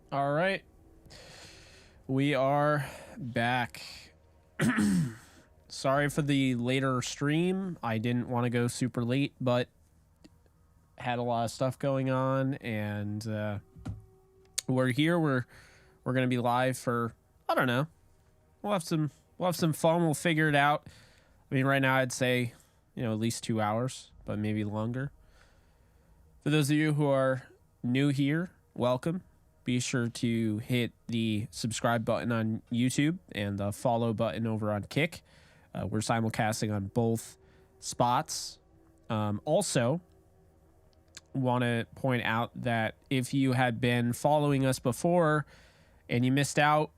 All right. We are back. Sorry for the later stream. I didn't want to go super late, but had a lot of stuff going on, and we're here. We're gonna be live for, I don't know. We'll have some fun. We'll figure it out. I mean, right now I'd say, at least 2 hours, but maybe longer. For those of you who are new here, welcome. Be sure to hit the subscribe button on YouTube and the follow button over on Kick. We're simulcasting on both spots. Also, want to point out that if you had been following us before and you missed out,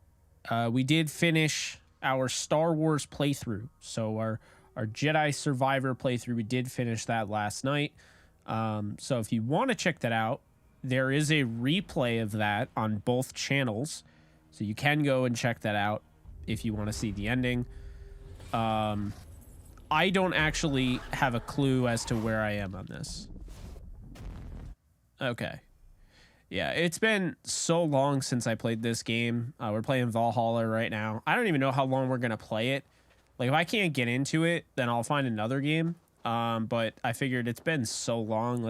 we did finish our Star Wars playthrough. So our Jedi Survivor playthrough, we did finish that last night. So if you want to check that out, there is a replay of that on both channels. So you can go and check that out if you want to see the ending. I don't actually have a clue as to where I am on this. Okay. Yeah, it's been so long since I played this game. We're playing Valhalla right now. I don't even know how long we're going to play it. Like, if I can't get into it, then I'll find another game. But I figured it's been so long.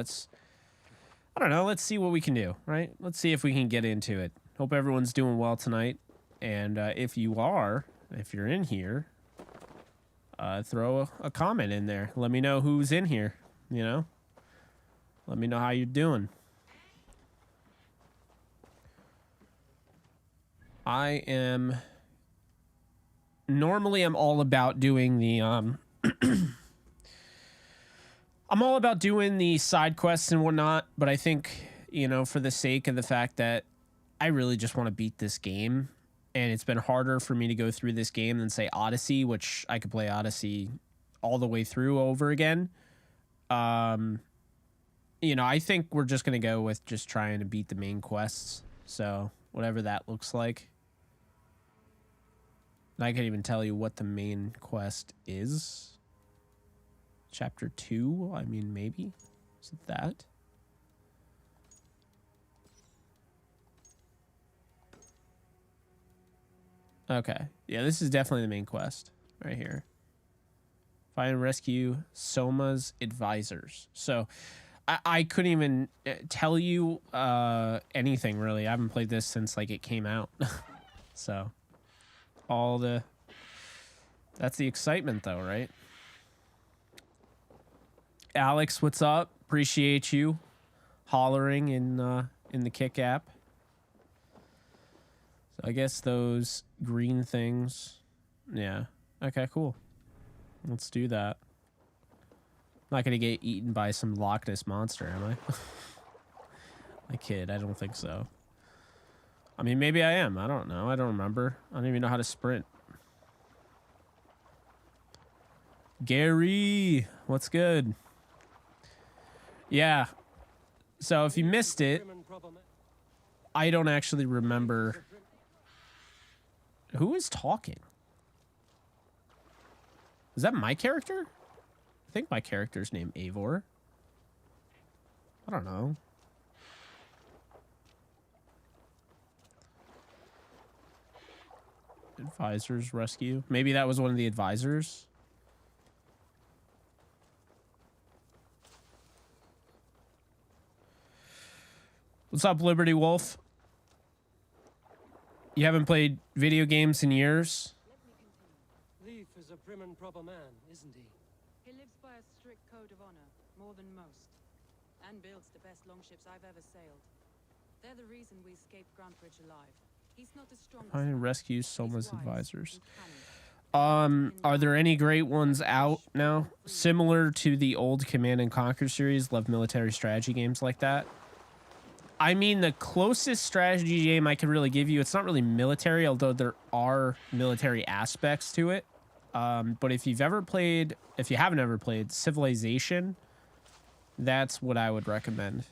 I don't know. Let's see what we can do, right? Let's see if we can get into it. Hope everyone's doing well tonight. And if you're in here, throw a comment in there. Let me know who's in here, Let me know how you're doing. Normally I'm all about doing the, I'm all about doing the side quests and whatnot, but I think, for the sake of the fact that I really just want to beat this game, and it's been harder for me to go through this game than, say, Odyssey, which I could play Odyssey all the way through over again. I think we're just going to go with just trying to beat the main quests. So whatever that looks like. And I can't even tell you what the main quest is. Chapter 2, I mean, maybe. Is it that? Okay. Yeah, this is definitely the main quest right here. Find and rescue Soma's advisors. So I couldn't even tell you anything, really. I haven't played this since, like, it came out. So that's the excitement, though, right? Alex, what's up? Appreciate you hollering in the Kick app. So I guess those green things. Yeah. Okay, cool. Let's do that. I'm not gonna get eaten by some Loch Ness monster, am I? I kid. I don't think so. I mean, maybe I am. I don't know. I don't remember. I don't even know how to sprint. Gary, what's good? Yeah. So if you missed it, I don't actually remember who is talking. Is that my character? I think my character's named Eivor. I don't know. Advisors rescue. Maybe that was one of the advisors. What's up, Liberty Wolf? You haven't played video games in years? Leif is a prim and proper man, isn't he? He lives by a strict code of honor, more than most. And builds the best longships I've ever sailed. They're the reason we escaped Grantbridge alive. He's not as strong as Find and rescue Soma's advisors. Are there any great ones out now? Similar to the old Command and Conquer series, love military strategy games like that. I mean, the closest strategy game I can really give you, it's not really military, although there are military aspects to it. But if you haven't ever played Civilization, that's what I would recommend.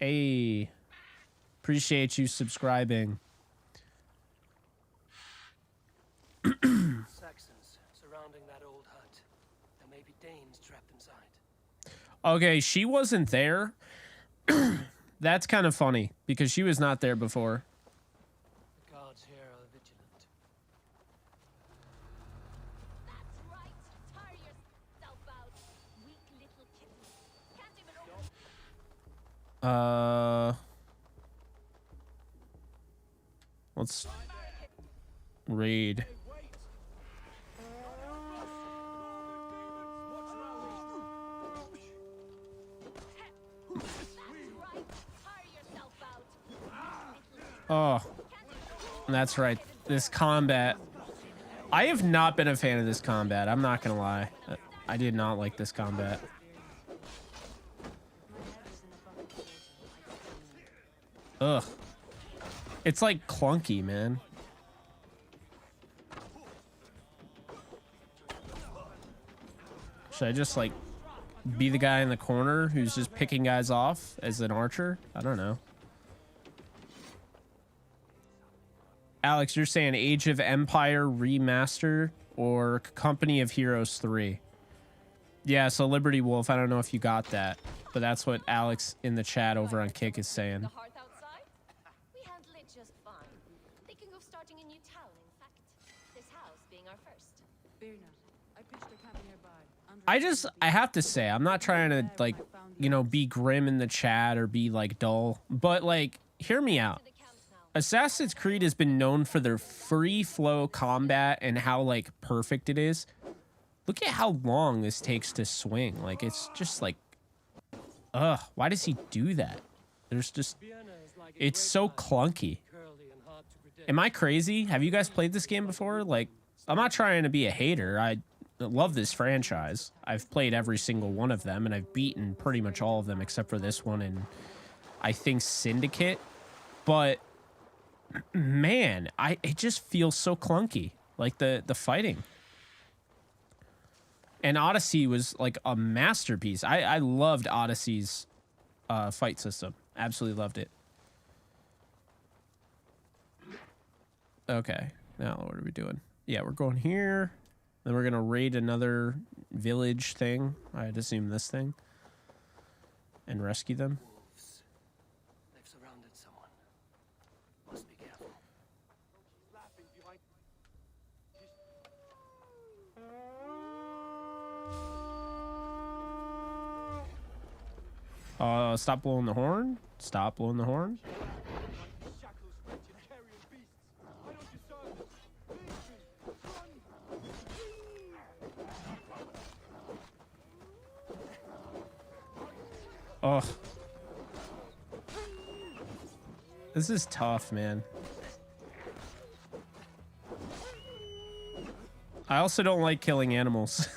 Hey, appreciate you subscribing. Saxons surrounding that old hut. There may be Danes trapped inside. Okay, she wasn't there. That's kind of funny because she was not there before. The guards here are vigilant. That's right. Tire yourself out. Weak little kitten. Can't even open. Let's raid. Oh, that's right. This combat. I have not been a fan of this combat. I'm not going to lie. I did not like this combat. Ugh. It's like clunky, man. Should I just like be the guy in the corner who's just picking guys off as an archer? I don't know. Alex, you're saying Age of Empire Remaster or Company of Heroes 3? Yeah, so Liberty Wolf, I don't know if you got that, but that's what Alex in the chat over on Kick is saying. The hearth outside? We handle it just fine. Thinking of starting a new town, in fact. This house being our first. Fear not. I pitched a camp nearby. I have to say, I'm not trying to, like, you know, be grim in the chat or be, like, dull, but, like, hear me out. Assassin's Creed has been known for their free flow combat and how, like, perfect it is. Look at how long this takes to swing. Like, it's just like, ugh, why does he do that? There's just, it's so clunky. Am I crazy? Have you guys played this game before? Like, I'm not trying to be a hater. I love this franchise. I've played every single one of them, and I've beaten pretty much all of them except for this one and I think Syndicate. But man, it just feels so clunky, like the fighting. And Odyssey was like a masterpiece. I loved Odyssey's fight system. Absolutely loved it. Okay, now what are we doing? Yeah, we're going here. Then we're gonna raid another village thing. I'd assume this thing. And rescue them. They've surrounded someone. Must be careful. Stop blowing the horn. Stop blowing the horn. Oh. This is tough, man. I also don't like killing animals.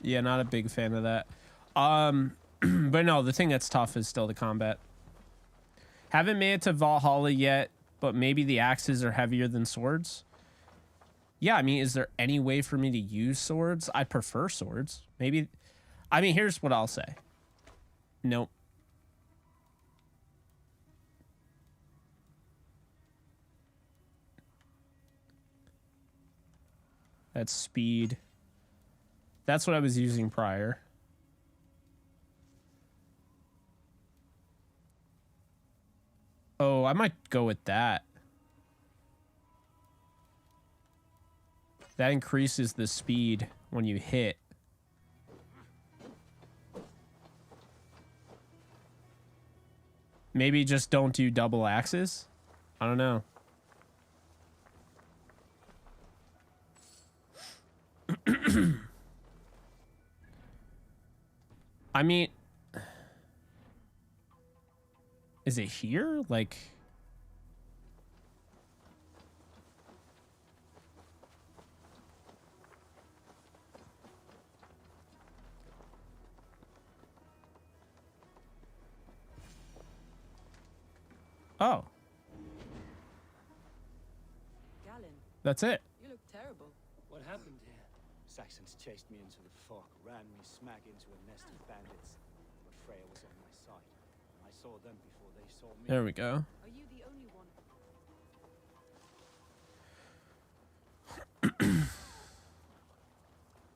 Yeah, not a big fan of that. But no, the thing that's tough is still the combat. Haven't made it to Valhalla yet, but maybe the axes are heavier than swords. Yeah, I mean, is there any way for me to use swords? I prefer swords. Maybe. I mean, here's what I'll say. Nope. That's speed. That's what I was using prior. Oh, I might go with that. That increases the speed when you hit. Maybe just don't do double axes? I don't know. I mean, is it here? Like, oh, Galen, that's it. you look terrible. What happened here? Saxons chased me into the fog, ran me smack into a nest of bandits. But Freya was on my side. I saw them before they saw me. There we go. Are you the only one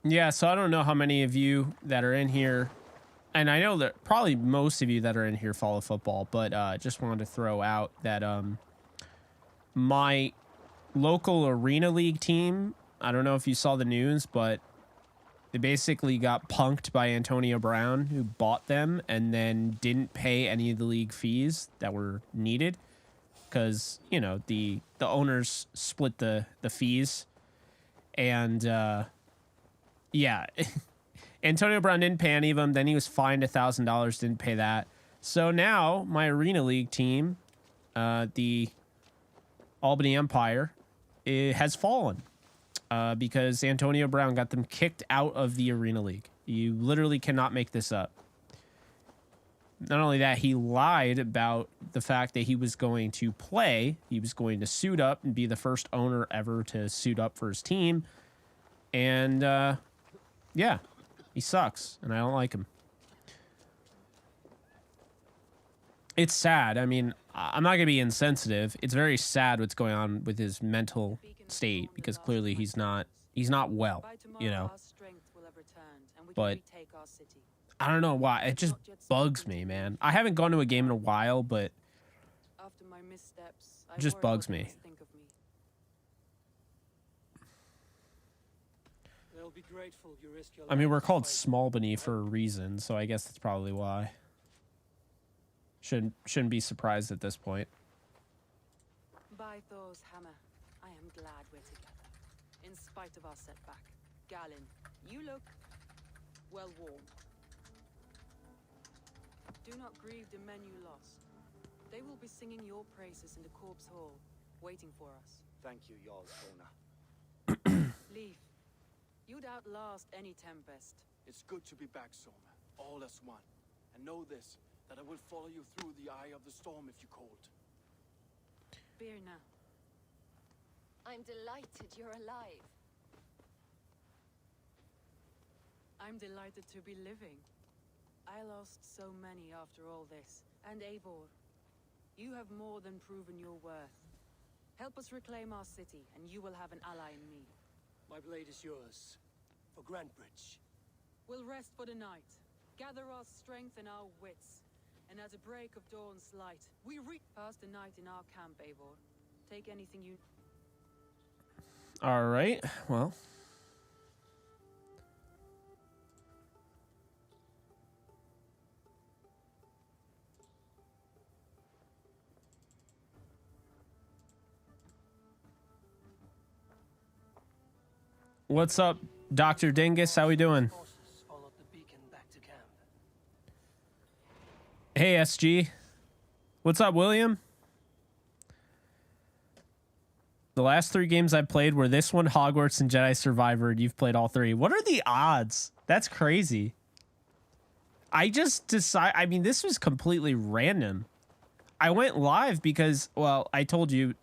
Yeah, so I don't know how many of you that are in here, and I know that probably most of you that are in here follow football, but just wanted to throw out that my local arena league team, I don't know if you saw the news, but they basically got punked by Antonio Brown, who bought them and then didn't pay any of the league fees that were needed because, you know, the owners split the fees. And yeah, Antonio Brown didn't pay any of them. Then he was fined $1,000, didn't pay that. So now my arena league team, the Albany Empire, it has fallen because Antonio Brown got them kicked out of the arena league. You literally cannot make this up. Not only that, he lied about the fact that he was going to play. He was going to suit up and be the first owner ever to suit up for his team. And yeah, he sucks, and I don't like him. It's sad. I mean, I'm not going to be insensitive. It's very sad what's going on with his mental state because clearly he's not well, you know. But I don't know why. It just bugs me, man. I haven't gone to a game in a while, but it just bugs me. I mean, we're called Smallbany for a reason, so I guess that's probably why. Shouldn't be surprised at this point. By Thor's hammer, I am glad we're together. In spite of our setback. Galen, you look well worn. Do not grieve the men you lost. They will be singing your praises in the corpse hall, waiting for us. Thank you, Jarl Sona. Leaf, you'd outlast any tempest. It's good to be back, Sona, all as one. And know this, that I will follow you through the eye of the storm if you called. Beer now. I'm delighted you're alive. I'm delighted to be living. I lost so many after all this. And Eivor, you have more than proven your worth. Help us reclaim our city, and you will have an ally in me. My blade is yours. For Grantbridge. We'll rest for the night. Gather our strength and our wits. And at the break of dawn's light, we pass the night in our camp, Eivor. Take anything you... All right, well. What's up, Dr. Dingus? How we doing? Forces followed the beacon back to camp. Hey, SG. What's up, William? The last 3 games I played were this one, Hogwarts, and Jedi Survivor, and you've played all 3. What are the odds? That's crazy. I just decided... I mean, this was completely random. I went live because, well, I told you...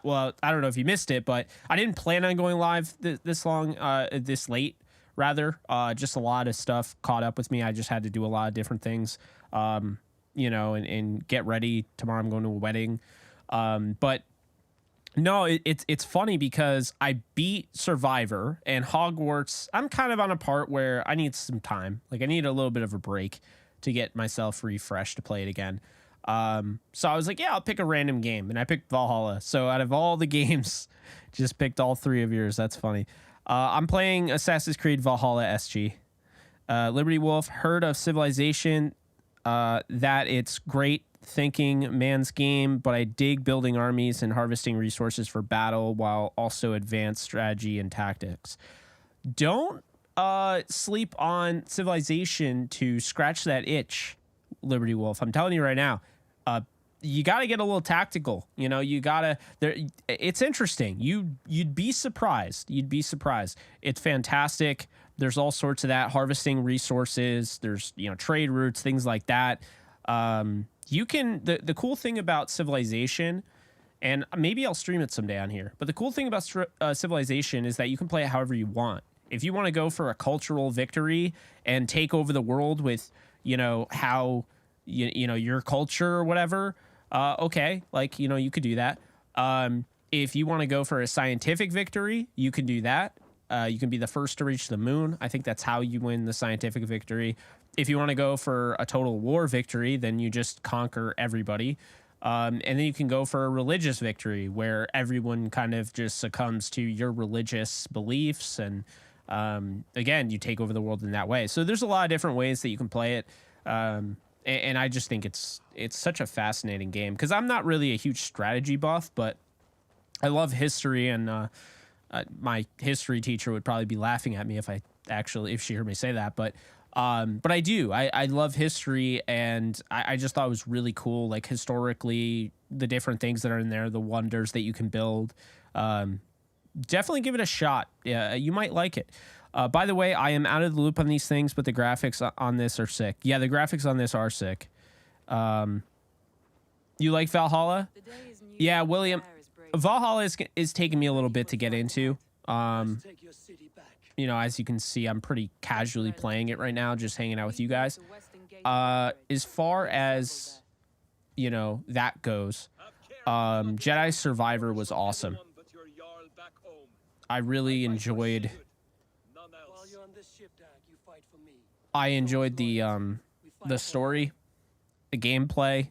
well, I don't know if you missed it, but I didn't plan on going live this late, rather. Just a lot of stuff caught up with me. I just had to do a lot of different things, you know, and get ready. Tomorrow I'm going to a wedding. But no, it's funny because I beat Survivor and Hogwarts. I'm kind of on a part where I need some time. Like, I need a little bit of a break to get myself refreshed to play it again. So I was like, yeah, I'll pick a random game, and I picked Valhalla. So out of all the games, just picked all 3 of yours. That's funny. I'm playing Assassin's Creed Valhalla SG. Liberty Wolf, heard of Civilization, that it's great thinking man's game, but I dig building armies and harvesting resources for battle while also advanced strategy and tactics. Don't sleep on Civilization to scratch that itch, Liberty Wolf. I'm telling you right now. You got to get a little tactical. You know, you got to... It's interesting. You'd be surprised. You'd be surprised. It's fantastic. There's all sorts of that. Harvesting resources. There's, you know, trade routes, things like that. You can... The cool thing about Civilization, and maybe I'll stream it someday on here, but the cool thing about Civilization is that you can play it however you want. If you want to go for a cultural victory and take over the world with, you know, how... You know, your culture or whatever, okay, like, you know, you could do that. If you want to go for a scientific victory, you can do that. You can be the first to reach the moon. I think that's how you win the scientific victory. If you want to go for a total war victory, then you just conquer everybody. And then you can go for a religious victory where everyone kind of just succumbs to your religious beliefs. And again, you take over the world in that way. So there's a lot of different ways that you can play it. And I just think it's such a fascinating game because I'm not really a huge strategy buff, but I love history. And my history teacher would probably be laughing at me if she heard me say that. But I do. I love history, and I just thought it was really cool, like historically, the different things that are in there, the wonders that you can build. Definitely give it a shot. Yeah, you might like it. By the way, I am out of the loop on these things, but the graphics on this are sick. Yeah, the graphics on this are sick. You like Valhalla? Yeah, William. Valhalla is taking me a little bit to get into. Take your city back. You know, as you can see, I'm pretty casually playing it right now, just hanging out with you guys. As far as, you know, that goes, Jedi Survivor was awesome. I really enjoyed. While you're on this ship, Dag, you fight for me. I enjoyed the story, the gameplay,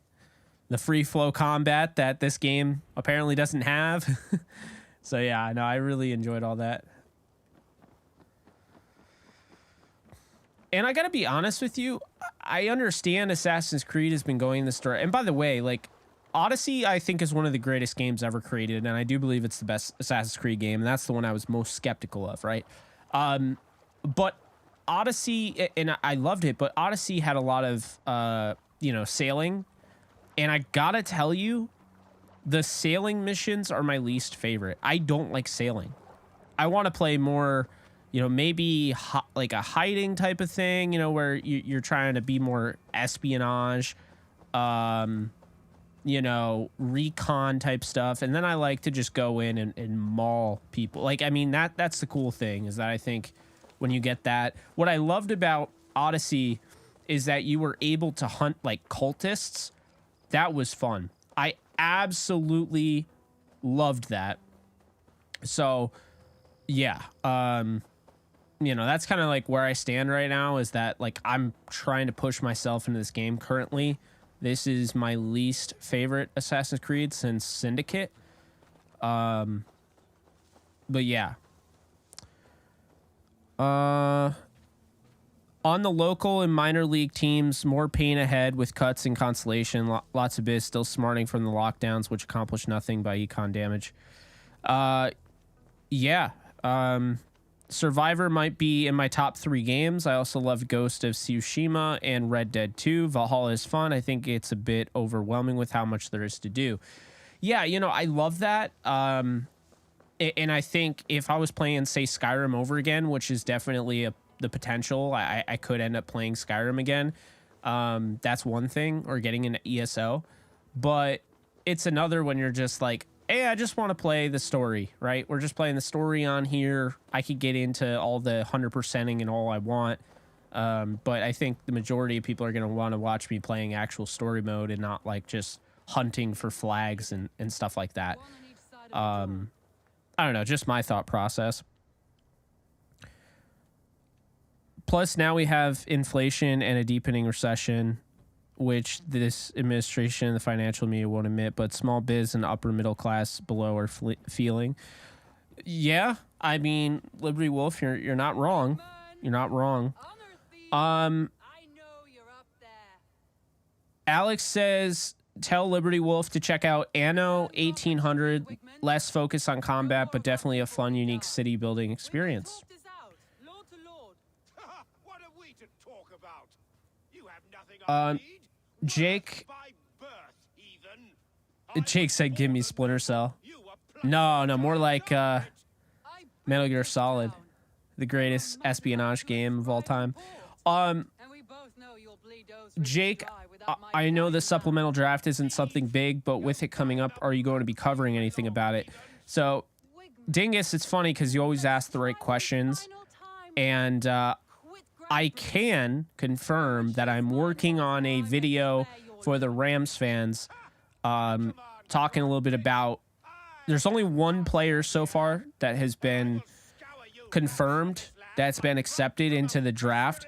the free flow combat that this game apparently doesn't have. So yeah, no, I really enjoyed all that. And I gotta be honest with you, I understand Assassin's Creed has been going this direction. And by the way, like, Odyssey, I think, is one of the greatest games ever created, and I do believe it's the best Assassin's Creed game, and that's the one I was most skeptical of, right? But Odyssey, and I loved it, but Odyssey had a lot of, you know, sailing, and I gotta tell you, the sailing missions are my least favorite. I don't like sailing. I want to play more, you know, maybe like a hiding type of thing, you know, where you're trying to be more espionage, you know, recon type stuff. And then I like to just go in and maul people. Like, I mean, that's the cool thing, is that I think when you get that, what I loved about Odyssey is that you were able to hunt like cultists. That was fun. I absolutely loved that. So yeah, you know, that's kind of like where I stand right now, is that like I'm trying to push myself into this game currently. This is my least favorite Assassin's Creed since Syndicate. But yeah. On the local and minor league teams, more pain ahead with cuts and consolation. Lots of biz still smarting from the lockdowns, which accomplished nothing by econ damage. Yeah. Survivor might be in my top 3 games. I also love Ghost of Tsushima and Red Dead 2. Valhalla is fun. I think it's a bit overwhelming with how much there is to do. Yeah, you know, I love that. And I think if I was playing, say, Skyrim over again, which is definitely the potential, I could end up playing Skyrim again. That's one thing, or getting into ESO. But it's another when you're just like, hey, I just want to play the story, right? We're just playing the story on here. I could get into all the 100%ing and all I want. But I think the majority of people are going to want to watch me playing actual story mode and not like just hunting for flags and stuff like that. I don't know, just my thought process. Plus, now we have inflation and a deepening recession, which this administration and the financial media won't admit, but small biz and upper middle class below are feeling. Yeah, I mean, Liberty Wolf, you're not wrong. You're not wrong. I know you're up there. Alex says, tell Liberty Wolf to check out Anno 1800. Less focus on combat, but definitely a fun, unique city building experience. What are we to talk about? You have nothing I need. Jake. By birth, even. Jake said, give me Splinter Cell. No, more like Metal Gear Solid, the greatest espionage game of all time. Jake, I know the supplemental draft isn't something big, but with it coming up, are you going to be covering anything about it? So, Dingus, it's funny because you always ask the right questions, and I can confirm that I'm working on a video for the Rams fans, talking a little bit about there's only one player so far that has been confirmed that's been accepted into the draft.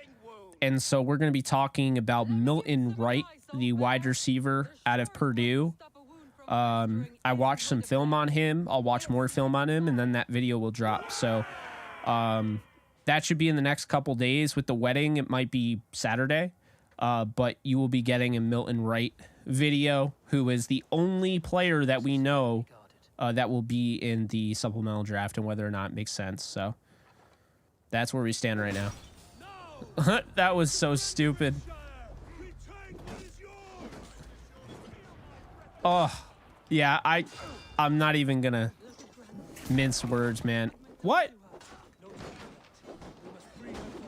And so we're going to be talking about Milton Wright, the wide receiver out of Purdue. I watched some film on him. I'll watch more film on him, and then that video will drop. So that should be in the next couple days. With the wedding, it might be Saturday. But you will be getting a Milton Wright video, who is the only player that we know that will be in the supplemental draft, and whether or not it makes sense. So that's where we stand right now. That was so stupid. Oh, yeah, I'm not even gonna mince words, man. What?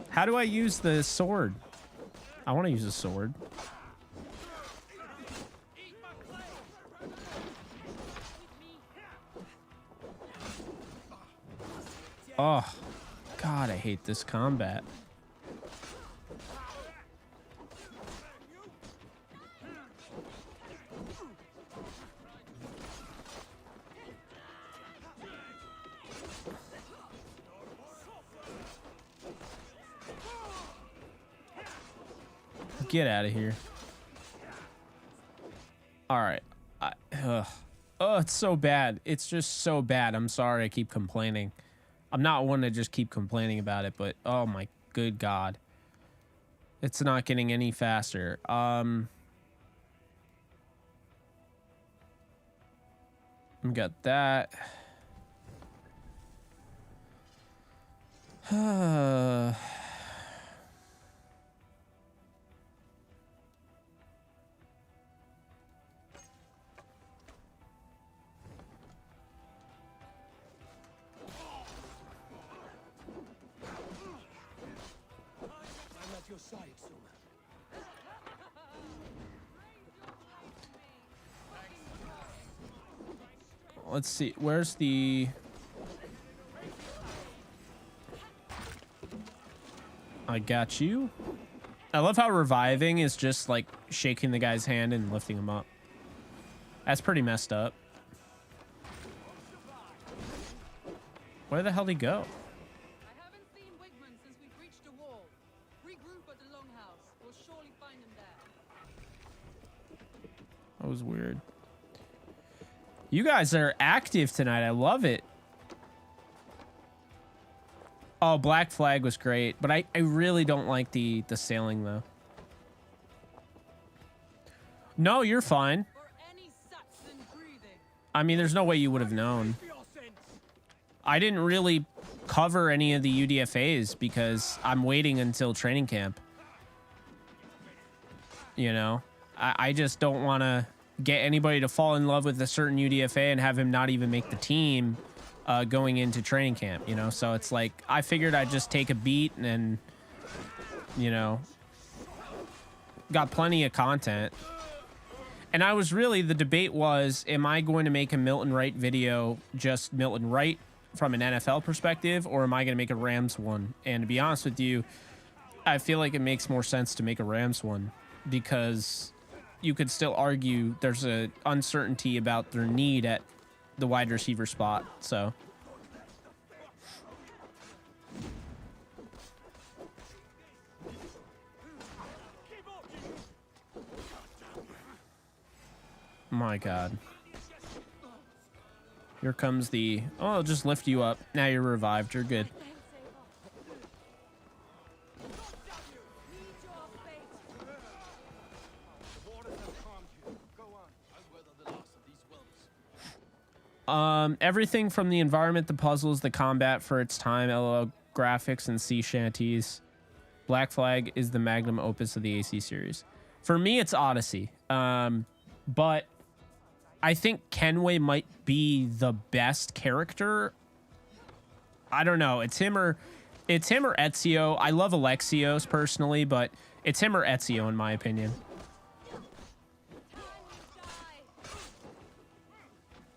How do I use the sword? I want to use a sword. Oh, God, I hate this combat. Get out of here. All right. Oh, it's so bad. It's just so bad. I'm sorry I keep complaining. I'm not one to just keep complaining about it, but oh my good God. It's not getting any faster. We got that. Let's see. Where's the... I got you. I love how reviving is just like shaking the guy's hand and lifting him up. That's pretty messed up. Where the hell did he go? I haven't seen Wigman since we breached the wall. Regroup at the Longhouse. We'll surely find him there. That was weird. You guys are active tonight. I love it. Oh, Black Flag was great, but I really don't like the sailing though. No, you're fine. I mean, there's no way you would have known. I didn't really cover any of the UDFAs because I'm waiting until training camp. You know, I just don't want to get anybody to fall in love with a certain UDFA and have him not even make the team going into training camp, you know? So it's like, I figured I'd just take a beat and, you know, got plenty of content. And I was really, the debate was, am I going to make a Milton Wright video, just Milton Wright from an NFL perspective, or am I going to make a Rams one? And to be honest with you, I feel like it makes more sense to make a Rams one, because you could still argue there's a uncertainty about their need at the wide receiver spot. So my God, here comes the, oh, I'll just lift you up. Now you're revived, you're good. Everything from the environment, the puzzles, the combat for its time, LOL graphics, and sea shanties. Black Flag is the magnum opus of the AC series. For me, it's Odyssey. But I think Kenway might be the best character. I don't know. It's him or Ezio. I love Alexios personally, but it's him or Ezio in my opinion.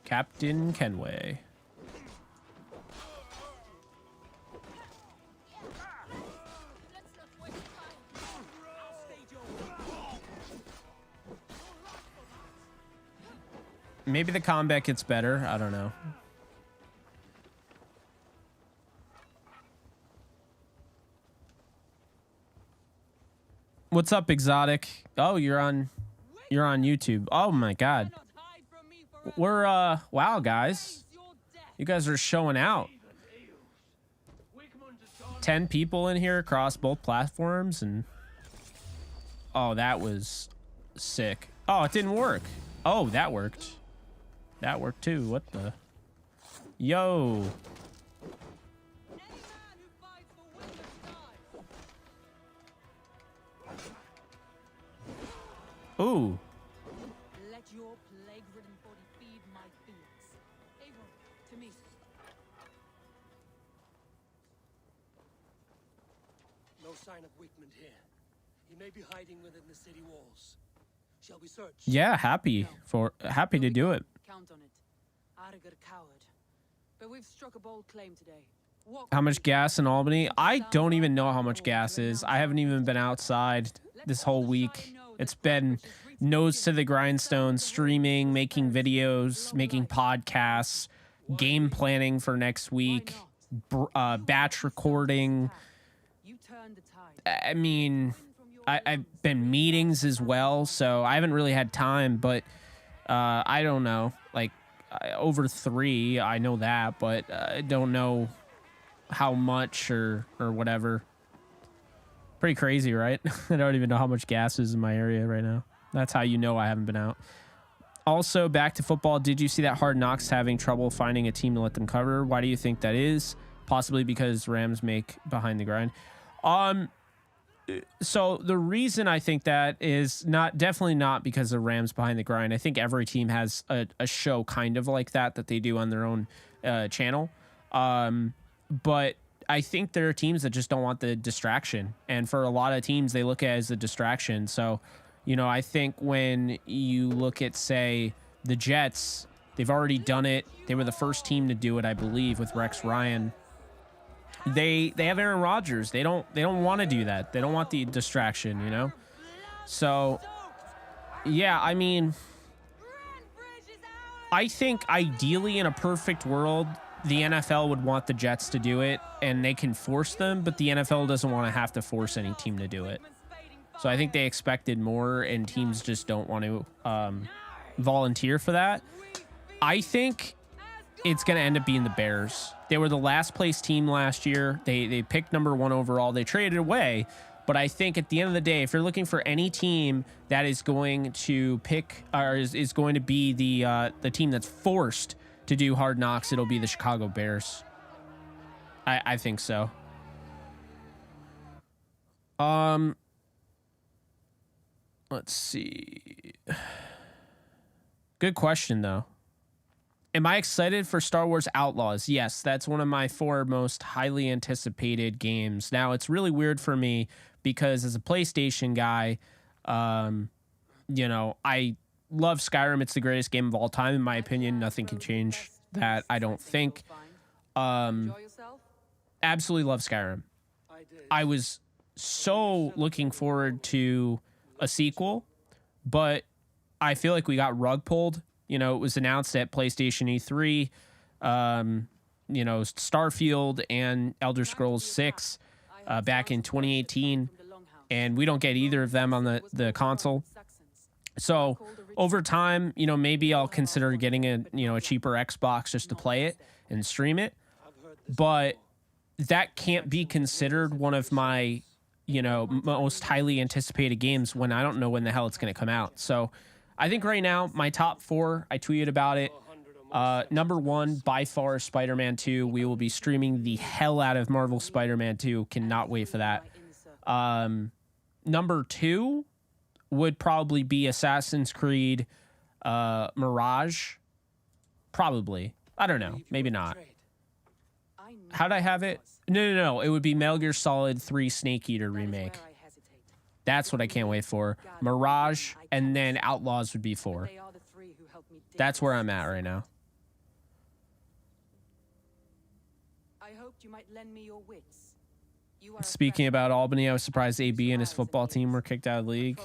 Captain Kenway. Maybe the combat gets better. I don't know. What's up, Exotic? Oh, you're on YouTube. Oh my God. We're wow, guys. You guys are showing out. 10 people in here across both platforms, and oh, that was sick. Oh, it didn't work. Oh, that worked. That worked too. What the? Yo. Ooh. Let your plague-ridden body feed my beings. Eivor, to me. No sign of Wickman here. He may be hiding within the city walls. Shall we search? Yeah, happy to do it. Count on it. Arger coward. But we've struck a bold claim today. How much gas in Albany? I don't even know how much gas is. I haven't even been outside this whole week. It's been nose to the grindstone, streaming, making videos, making podcasts, game planning for next week, batch recording. I mean, I've been meetings as well, so I haven't really had time, but I don't know, like over 3, I know that, but I don't know how much or whatever. Pretty crazy, right? I don't even know how much gas is in my area right now. That's how you know I haven't been out. Also, back to football. Did you see that Hard Knocks having trouble finding a team to let them cover? Why do you think that is? Possibly because Rams make behind the grind. So the reason I think that is definitely not because of Rams behind the grind. I think every team has a show kind of like that they do on their own channel. But I think there are teams that just don't want the distraction. And for a lot of teams, they look at it as a distraction. So, you know, I think when you look at, say, the Jets, they've already done it. They were the first team to do it, I believe, with Rex Ryan. They have Aaron Rodgers. They don't want to do that. They don't want the distraction, you know? So, yeah, I mean, I think ideally in a perfect world, the NFL would want the Jets to do it, and they can force them, but the NFL doesn't want to have to force any team to do it. So I think they expected more, and teams just don't want to volunteer for that. I think it's going to end up being the Bears. They were the last place team last year. They picked number 1 overall. They traded away. But I think at the end of the day, if you're looking for any team that is going to pick or is going to be the team that's forced to do Hard Knocks, it'll be the Chicago Bears. I think so. Let's see. Good question, though. Am I excited for Star Wars Outlaws? Yes, that's one of my 4 most highly anticipated games. Now, it's really weird for me because as a PlayStation guy, you know, I love Skyrim. It's the greatest game of all time, in my opinion. Nothing can change that, I don't think. Absolutely love Skyrim. I was so looking forward to a sequel, but I feel like we got rug pulled. You know, it was announced at PlayStation E3, you know, Starfield and Elder Scrolls 6 back in 2018, and we don't get either of them on the console. So over time, you know, maybe I'll consider getting a cheaper Xbox just to play it and stream it. But that can't be considered one of my, you know, most highly anticipated games when I don't know when the hell it's going to come out. So I think right now my top 4, I tweeted about it. Number 1 by far, Spider-Man 2. We will be streaming the hell out of Marvel Spider-Man 2. Cannot wait for that. Number 2 would probably be Assassin's Creed Mirage. Probably. I don't know. Maybe not. How'd I have it? No. It would be Metal Gear Solid 3 Snake Eater remake. That's what I can't wait for. Mirage, and then Outlaws would be 4. That's where I'm at right now. I hoped you might lend me your wits. Speaking about Albany, I was surprised AB and his football team were kicked out of the league.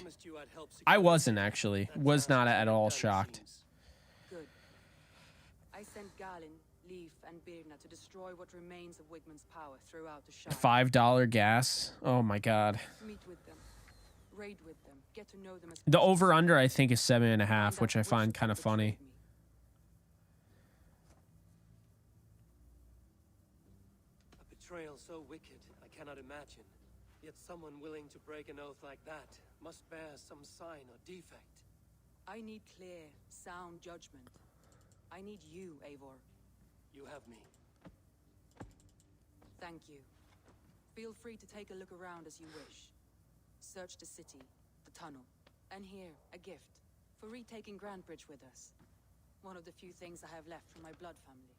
I wasn't, actually. Was not at all shocked. Good. I sent Galin, Leaf, and Birna to destroy what remains of Wigmund's power throughout the Shire. $5 gas. Oh my god. Meet with them, raid with them, get to know them as The much as over under you I think is 7.5, can. which I find kind of funny. A betrayal so wicked, I cannot imagine. Yet someone willing to break an oath like that must bear some sign or defect. I need clear, sound judgment. I need you, Eivor. You have me. Thank you. Feel free to take a look around as you wish. Search the city, the tunnel, and here, a gift for retaking Grandbridge with us. One of the few things I have left from my blood family.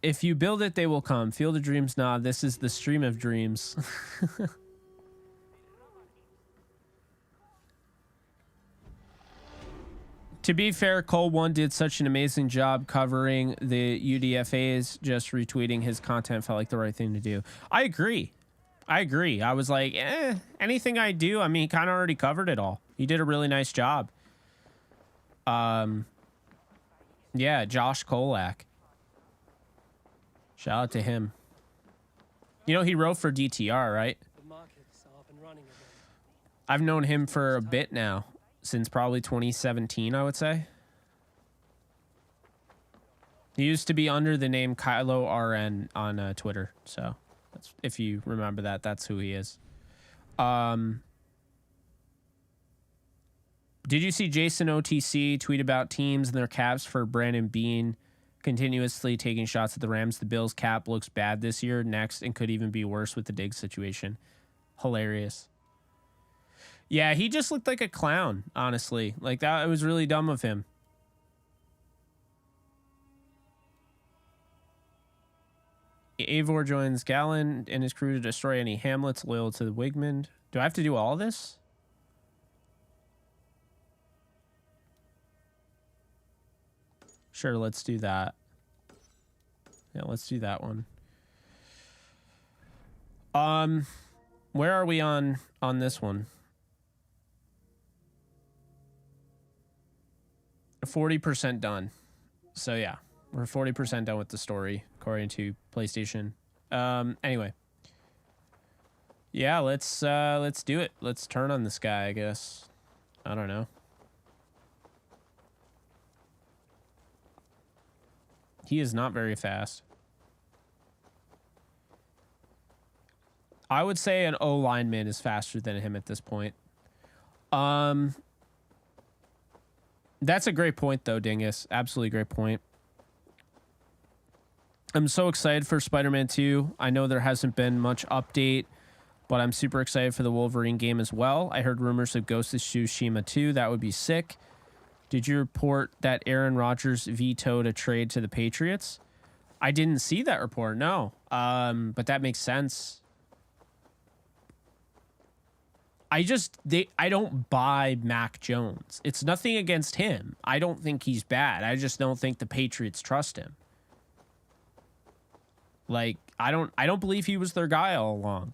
If you build it, they will come. Field of Dreams, nah, this is the Stream of Dreams. To be fair, Cole One did such an amazing job covering the UDFAs. Just retweeting his content felt like the right thing to do. I agree. I was like, anything I do, I mean, he kind of already covered it all. He did a really nice job. Yeah, Josh Kolak. Shout out to him. You know, he wrote for DTR, right? The markets are up and running again. I've known him for a bit now. Since probably 2017, I would say. He used to be under the name Kylo RN on Twitter. So that's, if you remember that, that's who he is. Did you see Jason OTC tweet about teams and their caps for Brandon Bean continuously taking shots at the Rams? The Bills cap looks bad this year, next, and could even be worse with the Diggs situation. Hilarious. Yeah, he just looked like a clown, honestly. Like, that, it was really dumb of him. Eivor joins Gallen and his crew to destroy any hamlets loyal to the Wigmund. Do I have to do all this? Sure, let's do that. Yeah, let's do that one. Where are we on this one? 40% done. So yeah, we're 40% done with the story according to PlayStation. Anyway. Yeah, let's do it. Let's turn on this guy, I guess. I don't know. He is not very fast. I would say an O lineman is faster than him at this point. That's a great point, though, Dingus. Absolutely great point. I'm so excited for Spider-Man 2. I know there hasn't been much update, but I'm super excited for the Wolverine game as well. I heard rumors of Ghost of Tsushima 2. That would be sick. Did you report that Aaron Rodgers vetoed a trade to the Patriots? I didn't see that report, no. But that makes sense. I don't buy Mac Jones. It's nothing against him. I don't think he's bad. I just don't think the Patriots trust him. Like, I don't believe he was their guy all along.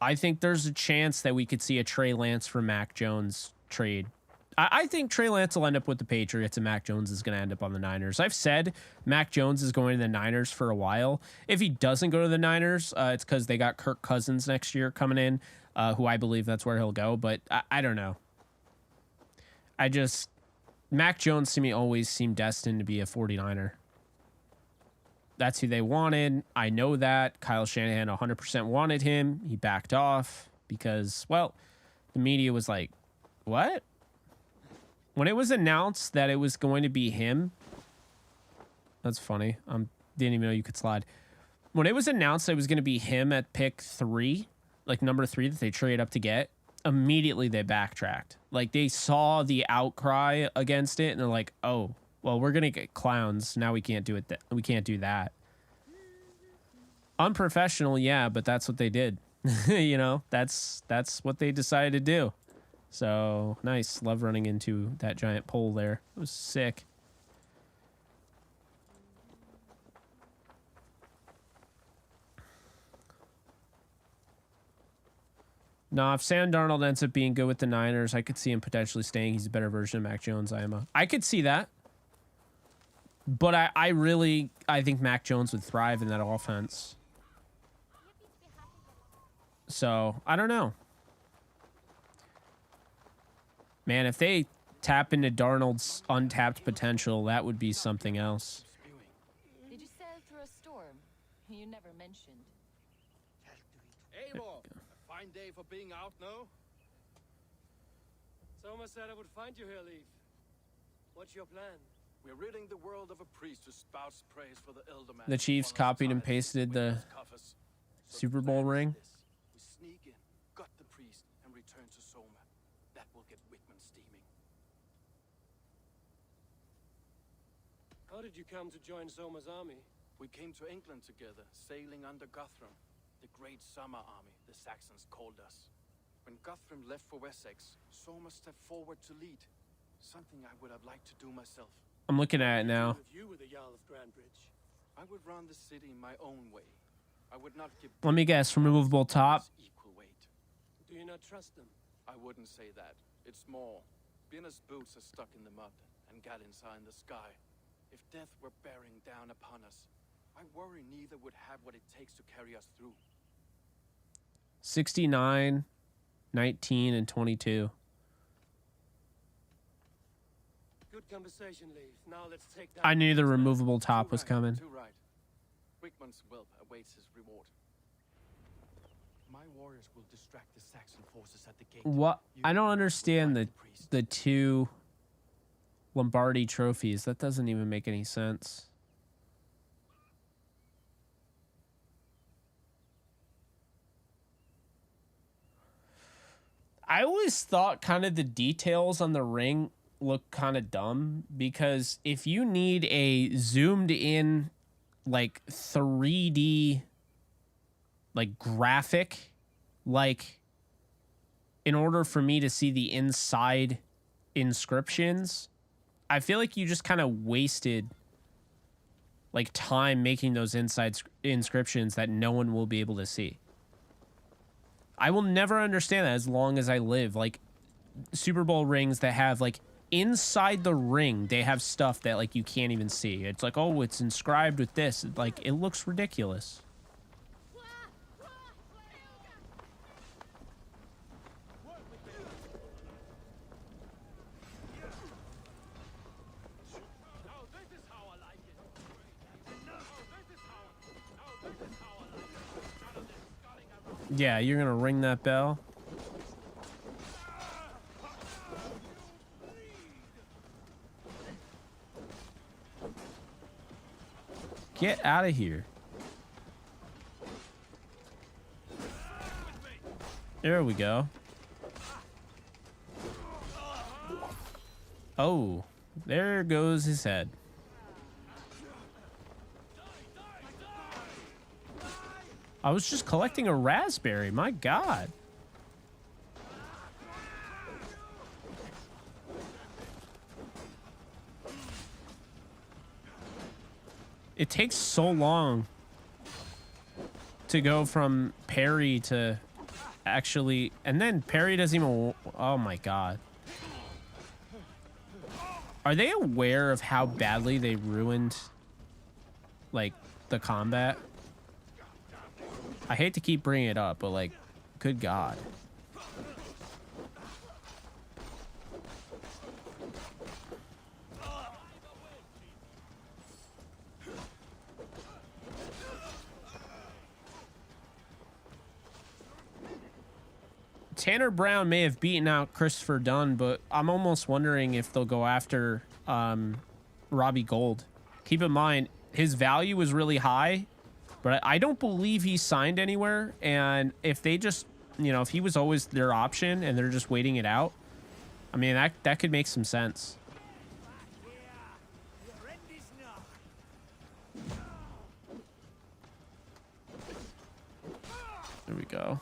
I think there's a chance that we could see a Trey Lance for Mac Jones trade. I think Trey Lance will end up with the Patriots and Mac Jones is going to end up on the Niners. I've said Mac Jones is going to the Niners for a while. If he doesn't go to the Niners, it's because they got Kirk Cousins next year coming in, who I believe that's where he'll go. But I don't know. Mac Jones to me always seemed destined to be a 49er. That's who they wanted. I know that. Kyle Shanahan 100% wanted him. He backed off because, well, the media was like, what? When it was announced that it was going to be him, that's funny. Didn't even know you could slide. When it was announced that it was going to be him at pick 3, like number 3 that they traded up to get, immediately they backtracked. Like they saw the outcry against it and they're like, oh, well, we're going to get clowns. Now we can't do it. We can't do that. Unprofessional, yeah, but that's what they did. You know, that's what they decided to do. So nice. Love running into that giant pole there. It was sick. No, if Sam Darnold ends up being good with the Niners, I could see him potentially staying. He's a better version of Mac Jones, I could see that. But I think Mac Jones would thrive in that offense. So, I don't know. Man, if they tap into Darnold's untapped potential, that would be something else. Did you sail through a storm? You never mentioned. Eivor, a fine day for being out, no? Soma said I would find you here, Leaf. What's your plan? We're ridding the world of a priest who spouts praise for the elder man. The Chiefs copied and pasted the Super Bowl ring. We sneak in, gut the priest, and return to Soma. That will get Wickman steaming. How did you come to join Soma's army? We came to England together, sailing under Guthrum. The Great Summer Army, the Saxons called us. When Guthrum left for Wessex, Soma stepped forward to lead. Something I would have liked to do myself. I'm looking at it now. If you were the Jarl of Grandbridge, I would run the city my own way. I would not give. Let me guess, removable top. Equal weight. do you not trust them? I wouldn't say that. It's more. Binner's boots are stuck in the mud, and Galen's are in the sky. If death were bearing down upon us, I worry neither would have what it takes to carry us through. 69, 19, and 22. Good conversation, Leaf. Now let's take that. I knew the removable top was Too right, coming. Too right. Wickman's whelp awaits his reward. My warriors will distract the Saxon forces at the gate. What? I don't understand the two Lombardi trophies. That doesn't even make any sense. I always thought kind of the details on the ring look kind of dumb, because if you need a zoomed in like 3D like graphic, like in order for me to see the inside inscriptions, I feel like you just kind of wasted like time making those inside inscriptions that no one will be able to see. I will never understand that as long as I live. Like Super Bowl rings that have like inside the ring, they have stuff that like you can't even see. It's like, oh, it's inscribed with this. Like, it looks ridiculous. Yeah, you're gonna ring that bell. Get out of here. There we go. Oh, there goes his head. I was just collecting a raspberry. My God. It takes so long to go from parry to actually, and then parry doesn't even, oh my God. Are they aware of how badly they ruined like the combat? I hate to keep bringing it up, but like, good God. Tanner Brown may have beaten out Christopher Dunn, but I'm almost wondering if they'll go after Robbie Gold. Keep in mind, his value was really high, but I don't believe he signed anywhere. And if they just, you know, if he was always their option and they're just waiting it out, I mean, that could make some sense. There we go.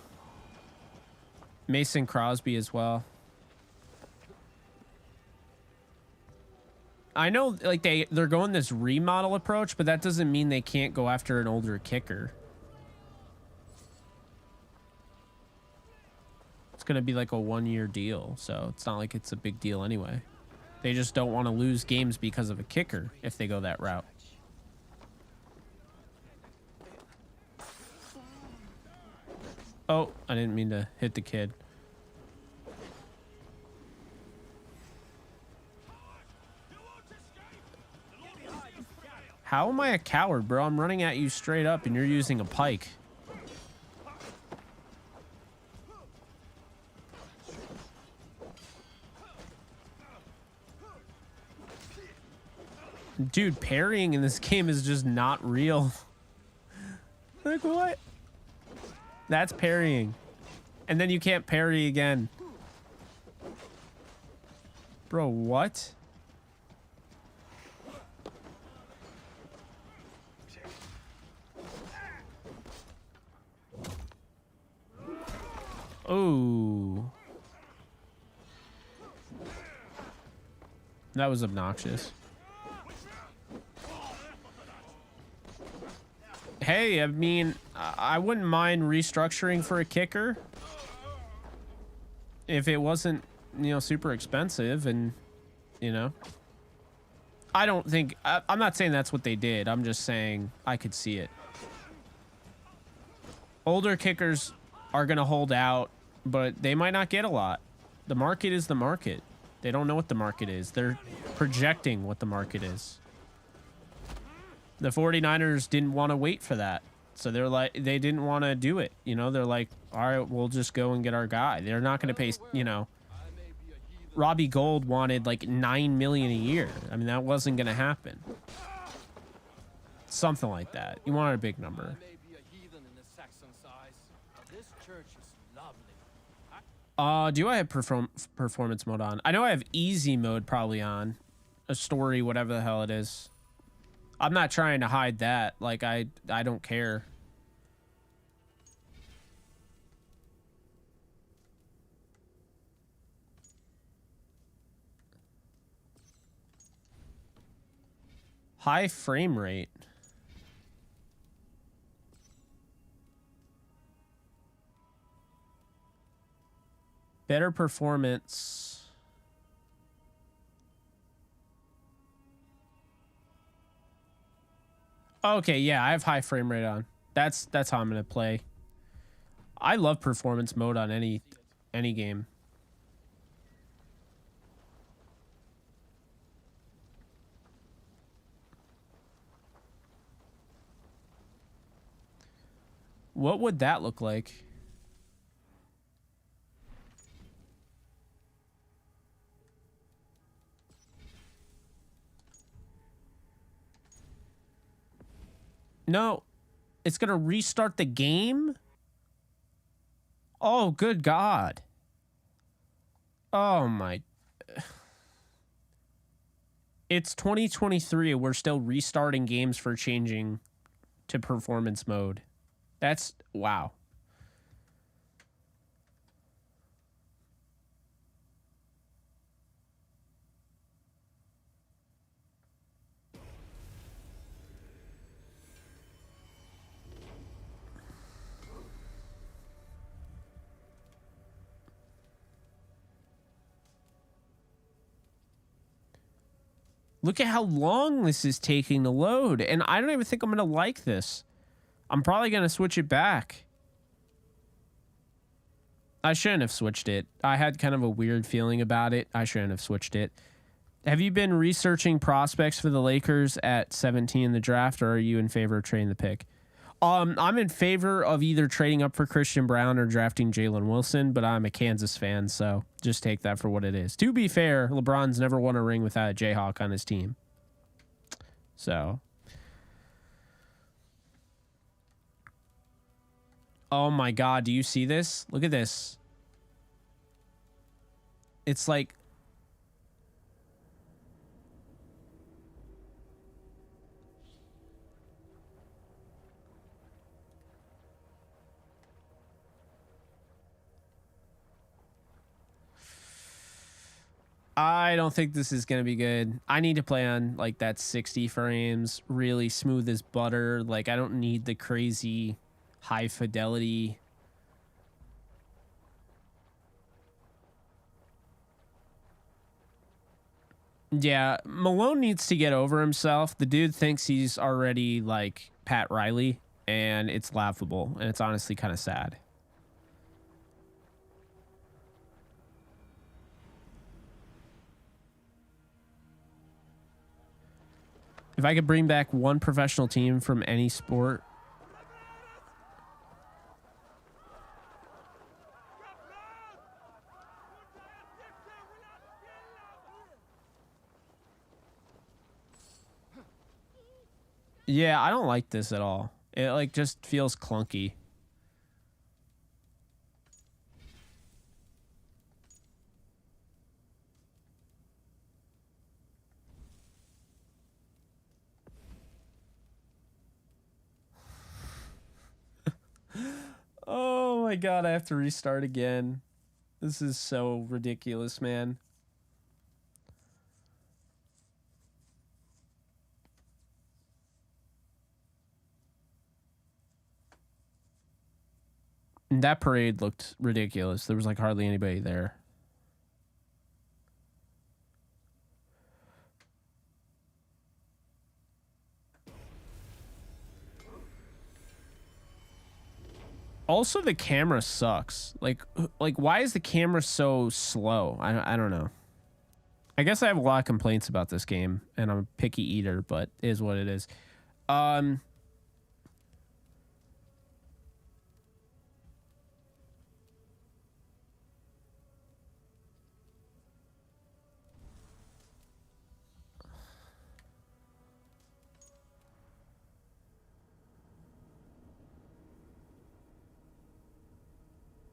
Mason Crosby as well. I know, like, they're going this remodel approach, but that doesn't mean they can't go after an older kicker. It's going to be like a 1-year deal, so it's not like it's a big deal anyway. They just don't want to lose games because of a kicker if they go that route. Oh, I didn't mean to hit the kid. How am I a coward, bro? I'm running at you straight up and you're using a pike. Dude, parrying in this game is just not real. Like, what? That's parrying. And then you can't parry again. Bro, what? Oh. That was obnoxious. Hey, I mean, I wouldn't mind restructuring for a kicker if it wasn't, you know, super expensive and, you know. I don't think, I'm not saying that's what they did. I'm just saying I could see it. Older kickers are going to hold out, but they might not get a lot. The market is the market. They don't know what the market is. They're projecting what the market is. The 49ers didn't want to wait for that. So they're like, they didn't want to do it. You know, they're like, all right, we'll just go and get our guy. They're not going to pay, you know, Robbie Gould wanted like $9 million a year. I mean, that wasn't going to happen. Something like that. You wanted a big number. Do I have performance mode on? I know I have easy mode probably on. A story, whatever the hell it is. I'm not trying to hide that. Like, I don't care. High frame rate. Better performance. Okay, yeah, I have high frame rate on. That's how I'm gonna play. I love performance mode on any game. What would that look like? No, it's gonna restart the game? Oh, good God. Oh my. It's 2023 and we're still restarting games for changing to performance mode. That's, wow. Look at how long this is taking to load. And I don't even think I'm going to like this. I'm probably going to switch it back. I shouldn't have switched it. I had kind of a weird feeling about it. I shouldn't have switched it. Have you been researching prospects for the Lakers at 17 in the draft, or are you in favor of trading the pick? I'm in favor of either trading up for Christian Brown or drafting Jalen Wilson, but I'm a Kansas fan, so just take that for what it is. To be fair, LeBron's never won a ring without a Jayhawk on his team. So. Oh my God, do you see this? Look at this. It's like... I don't think this is going to be good. I need to play on like that 60 frames, really smooth as butter. Like, I don't need the crazy high fidelity. Yeah, Malone needs to get over himself. The dude thinks he's already like Pat Riley, and it's laughable, and it's honestly kind of sad. If I could bring back one professional team from any sport. Yeah, I don't like this at all. It like just feels clunky. Oh my god, I have to restart again. This is so ridiculous, man. And that parade looked ridiculous. There was like hardly anybody there. Also, the camera sucks. Like why is the camera so slow? I don't know. I guess I have a lot of complaints about this game, and I'm a picky eater, but it is what it is.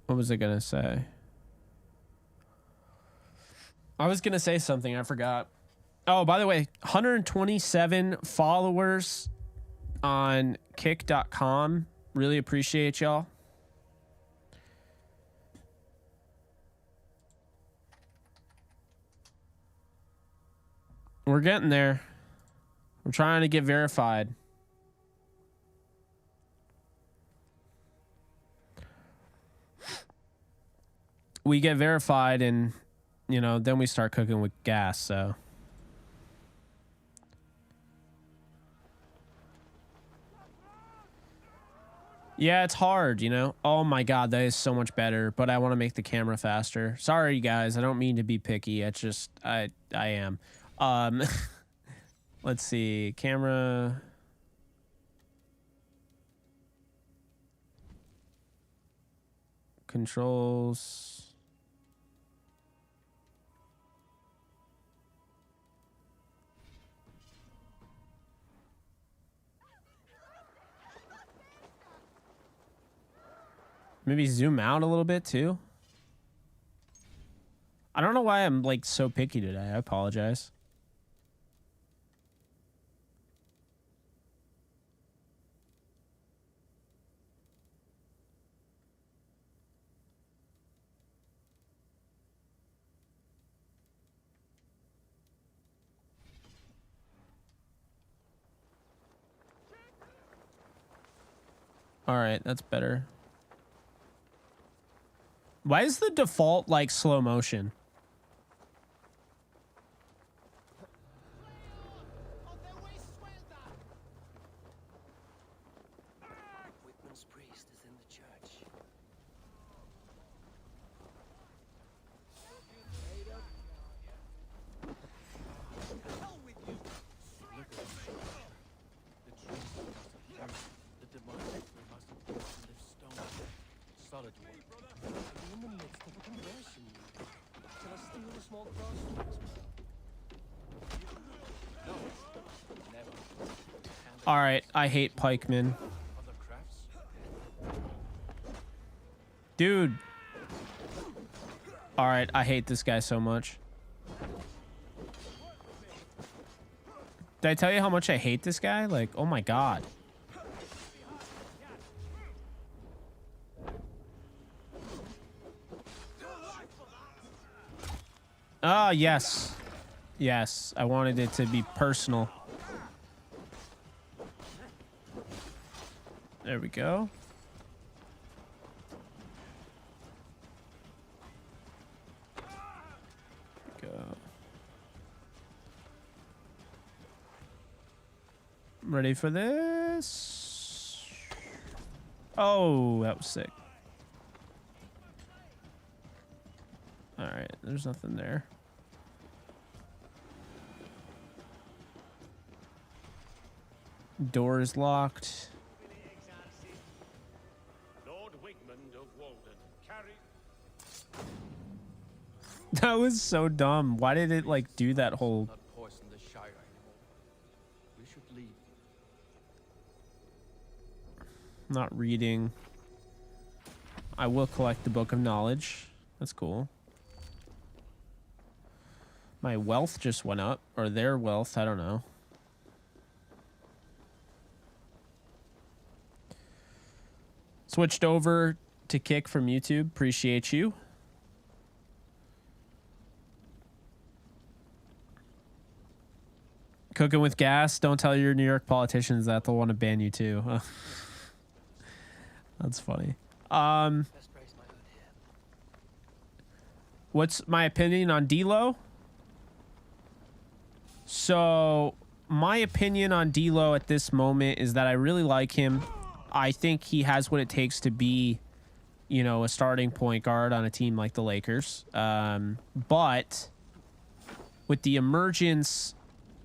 What was I gonna say? I was gonna say something, I forgot. Oh, by the way, 127 followers on kick.com. Really appreciate y'all. We're getting there. We're trying to get verified. We get verified, and you know, then we start cooking with gas. So yeah, it's hard, you know. Oh my god, that is so much better, but I want to make the camera faster. Sorry guys, I don't mean to be picky. It's just I am. Let's see, camera. Controls. Maybe zoom out a little bit too. I don't know why I'm like so picky today. I apologize. All right, that's better. Why is the default like slow motion? Whitman's priest is in the church. Hell with you! Look at this. The trees must have carried. The demonic must have been live stone. Solid wood. I'm in the midst of a conversion. Shall I steal a small cross from this man? No. Never. All right, I hate pikemen. Other crafts? Dude. All right, I hate this guy so much. Did I tell you how much I hate this guy? Like, oh my god. Ah, yes. Yes, I wanted it to be personal. There we go. Go. Ready for this? Oh, that was sick. All right, there's nothing there. Door is locked. Lord Wigmund of Walden, carry. That was so dumb. Why did it like do that whole? Not poison the Shire anymore. We should leave. Not reading. I will collect the Book of Knowledge. That's cool. My wealth just went up, or their wealth. I don't know. Switched over to Kick from YouTube. Appreciate you. Cooking with gas. Don't tell your New York politicians that. They'll want to ban you too. That's funny. Best brace my hood here. What's my opinion on D'Lo? So my opinion on D'Lo at this moment is that I really like him. I think he has what it takes to be, you know, a starting point guard on a team like the Lakers. But with the emergence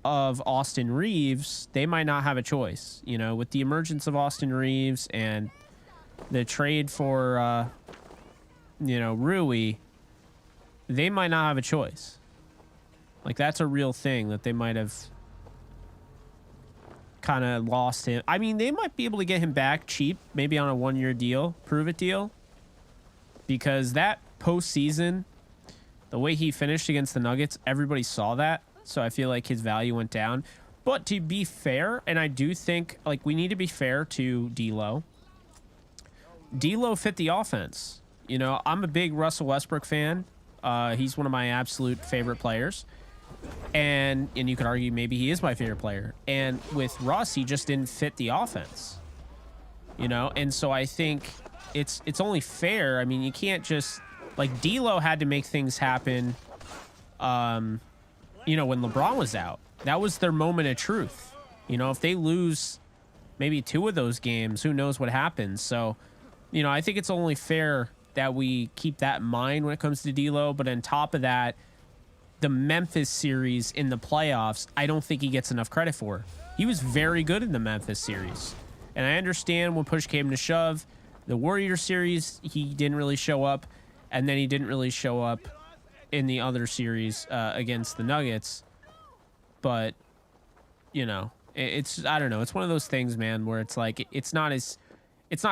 of Austin Reeves, they might not have a choice. You know, with the emergence of Austin Reeves and the trade for, you know, Rui, they might not have a choice. Like, that's a real thing that they might have kind of lost him. I mean, they might be able to get him back cheap, maybe on a one-year deal, prove-it deal. Because that postseason, the way he finished against the Nuggets, everybody saw that. So I feel like his value went down. But to be fair, and I do think, like, we need to be fair to D'Lo. D'Lo fit the offense. You know, I'm a big Russell Westbrook fan. He's one of my absolute favorite players. And you could argue maybe he is my favorite player. And with Russ, he just didn't fit the offense. You know, and so I think it's only fair. I mean, you can't just, like, D'Lo had to make things happen, you know, when LeBron was out. That was their moment of truth. You know, if they lose maybe 2 of those games, who knows what happens. So, you know, I think it's only fair that we keep that in mind when it comes to D'Lo. But on top of that, the Memphis series in the playoffs, I don't think he gets enough credit for. He was very good in the Memphis series. And I understand when push came to shove, the Warrior series, he didn't really show up. And then he didn't really show up in the other series against the Nuggets. But, you know, it's, I don't know. It's one of those things, man, where it's like, it's not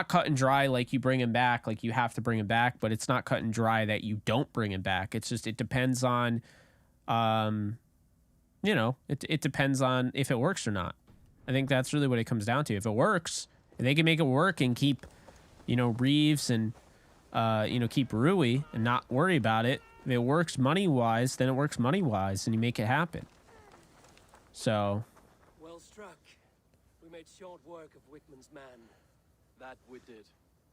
cut and dry like you bring him back, like you have to bring him back, but it's not cut and dry that you don't bring him back. It's just, it depends on, you know, it depends on if it works or not. I think that's really what it comes down to. If it works, if they can make it work and keep, you know, Reeves and, you know, keep Rui and not worry about it. If it works money-wise, then it works money-wise and you make it happen. So. Well struck. We made short work of Wickman's man. That we did.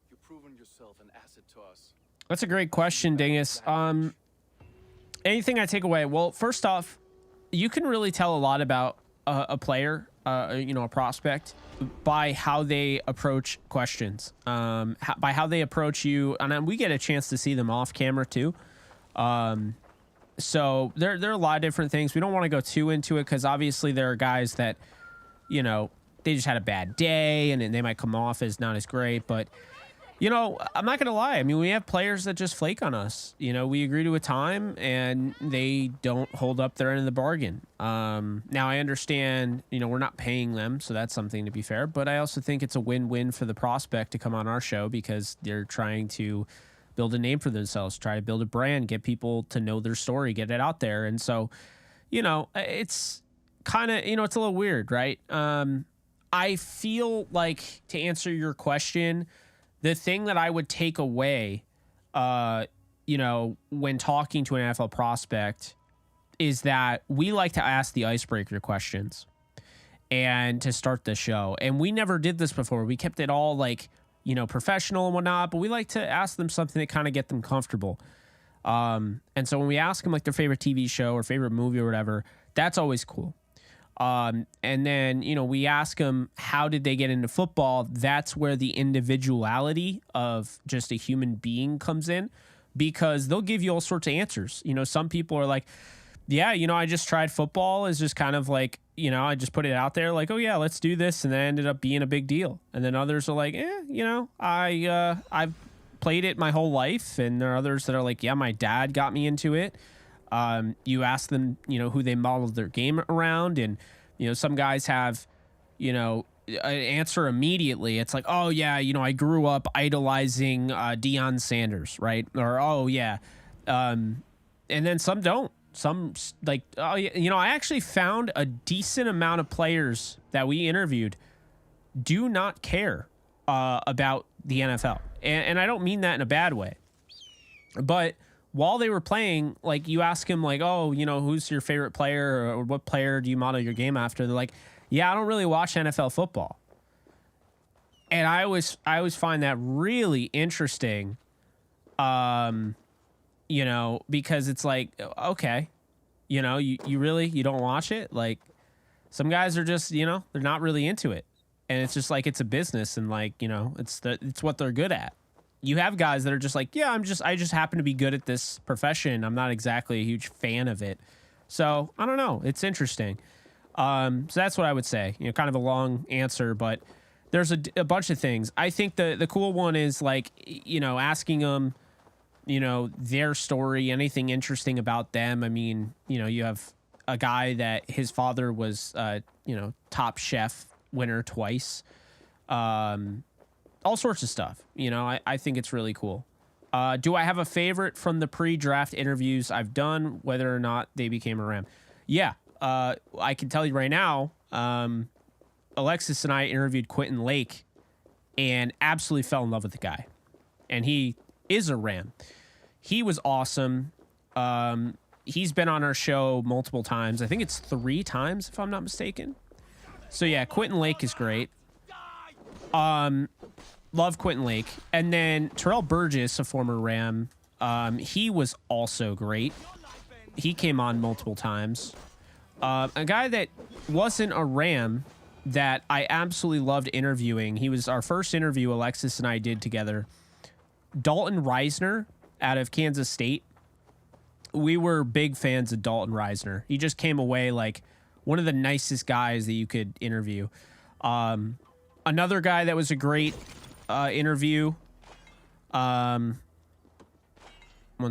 You've proven yourself an asset to us. That's a great question, Dingus. Anything I take away? Well, first off, you can really tell a lot about a player, you know, a prospect, by how they approach questions, by how they approach you. And we get a chance to see them off camera too. So there are a lot of different things. We don't want to go too into it because obviously there are guys that, you know, they just had a bad day and they might come off as not as great. But, you know, I'm not going to lie. I mean, we have players that just flake on us. You know, we agree to a time and they don't hold up their end of the bargain. Now, I understand, you know, we're not paying them, so that's something to be fair. But I also think it's a win-win for the prospect to come on our show because they're trying to build a name for themselves, try to build a brand, get people to know their story, get it out there. And so, you know, it's kind of, you know, it's a little weird, right? I feel like, to answer your question, the thing that I would take away, you know, when talking to an NFL prospect is that we like to ask the icebreaker questions and to start the show. And we never did this before. We kept it all like, you know, professional and whatnot, but we like to ask them something that kind of get them comfortable. And so when we ask them like their favorite TV show or favorite movie or whatever, that's always cool. And then, we ask them, how did they get into football? That's where the individuality of just a human being comes in, because they'll give you all sorts of answers. Some people are like, yeah, I just tried football. Is just kind of like, I just put it out there like, oh yeah, let's do this. And then it ended up being a big deal. And then others are like, I've played it my whole life. And there are others that are like, yeah, my dad got me into it. You ask them, who they modeled their game around. And, some guys have, an answer immediately. It's like, oh yeah, I grew up idolizing Deion Sanders, right? Or, oh yeah. And then some don't. Some like, oh yeah, I actually found a decent amount of players that we interviewed do not care about the NFL. And I don't mean that in a bad way. But while they were playing, like, you ask them like, oh, who's your favorite player, or what player do you model your game after? They're like, yeah, I don't really watch NFL football. And I always find that really interesting. Because it's like, okay, you don't watch it. Like, some guys are just, they're not really into it. And it's just like, it's a business, and like, it's what they're good at. You have guys that are just like, yeah, I just happen to be good at this profession. I'm not exactly a huge fan of it. So I don't know. It's interesting. So that's what I would say, kind of a long answer, but there's a bunch of things. I think the cool one is like, asking them, their story, anything interesting about them. I mean, you have a guy that his father was, Top Chef winner twice. All sorts of stuff. I think it's really cool. Do I have a favorite from the pre-draft interviews I've done, whether or not they became a Ram? Yeah. I can tell you right now, Alexis and I interviewed Quentin Lake and absolutely fell in love with the guy. And he is a Ram. He was awesome. He's been on our show multiple times. I think it's 3 times, if I'm not mistaken. So yeah, Quentin Lake is great. Love Quentin Lake. And then Terrell Burgess, a former Ram, he was also great. He came on multiple times. A guy that wasn't a Ram that I absolutely loved interviewing. He was our first interview Alexis and I did together. Dalton Reisner out of Kansas State. We were big fans of Dalton Reisner. He just came away like one of the nicest guys that you could interview. Another guy that was a great interview. One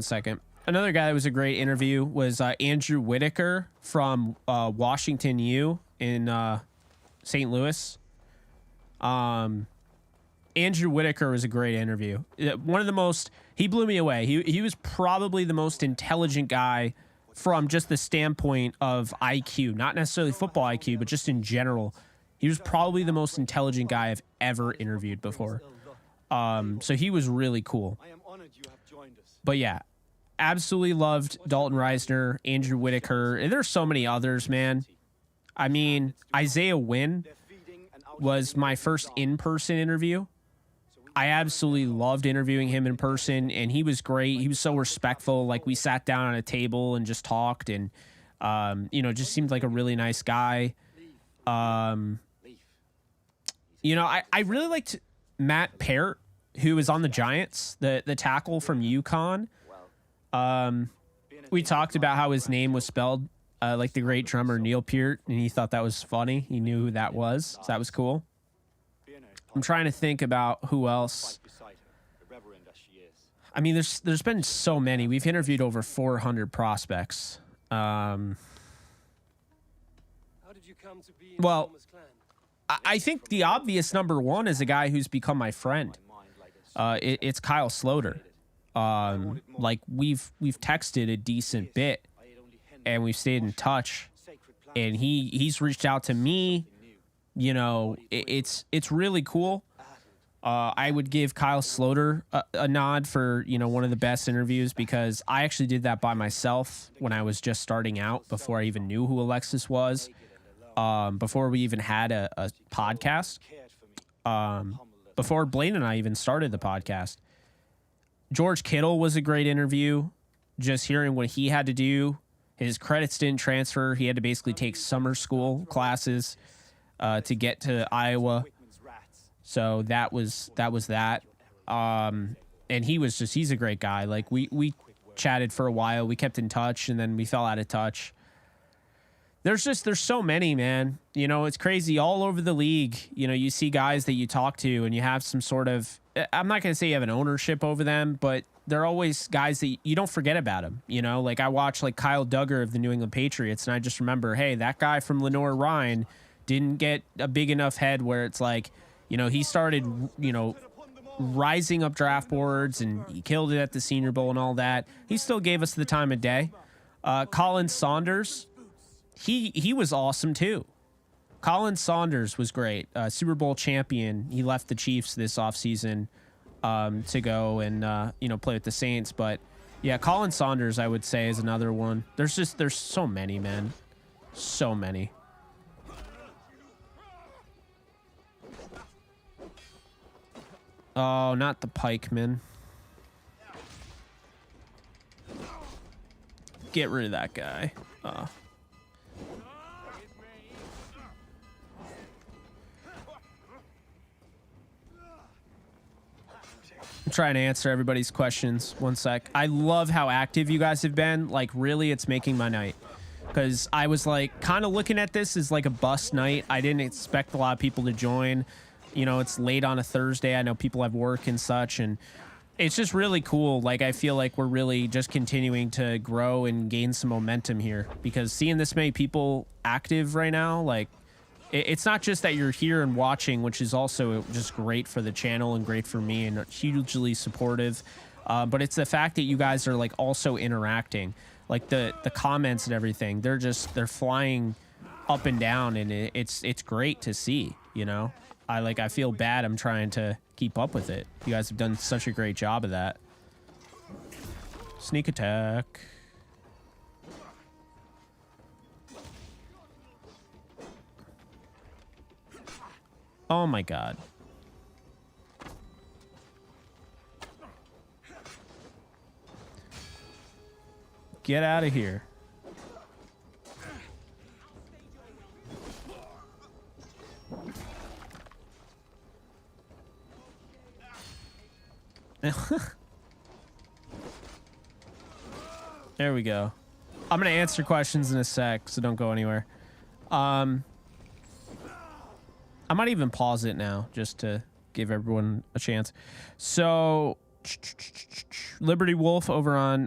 second. Another guy that was a great interview was Andrew Whitaker from Washington U in St. Louis. Andrew Whitaker was a great interview. One of the most, he blew me away. He was probably the most intelligent guy from just the standpoint of IQ, not necessarily football IQ, but just in general. He was probably the most intelligent guy I've ever interviewed before. So he was really cool. But yeah, absolutely loved Dalton Reisner, Andrew Whitaker. And there's so many others, man. I mean, Isaiah Wynn was my first in-person interview. I absolutely loved interviewing him in person, and he was great. He was so respectful. Like, we sat down on a table and just talked, and just seemed like a really nice guy. I really liked Matt Parrott, who was on the Giants, the tackle from UConn. We talked about how his name was spelled like the great drummer Neil Peart, and he thought that was funny. He knew who that was, so that was cool. I'm trying to think about who else. I mean, there's been so many. We've interviewed over 400 prospects. How did you come to be in Well, Thomas Clan? I think the obvious number one is a guy who's become my friend. It's Kyle Sloter. Like, we've texted a decent bit, and we've stayed in touch, and he's reached out to me. It's really cool. I would give Kyle Sloter a nod for, one of the best interviews, because I actually did that by myself when I was just starting out, before I even knew who Alexis was, before we even had a podcast, before Blaine and I even started the podcast. George Kittle was a great interview. Just hearing what he had to do his credits didn't transfer. He had to basically take summer school classes to get to Iowa. So that was that. And he's a great guy. Like we chatted for a while. We kept in touch, and then we fell out of touch. There's so many, man. You know, it's crazy all over the league. You know, you see guys that you talk to and you have some sort of, I'm not going to say you have an ownership over them, but they're always guys that you don't forget about them. You know, like I watch like Kyle Duggar of the New England Patriots, and I just remember, hey, that guy from Lenore Rhine didn't get a big enough head where it's like, you know, he started, you know, rising up draft boards and he killed it at the Senior Bowl and all that. He still gave us the time of day. Colin Saunders, he was awesome too. Colin Saunders was great. Super Bowl champion. He left the Chiefs this offseason to go and, you know, play with the Saints. But yeah, Colin Saunders, I would say, is another one. There's so many, man. So many. Oh, not the pikeman. Get rid of that guy. I'm trying to answer everybody's questions. One sec. I love how active you guys have been. Like, really, it's making my night. Because I was, like, kind of looking at this as, like, a bust night. I didn't expect a lot of people to join. You know, it's late on a Thursday. I know people have work and such, and it's just really cool. Like, I feel like we're really just continuing to grow and gain some momentum here, because seeing this many people active right now, like, it's not just that you're here and watching, which is also just great for the channel and great for me and hugely supportive, but it's the fact that you guys are, like, also interacting. Like, the comments and everything, they're flying up and down, and it's great to see, you know? I feel bad I'm trying to keep up with it. You guys have done such a great job of that. Sneak attack. Oh my god. Get out of here. There we go. I'm gonna answer questions in a sec, so don't go anywhere. I might even pause it now just to give everyone a chance. So, Liberty Wolf over on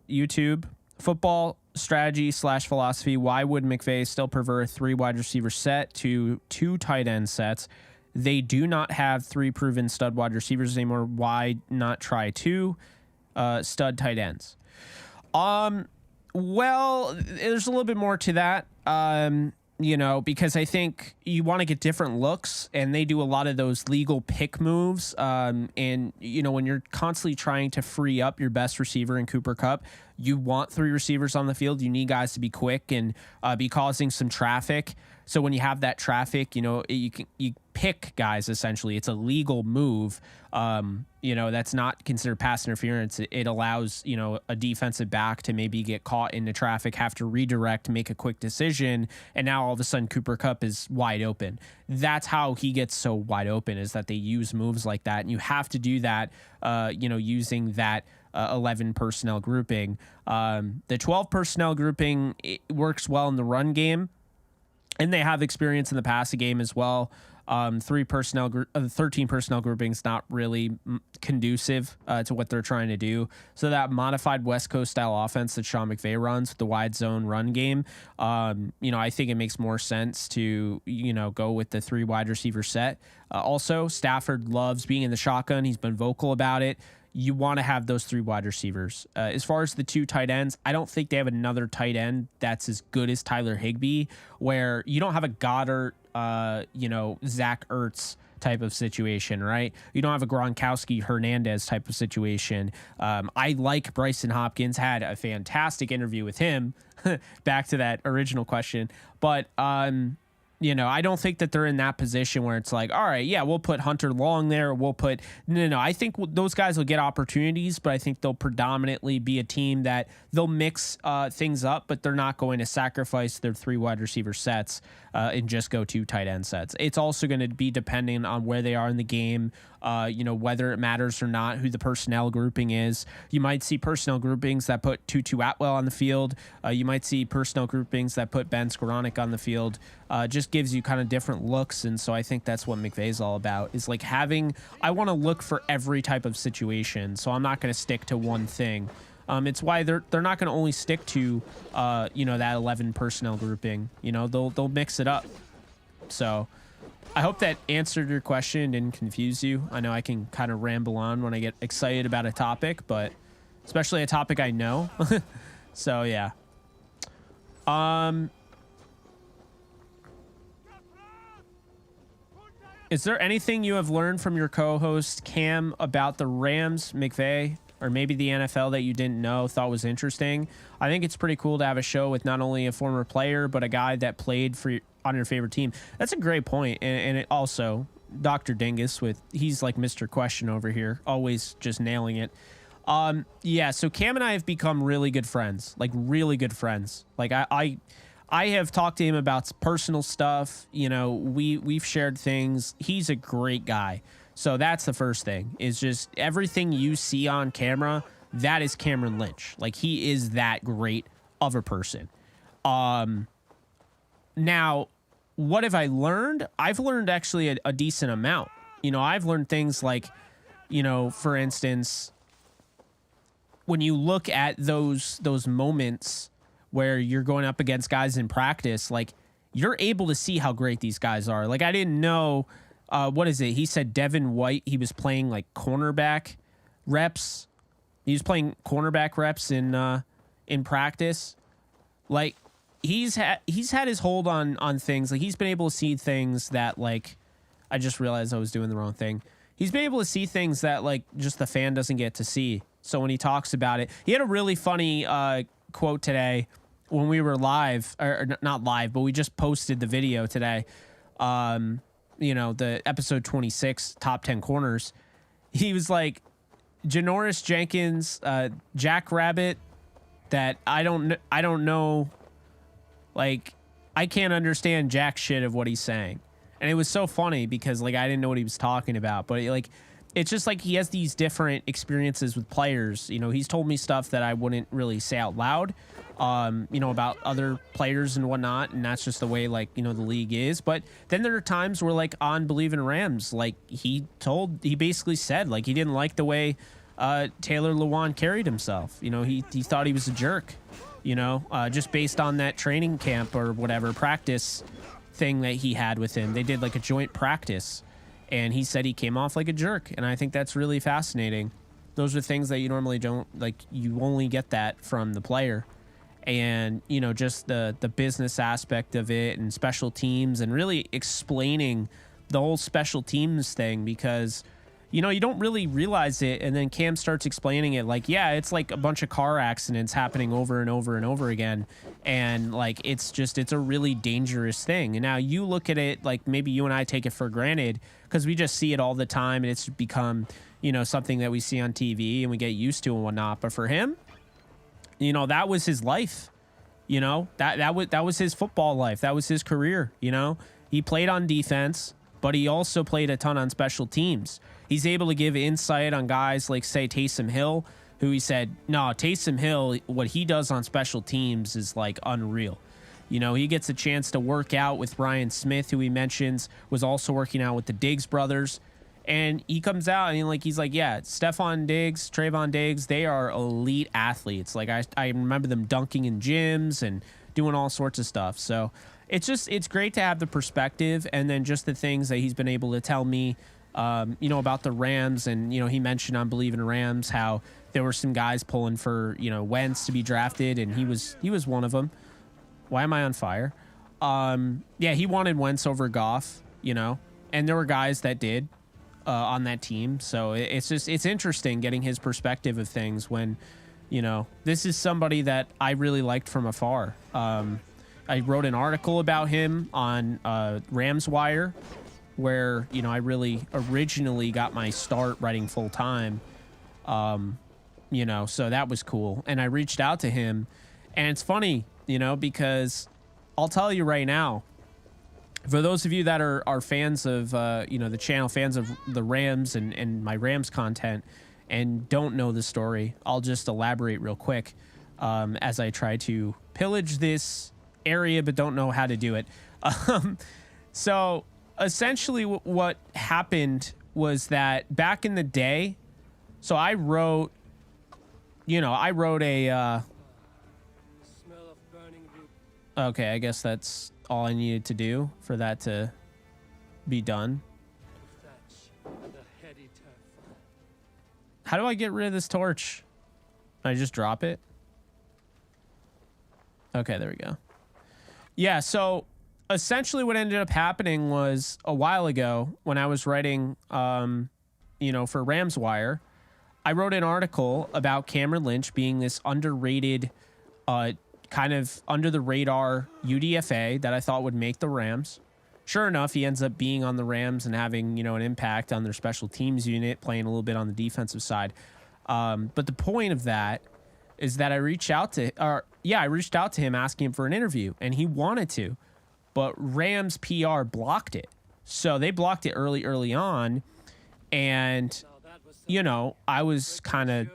YouTube. Football strategy / philosophy. Why would McVay still prefer a 3 wide receiver set to 2 tight end sets? They do not have 3 proven stud wide receivers anymore. Why not try 2 stud tight ends? Well, there's a little bit more to that. You know, because I think you want to get different looks, and they do a lot of those legal pick moves. And, you know, when you're constantly trying to free up your best receiver in Cooper Kupp, you want 3 receivers on the field. You need guys to be quick and be causing some traffic. So when you have that traffic, you know, you pick guys, essentially. It's a legal move. You know, that's not considered pass interference. It allows, you know, a defensive back to maybe get caught in the traffic, have to redirect, make a quick decision, and now all of a sudden Cooper Kupp is wide open. That's how he gets so wide open, is that they use moves like that, and you have to do that, you know, using that 11 personnel grouping. The 12 personnel grouping, it works well in the run game, and they have experience in the passing game as well. 13 personnel grouping is not really conducive to what they're trying to do. So that modified West Coast style offense that Sean McVay runs with the wide zone run game, you know, I think it makes more sense to, you know, go with the 3 wide receiver set. Also, Stafford loves being in the shotgun. He's been vocal about it. You want to have those 3 wide receivers. As far as the 2 tight ends, I don't think they have another tight end that's as good as Tyler Higbee, where you don't have a Goddard, you know, Zach Ertz type of situation, right? You don't have a Gronkowski Hernandez type of situation. I like Bryson Hopkins, had a fantastic interview with him. Back to that original question. But You know, I don't think that they're in that position where it's like, all right, yeah, we'll put Hunter Long there. We'll put no. I think those guys will get opportunities, but I think they'll predominantly be a team that they'll mix things up, but they're not going to sacrifice their 3 wide receiver sets and just go 2 tight end sets. It's also going to be depending on where they are in the game, you know, whether it matters or not, who the personnel grouping is. You might see personnel groupings that put Tutu Atwell on the field. You might see personnel groupings that put Ben Skoranek on the field. Just gives you kind of different looks, and so I think that's what McVay's all about, is like having, I want to look for every type of situation, so I'm not going to stick to one thing. It's why they're not going to only stick to you know, that 11 personnel grouping. You know, they'll mix it up. So I hope that answered your question and didn't confuse you. I know I can kind of ramble on when I get excited about a topic, but especially a topic I know. So yeah. Is there anything you have learned from your co-host Cam about the Rams, McVay, or maybe the NFL that you didn't know, thought was interesting? I think it's pretty cool to have a show with not only a former player, but a guy that played on your favorite team. That's a great point. And it also, Dr. Dingus, he's like Mr. Question over here, always just nailing it. Yeah, so Cam and I have become really good friends, like really good friends. Like I have talked to him about personal stuff. You know, we've shared things. He's a great guy. So that's the first thing, is just everything you see on camera, that is Cameron Lynch. Like, he is that great of a person. Now, what have I learned? I've learned actually a decent amount. You know, I've learned things like, you know, for instance, when you look at those moments where you're going up against guys in practice, like, you're able to see how great these guys are. Like, I didn't know, what is it? He said Devin White, he was playing like cornerback reps. He was playing cornerback reps in practice. Like, he's had his hold on things. Like, he's been able to see things that, like, I just realized I was doing the wrong thing. He's been able to see things that, like, just the fan doesn't get to see. So when he talks about it, he had a really funny quote today when we were live, or not live, but we just posted the video today. You know, the episode 26 top 10 corners. He was like, Janoris Jenkins, Jack Rabbit, that I don't know. Like, I can't understand jack shit of what he's saying. And it was so funny because, like, I didn't know what he was talking about, but like, it's just like he has these different experiences with players. You know, he's told me stuff that I wouldn't really say out loud, you know, about other players and whatnot. And that's just the way, like, you know, the league is. But then there are times where, like, on Believe in Rams, like, he basically said, like, he didn't like the way Taylor Lewan carried himself. You know, he thought he was a jerk, you know, just based on that training camp or whatever practice thing that he had with him. They did like a joint practice, and he said he came off like a jerk. And I think that's really fascinating. Those are things that you normally don't, like, you only get that from the player. And, you know, just the business aspect of it and special teams, and really explaining the whole special teams thing, because, you know, you don't really realize it. And then Cam starts explaining it like, yeah, it's like a bunch of car accidents happening over and over and over again. And, like, it's a really dangerous thing. And now you look at it like, maybe you and I take it for granted because we just see it all the time, and it's become, you know, something that we see on TV and we get used to and whatnot. But for him, you know, that was his life. You know, that was his football life. That was his career. You know, he played on defense, but he also played a ton on special teams. He's able to give insight on guys like, say, Taysom Hill, who he said, no, Taysom Hill, what he does on special teams is, like, unreal. You know, he gets a chance to work out with Brian Smith, who he mentions was also working out with the Diggs brothers. And he comes out and he's like, yeah, Stephon Diggs, Trayvon Diggs, they are elite athletes. Like, I remember them dunking in gyms and doing all sorts of stuff. So it's great to have the perspective, and then just the things that he's been able to tell me, you know, about the Rams. And, you know, he mentioned on Believe in Rams how there were some guys pulling for, you know, Wentz to be drafted, and he was one of them. Why am I on fire? Yeah, he wanted Wentz over Goff, you know, and there were guys that did on that team. So it's interesting getting his perspective of things when, you know, this is somebody that I really liked from afar. I wrote an article about him on Rams Wire, where, you know, I really originally got my start writing full time. You know, so that was cool. And I reached out to him, and it's funny, you know, because I'll tell you right now, for those of you that are fans of, you know, the channel, fans of the Rams and my Rams content, and don't know the story, I'll just elaborate real quick as I try to pillage this area, but don't know how to do it. So essentially what happened was that back in the day, so I wrote, you know, I wrote a, Smell of burning wood. okay, I guess that's all I needed to do for that to be done. Thatch and a heady turf. How do I get rid of this torch? Can I just drop it? Okay, there we go. Yeah, so essentially what ended up happening was a while ago when I was writing, you know, for Rams Wire, I wrote an article about Cameron Lynch being this underrated, kind of under the radar UDFA that I thought would make the Rams. Sure enough, he ends up being on the Rams and having, you know, an impact on their special teams unit, playing a little bit on the defensive side. But the point of that is that I reached out to him asking him for an interview, and he wanted to, but Rams PR blocked it. So they blocked it early on, and, you know, I was kind of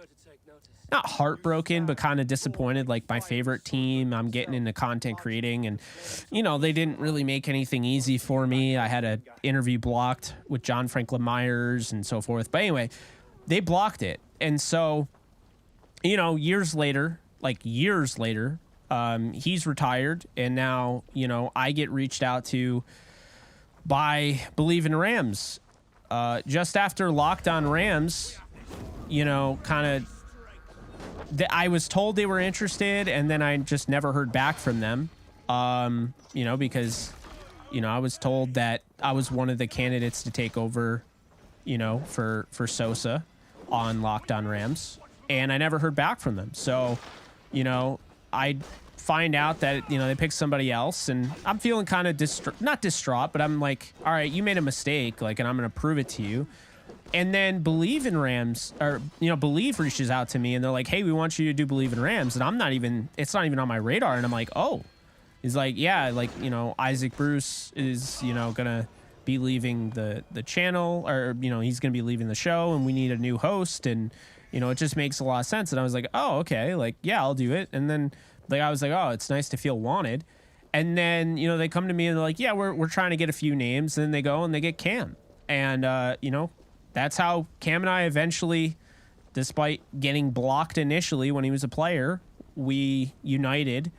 not heartbroken, but kind of disappointed. Like, my favorite team, I'm getting into content creating, and, you know, they didn't really make anything easy for me. I had an interview blocked with John Franklin Myers and so forth. But anyway, they blocked it. And so, you know, years later, he's retired, and now, you know, I get reached out to by Believe in Rams. Just after Locked On Rams, you know, kind of, I was told they were interested, and then I just never heard back from them. You know, because, you know, I was told that I was one of the candidates to take over, you know, for Sosa on Locked On Rams, and I never heard back from them. So, you know, I find out that, you know, they picked somebody else, and I'm feeling kind of not distraught, but I'm like, all right, you made a mistake, like, and I'm going to prove it to you. And then Believe in Rams, or, you know, Believe reaches out to me, and they're like, hey, we want you to do Believe in Rams. And it's not even on my radar. And I'm like, oh. He's like, yeah, like, you know, Isaac Bruce is, you know, going to be leaving the channel, or, you know, he's going to be leaving the show, and we need a new host. And, you know, it just makes a lot of sense. And I was like, oh, okay, like, yeah, I'll do it. And then, like, I was like, oh, it's nice to feel wanted. And then, you know, they come to me and they're like, yeah, we're trying to get a few names. And then they go and they get Cam. And, you know, that's how Cam and I eventually, despite getting blocked initially when he was a player, we united.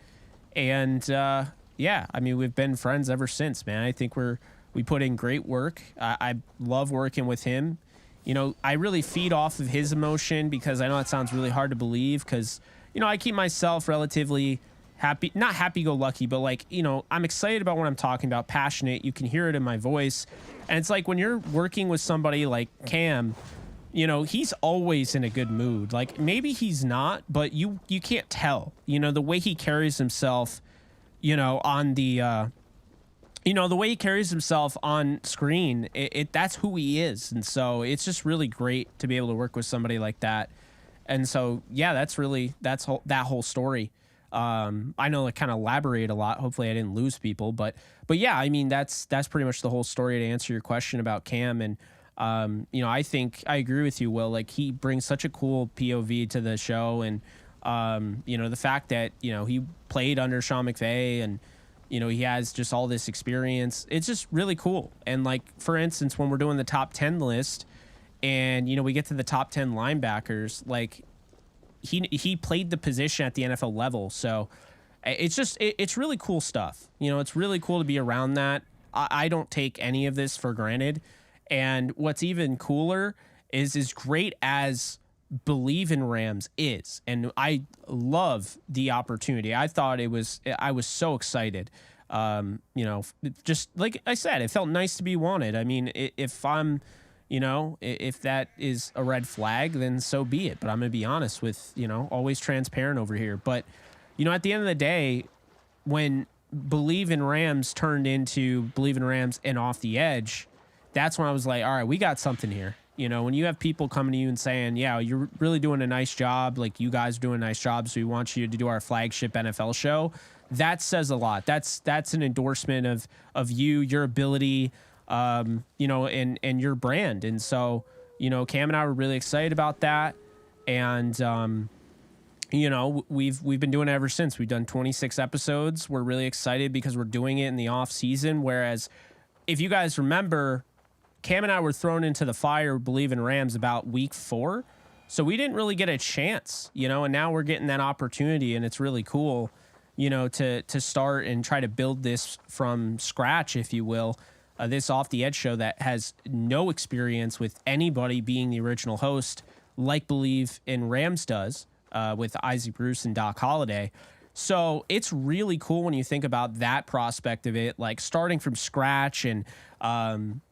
And, yeah, I mean, we've been friends ever since, man. I think we put in great work. I love working with him. You know, I really feed off of his emotion, because I know it sounds really hard to believe, because, you know, I keep myself relatively not happy-go-lucky, but, like, you know, I'm excited about what I'm talking about, passionate. You can hear it in my voice. And it's like when you're working with somebody like Cam, you know, he's always in a good mood. Like, maybe he's not, but you can't tell. You know, the way he carries himself, you know, on the, you know, the way he carries himself on screen, that's who he is. And so it's just really great to be able to work with somebody like that. And so, yeah, that's that whole story. I know I kind of elaborate a lot. Hopefully I didn't lose people, but yeah, I mean, that's pretty much the whole story to answer your question about Cam. And, you know, I think I agree with you, Will. Like, he brings such a cool POV to the show. And, you know, the fact that, you know, he played under Sean McVay, and, you know, he has just all this experience. It's just really cool. And, like, for instance, when we're doing the top 10 list, and, you know, we get to the top 10 linebackers, like, he played the position at the NFL level. So it's just, it's really cool stuff. You know, it's really cool to be around that. I don't take any of this for granted. And what's even cooler is as great as Believe in Rams is, and I love the opportunity. I was so excited. You know, just like I said, it felt nice to be wanted. I mean, if I'm, you know, if that is a red flag, then so be it. But I'm going to be honest with, you know, always transparent over here. But, you know, at the end of the day, when Believe in Rams turned into Believe in Rams and Off the Edge, that's when I was like, all right, we got something here. You know, when you have people coming to you and saying, yeah, you're really doing a nice job, like you guys are doing a nice job, so we want you to do our flagship NFL show, that says a lot. That's an endorsement of you, your ability, you know, and your brand. And so, you know, Cam and I were really excited about that. And you know, we've been doing it ever since. We've done 26 episodes. We're really excited because we're doing it in the off season. Whereas if you guys remember, Cam and I were thrown into the fire, Believe in Rams, about week 4. So we didn't really get a chance, you know, and now we're getting that opportunity, and it's really cool, you know, to start and try to build this from scratch, if you will, this Off the Edge show that has no experience with anybody being the original host like Believe in Rams does, with Isaac Bruce and Doc Holliday. So it's really cool when you think about that prospect of it, like starting from scratch and,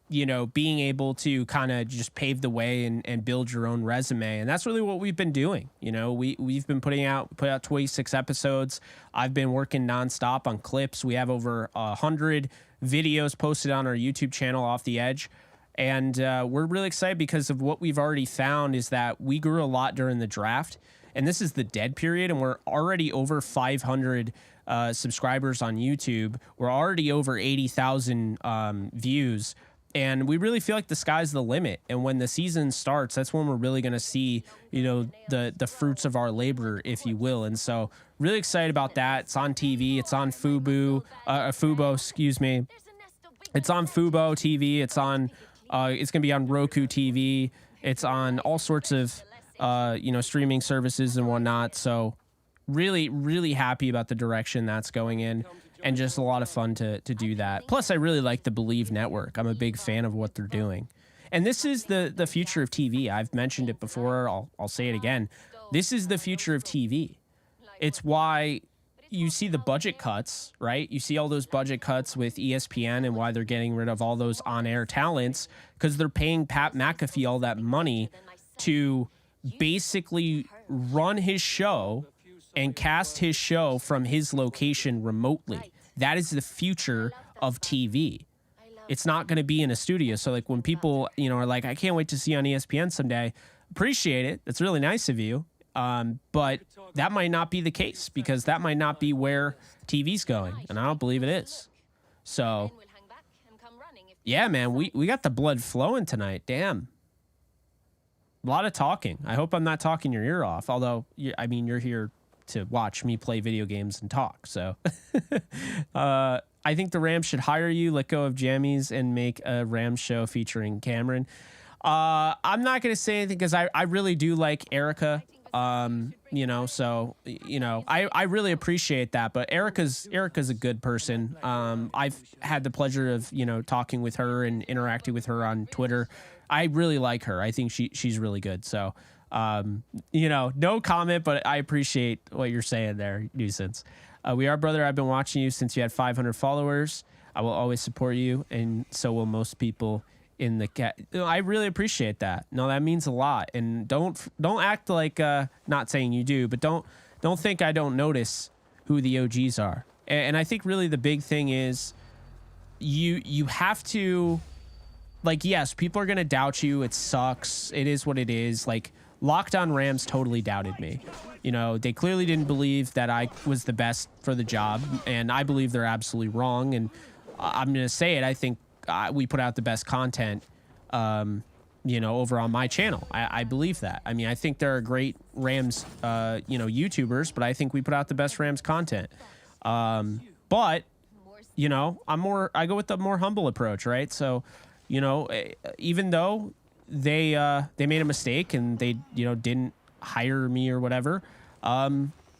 you know, being able to kind of just pave the way and build your own resume. And that's really what we've been doing. You know, we've been put out 26 episodes. I've been working nonstop on clips. We have over 100 videos posted on our YouTube channel, Off the Edge. And we're really excited because of what we've already found is that we grew a lot during the draft. And this is the dead period, and we're already over 500 subscribers on YouTube. We're already over 80,000 views, and we really feel like the sky's the limit. And when the season starts, that's when we're really going to see, you know, the fruits of our labor, if you will. And so, really excited about that. It's on TV. It's on Fubo. Excuse me. It's on Fubo TV. It's on. It's going to be on Roku TV. It's on all sorts of. You know, streaming services and whatnot. So really, really happy about the direction that's going in, and just a lot of fun to do that. Plus, I really like the Believe Network. I'm a big fan of what they're doing. And this is the future of TV. I've mentioned it before. I'll say it again. This is the future of TV. It's why you see the budget cuts, right? You see all those budget cuts with ESPN and why they're getting rid of all those on-air talents, because they're paying Pat McAfee all that money to basically run his show and cast his show from his location remotely. That is the future of TV. It's not going to be in a studio. So like when people, you know, are like, I can't wait to see you on ESPN someday, appreciate it. That's really nice of you. But that might not be the case, because that might not be where TV's going. And I don't believe it is. So yeah, man, we got the blood flowing tonight. Damn. A lot of talking. I hope I'm not talking your ear off. Although, I mean, you're here to watch me play video games and talk. So I think the Rams should hire you, let go of jammies, and make a Rams show featuring Cameron. I'm not going to say anything because I really do like Erica. You know, so, you know, I really appreciate that. But Erica's a good person. I've had the pleasure of, you know, talking with her and interacting with her on Twitter. I really like her. I think she's really good. So, you know, no comment, but I appreciate what you're saying there, Nuisance. We are, brother. I've been watching you since you had 500 followers. I will always support you, and so will most people in the cat. I really appreciate that. No, that means a lot. And don't act like not saying you do, but don't think I don't notice who the OGs are. And I think really the big thing is you have to. Like, yes, people are going to doubt you. It sucks. It is what it is. Like, Lockdown Rams totally doubted me. You know, they clearly didn't believe that I was the best for the job, and I believe they're absolutely wrong. And I'm going to say it. I think we put out the best content, you know, over on my channel. I believe that. I mean, I think there are great Rams, you know, YouTubers, but I think we put out the best Rams content. But, you know, I go with the more humble approach, right? So, you know, even though they made a mistake and they, you know, didn't hire me or whatever,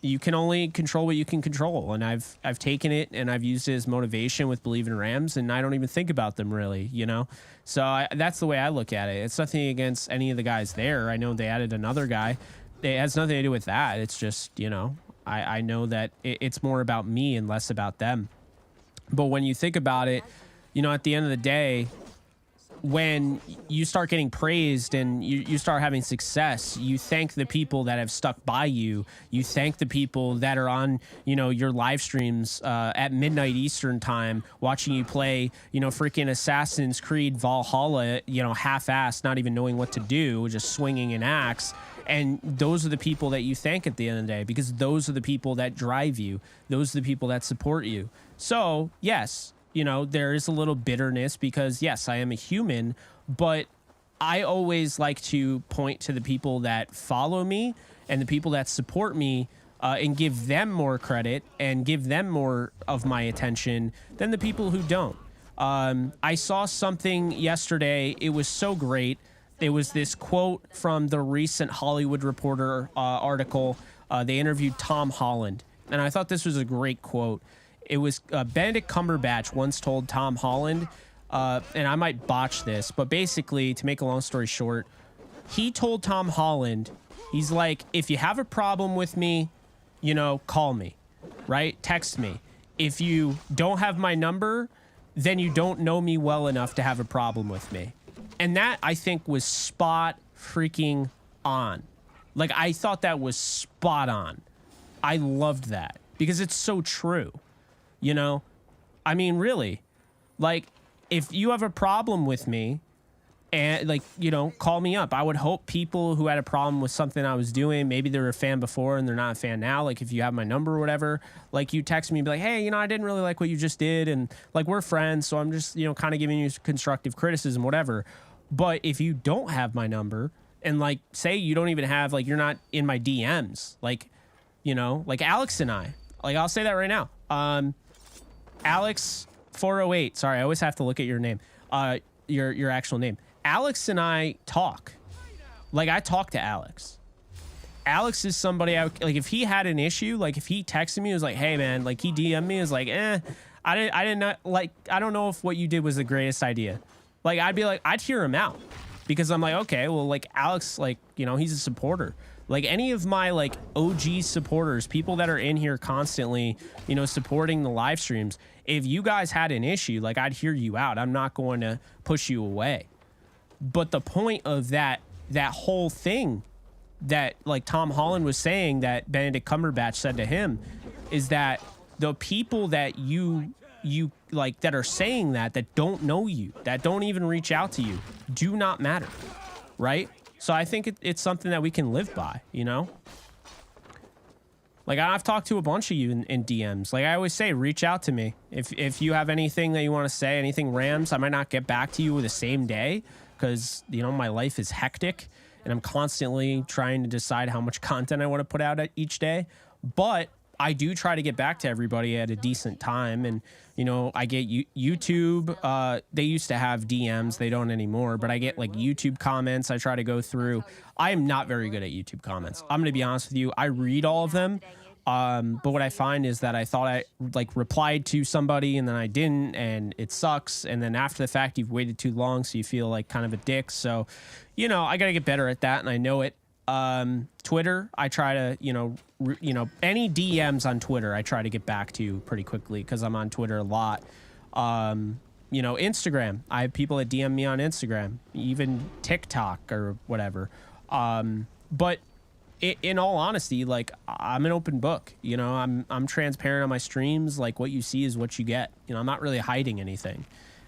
you can only control what you can control. And I've taken it and I've used it as motivation with Believe in Rams, and I don't even think about them really, you know? So that's the way I look at it. It's nothing against any of the guys there. I know they added another guy. It has nothing to do with that. It's just, you know, I know that it's more about me and less about them. But when you think about it, you know, at the end of the day, when you start getting praised and you start having success, you thank the people that have stuck by you. You thank the people that are on, you know, your live streams at midnight Eastern time, watching you play, you know, freaking Assassin's Creed Valhalla, you know, half-assed, not even knowing what to do, just swinging an axe. And those are the people that you thank at the end of the day, because those are the people that drive you. Those are the people that support you. So, yes, you know, there is a little bitterness because, yes, I am a human, but I always like to point to the people that follow me and the people that support me and give them more credit and give them more of my attention than the people who don't. I saw something yesterday. It was so great. It was this quote from the recent Hollywood Reporter article. They interviewed Tom Holland, and I thought this was a great quote. It was Benedict Cumberbatch once told Tom Holland, and I might botch this, but basically, to make a long story short, he told Tom Holland, he's like, if you have a problem with me, you know, call me, right? Text me. If you don't have my number, then you don't know me well enough to have a problem with me. And that, I think, was spot freaking on. Like, I thought that was spot on. I loved that because it's so true. You know, I mean, really, like, if you have a problem with me and, like, you know, call me up. I would hope people who had a problem with something I was doing, maybe they were a fan before and they're not a fan now. Like, if you have my number or whatever, like, you text me and be like, hey, you know, I didn't really like what you just did. And, like, we're friends, so I'm just, you know, kind of giving you constructive criticism, whatever. But if you don't have my number and, like, say you don't even have, like, you're not in my DMs, like, you know, like Alex and I, like, I'll say that right now. Alex 408. Sorry, I always have to look at your name. Your actual name. Alex and I talk. Like, I talk to Alex. Alex is somebody like, if he had an issue, like, if he texted me, it was like, hey man, like, he DM'd me, it was like, I didn't like, I don't know if what you did was the greatest idea. Like, I'd be like, I'd hear him out because I'm like, okay, well, like, Alex, like, you know, he's a supporter. Like, any of my, like, OG supporters, people that are in here constantly, you know, supporting the live streams, if you guys had an issue, like, I'd hear you out. I'm not going to push you away. But the point of that whole thing that, like, Tom Holland was saying that Benedict Cumberbatch said to him is that the people that you like, that are saying that don't know you, that don't even reach out to you, do not matter, right? So I think it's something that we can live by, you know? Like, I've talked to a bunch of you in DMs. Like, I always say, reach out to me. If you have anything that you want to say, anything rams, I might not get back to you the same day because, you know, my life is hectic and I'm constantly trying to decide how much content I want to put out each day. But I do try to get back to everybody at a decent time. And, you know, I get YouTube. They used to have DMs. They don't anymore. But I get, like, YouTube comments I try to go through. I am not very good at YouTube comments. I'm going to be honest with you. I read all of them. But what I find is that I thought I, like, replied to somebody and then I didn't. And it sucks. And then after the fact, you've waited too long. So you feel like kind of a dick. So, you know, I got to get better at that. And I know it. Twitter, I try to, you know, any DMs on Twitter, I try to get back to pretty quickly because I'm on Twitter a lot. You know, Instagram, I have people that DM me on Instagram, even TikTok or whatever. But in all honesty, like, I'm an open book, you know, I'm transparent on my streams. Like, what you see is what you get. You know, I'm not really hiding anything.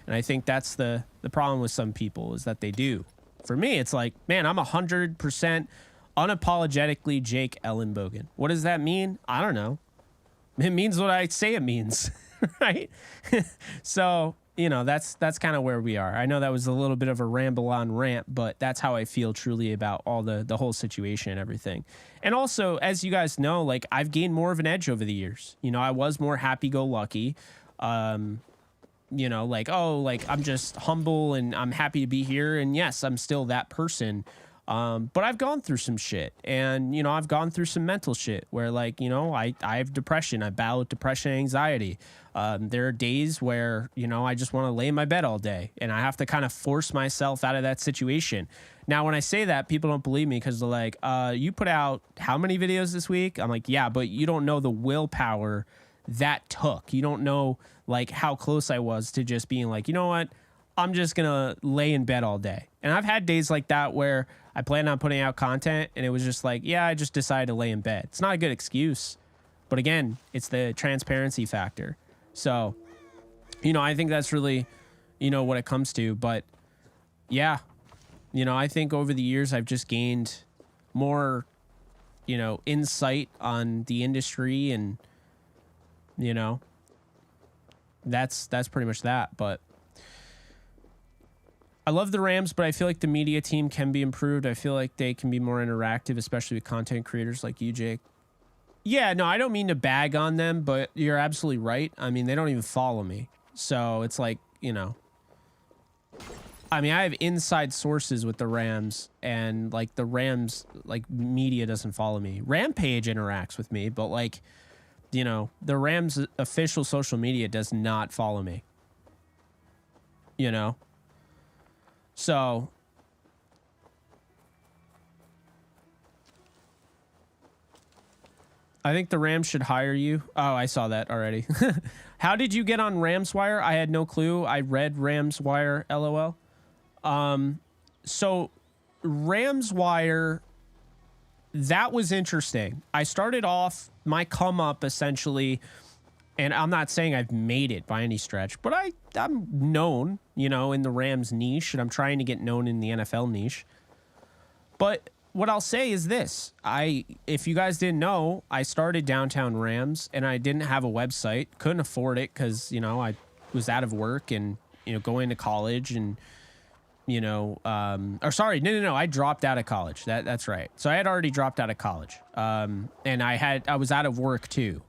And I think that's the problem with some people is that they do. For me, it's like, man, I'm 100% unapologetically Jake Ellenbogen. What does that mean? I don't know. It means what I say it means, right? So, you know, that's kind of where we are. I know that was a little bit of a ramble on rant, but that's how I feel truly about all the whole situation and everything. And also, as you guys know, like, I've gained more of an edge over the years. You know, I was more happy-go-lucky. You know, like, oh, like, I'm just humble and I'm happy to be here. And yes, I'm still that person. But I've gone through some shit and, you know, I've gone through some mental shit where, like, you know, I have depression. I battle with depression and anxiety. There are days where, you know, I just want to lay in my bed all day and I have to kind of force myself out of that situation. Now, when I say that, people don't believe me because they're like, you put out how many videos this week? I'm like, yeah, but you don't know the willpower that took. You don't know, like, how close I was to just being like, you know what? I'm just going to lay in bed all day. And I've had days like that where I planned on putting out content and it was just like, yeah, I just decided to lay in bed. It's not a good excuse. But again, it's the transparency factor. So, you know, I think that's really, you know, what it comes to. But yeah, you know, I think over the years I've just gained more, you know, insight on the industry, and, you know, that's pretty much that. But I love the Rams, but I feel like the media team can be improved. I feel like they can be more interactive, especially with content creators like you, Jake. Yeah, no, I don't mean to bag on them, but you're absolutely right. I mean, they don't even follow me. So it's like, you know, I mean, I have inside sources with the Rams, and like the Rams, like media doesn't follow me. Rampage interacts with me, but like, you know, the Rams official social media does not follow me. You know? So I think the Rams should hire you. Oh, I saw that already. How did you get on Ramswire? I had no clue. I read Ramswire, LOL. So Ramswire, that was interesting. I started off my come up essentially, and I'm not saying I've made it by any stretch, but I'm known, you know, in the Rams niche, and I'm trying to get known in the NFL niche. But what I'll say is this. If you guys didn't know, I started Downtown Rams, and I didn't have a website. Couldn't afford it because, you know, I was out of work and, you know, going to college and, you know, or sorry, no. I dropped out of college. That's right. So I had already dropped out of college. And I was out of work too.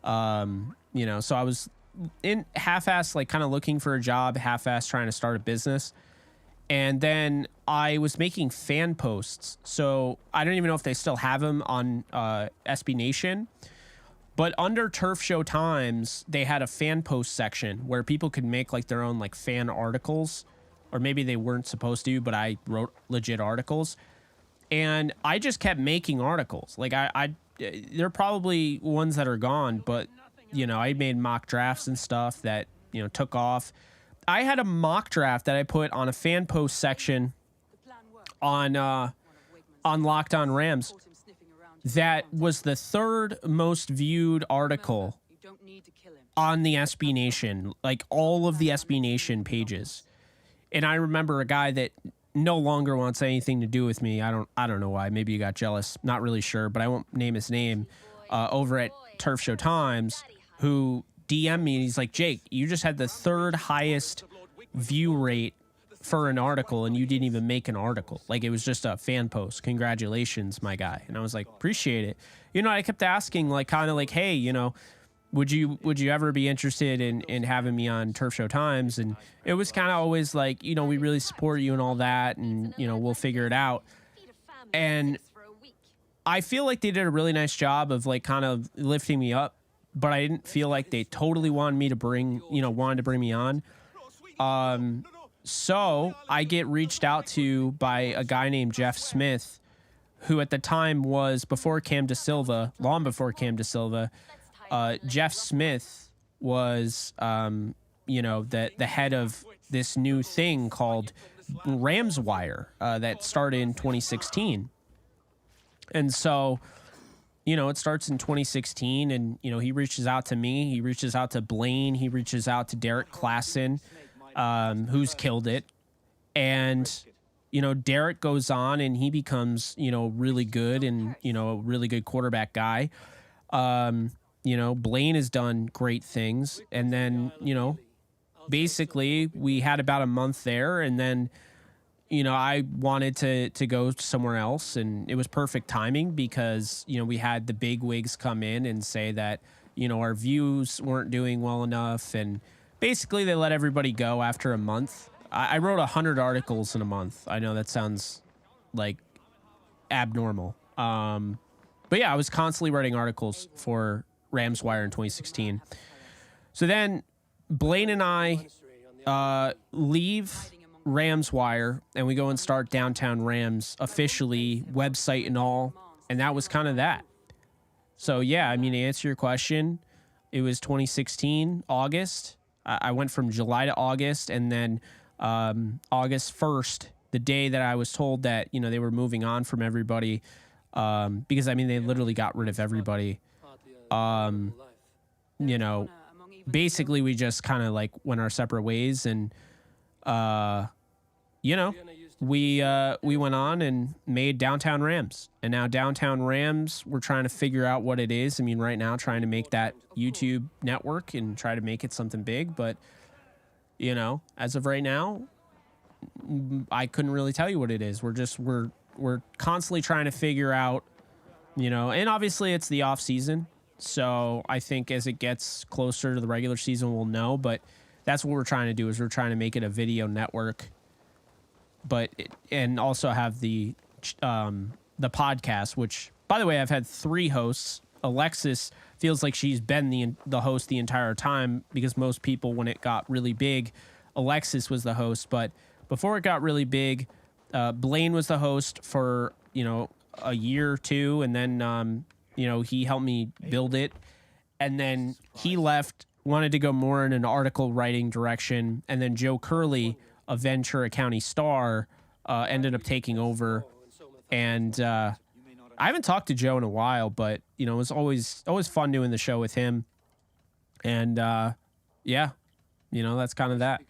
You know, so I was in half-ass, like kind of looking for a job, half-ass trying to start a business. And then I was making fan posts. So I don't even know if they still have them on SB Nation. But under Turf Show Times, they had a fan post section where people could make like their own like fan articles. Or maybe they weren't supposed to, but I wrote legit articles. And I just kept making articles. Like there are probably ones that are gone, but, you know, I made mock drafts and stuff that, you know, took off. I had a mock draft that I put on a fan post section on Locked On Rams that was the third most viewed article on the SB Nation, like all of the SB Nation pages. And I remember a guy that no longer wants anything to do with me. I don't know why. Maybe you got jealous. Not really sure, but I won't name his name. Over at Turf Show Times, who DM'd me and he's like, Jake, you just had the third highest view rate for an article and you didn't even make an article. Like, it was just a fan post. Congratulations, my guy. And I was like, appreciate it. You know, I kept asking, like, kind of like, hey, you know, would you ever be interested in having me on Turf Show Times? And it was kind of always like, you know, we really support you and all that, and, you know, we'll figure it out. And I feel like they did a really nice job of like kind of lifting me up, but I didn't feel like they totally wanted to bring me on. So I get reached out to by a guy named Jeff Smith, who at the time was long before Cam Da Silva. Jeff Smith was, you know, the head of this new thing called Ramswire that started in 2016. And so, you know, it starts in 2016, and, you know, he reaches out to me. He reaches out to Blaine. He reaches out to Derek Klassen, who's killed it. And, you know, Derek goes on and he becomes, you know, really good and, you know, a really good quarterback guy. You know, Blaine has done great things. And then, you know, basically we had about a month there, and then, you know, I wanted to go somewhere else, and it was perfect timing because, you know, we had the big wigs come in and say that, you know, our views weren't doing well enough, and basically they let everybody go after a month. I wrote 100 articles in a month. I know that sounds like abnormal. But yeah, I was constantly writing articles for Ramswire in 2016. So then Blaine and I leave Ramswire and we go and start Downtown Rams officially, website and all. And that was kind of that. So yeah, I mean, to answer your question, it was 2016, August. I went from July to August, and then August 1st, the day that I was told that, you know, they were moving on from everybody, because I mean, they literally got rid of everybody. You know, basically we just kind of like went our separate ways, and you know, we went on and made Downtown Rams, and now Downtown Rams, we're trying to figure out what it is. I mean, right now trying to make that YouTube network and try to make it something big, but you know, as of right now, I couldn't really tell you what it is. We're constantly trying to figure out, you know, and obviously it's the off season. So I think as it gets closer to the regular season, we'll know, but that's what we're trying to do, is we're trying to make it a video network, but and also have the podcast, which, by the way, I've had 3 hosts. Alexis feels like she's been the host the entire time, because most people, when it got really big, Alexis was the host. But before it got really big, Blaine was the host for, you know, a year or 2, and then you know, he helped me build it, and then he left, wanted to go more in an article writing direction, and then Joe Curley, a Ventura County Star, ended up taking over. And I haven't talked to Joe in a while, but you know, it was always fun doing the show with him. And yeah, you know, that's kind of that.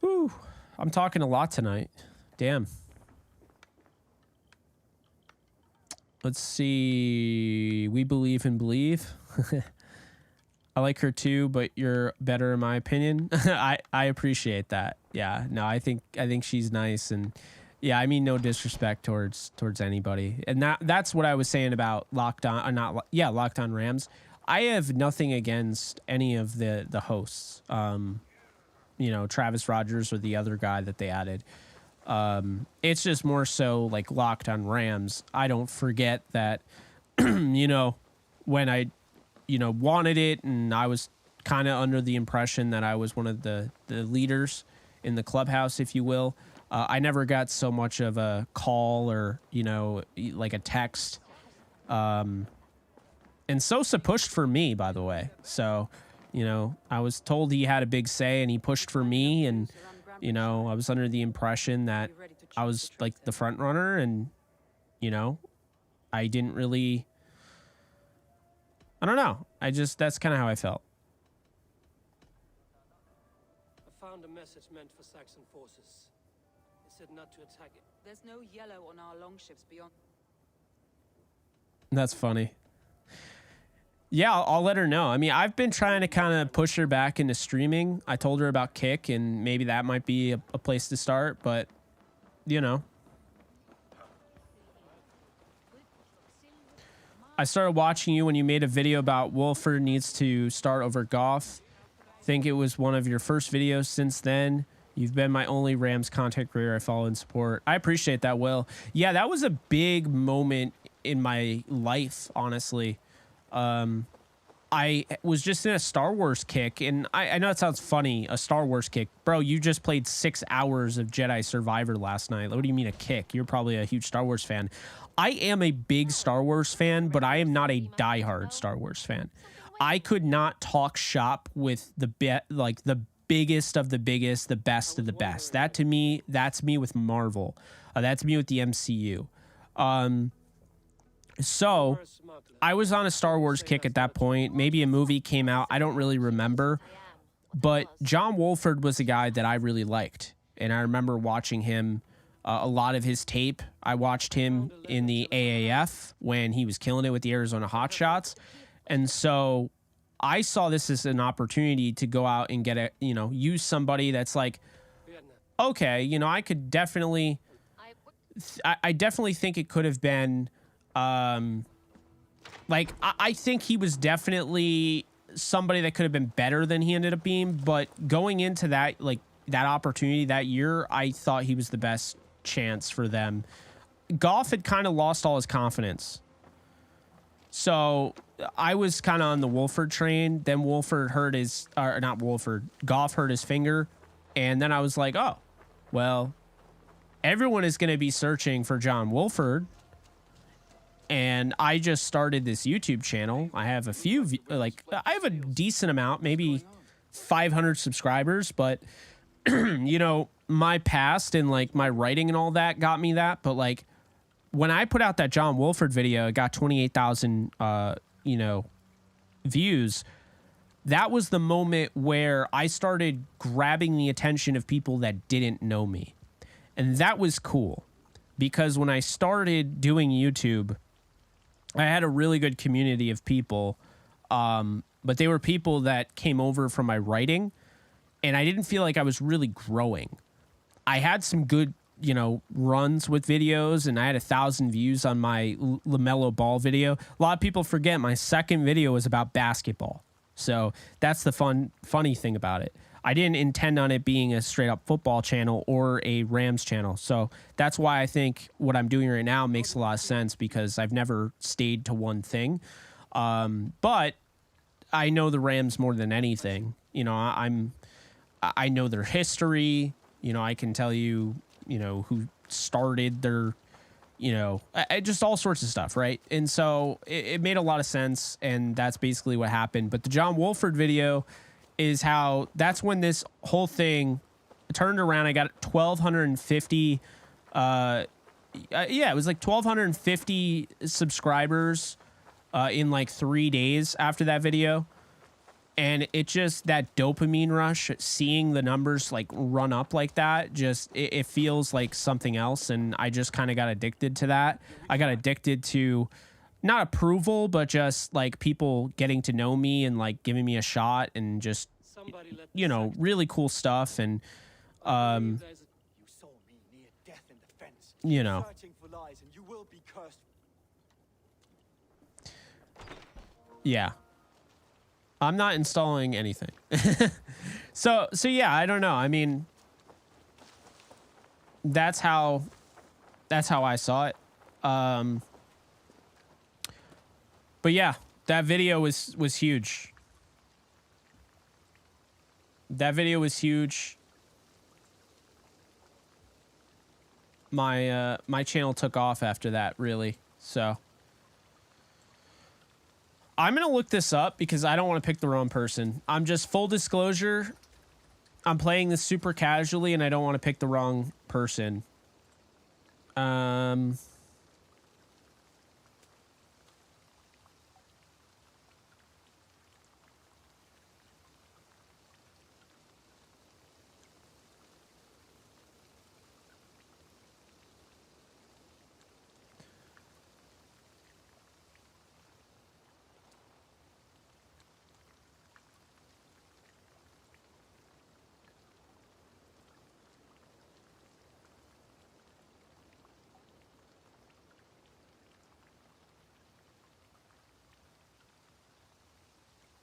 Whew, I'm talking a lot tonight. Damn. Let's see. We believe and believe. I like her too, but you're better in my opinion. I appreciate that. Yeah, no, I think she's nice, and yeah, I mean, no disrespect towards anybody. And that's what I was saying about Locked On Rams. I have nothing against any of the hosts. You know, Travis Rogers or the other guy that they added. It's just more so like Locked On Rams. I don't forget that, you know, when I, you know, wanted it, and I was kind of under the impression that I was one of the leaders in the clubhouse, if you will. I never got so much of a call or, you know, like a text. And Sosa pushed for me, by the way. So, you know, I was told he had a big say, and he pushed for me, and you know, I was under the impression that I was like the front runner, and, you know, I didn't really, I don't know. That's kind of how I felt. I found a message meant for Saxon forces. It said not to attack it. There's no yellow on our longships beyond. That's funny. Yeah, I'll let her know. I mean, I've been trying to kind of push her back into streaming. I told her about Kick, and maybe that might be a place to start, but, you know. I started watching you when you made a video about Wolford needs to start over Goff. Think it was one of your first videos. Since then, you've been my only Rams content creator I follow and support. I appreciate that, Will. Yeah, that was a big moment in my life, honestly. I was just in a Star Wars kick, and I know it sounds funny, a Star Wars kick. Bro, you just played 6 hours of Jedi Survivor last night. What do you mean a kick? You're probably a huge Star Wars fan. I am a big Star Wars fan, but I am not a diehard Star Wars fan. I could not talk shop with the biggest of the biggest, the best of the best. That to me, that's me with Marvel. That's me with the MCU. So I was on a Star Wars kick at that point. Maybe a movie came out. I don't really remember. But John Wolford was a guy that I really liked. And I remember watching him, a lot of his tape. I watched him in the AAF when he was killing it with the Arizona Hotshots. And so I saw this as an opportunity to go out and get use somebody that's like, okay, you know, I could definitely, I definitely think it could have been, like, I think he was definitely somebody that could have been better than he ended up being, but going into that, like, that opportunity that year, I thought he was the best chance for them. Goff had kind of lost all his confidence. So I was kind of on the Wolford train. Then Wolford hurt his, or not Wolford, Goff hurt his finger. And then I was like, oh, well, everyone is going to be searching for John Wolford. And I just started this YouTube channel. I have a few, I have a decent amount, maybe 500 subscribers, but you know, my past and like my writing and all that got me that. But like when I put out that John Wolford video, it got 28,000, you know, views. That was the moment where I started grabbing the attention of people that didn't know me. And that was cool because when I started doing YouTube, I had a really good community of people. But they were people that came over from my writing, and I didn't feel like I was really growing. I had some good, you know, runs with videos, and I had 1,000 views on my LaMelo Ball video. A lot of people forget my second video was about basketball. So that's the funny thing about it. I didn't intend on it being a straight up football channel or a Rams channel. So that's why I think what I'm doing right now makes a lot of sense, because I've never stayed to one thing. But I know the Rams more than anything. You know, I know their history. You know, I can tell you, you know, who started their, you know, just all sorts of stuff, right? And so it made a lot of sense, and that's basically what happened. But the John Wolford video is how that's when this whole thing turned around. I got 1,250. Yeah, it was like 1,250 subscribers in like 3 days after that video. And it just, that dopamine rush, seeing the numbers like run up like that, just, it feels like something else. And I just kind of got addicted to that. I got addicted to not approval, but just like people getting to know me and like giving me a shot and just, you know, really cool stuff. And, You saw me near death in the fence. you know, Searching for lies, and you will be cursed. yeah. I'm not installing anything. So yeah, I don't know. I mean, that's how I saw it. But yeah, that video was huge. That video was huge. My channel took off after that, really. So I'm going to look this up because I don't want to pick the wrong person. I'm just, full disclosure, I'm playing this super casually and I don't want to pick the wrong person.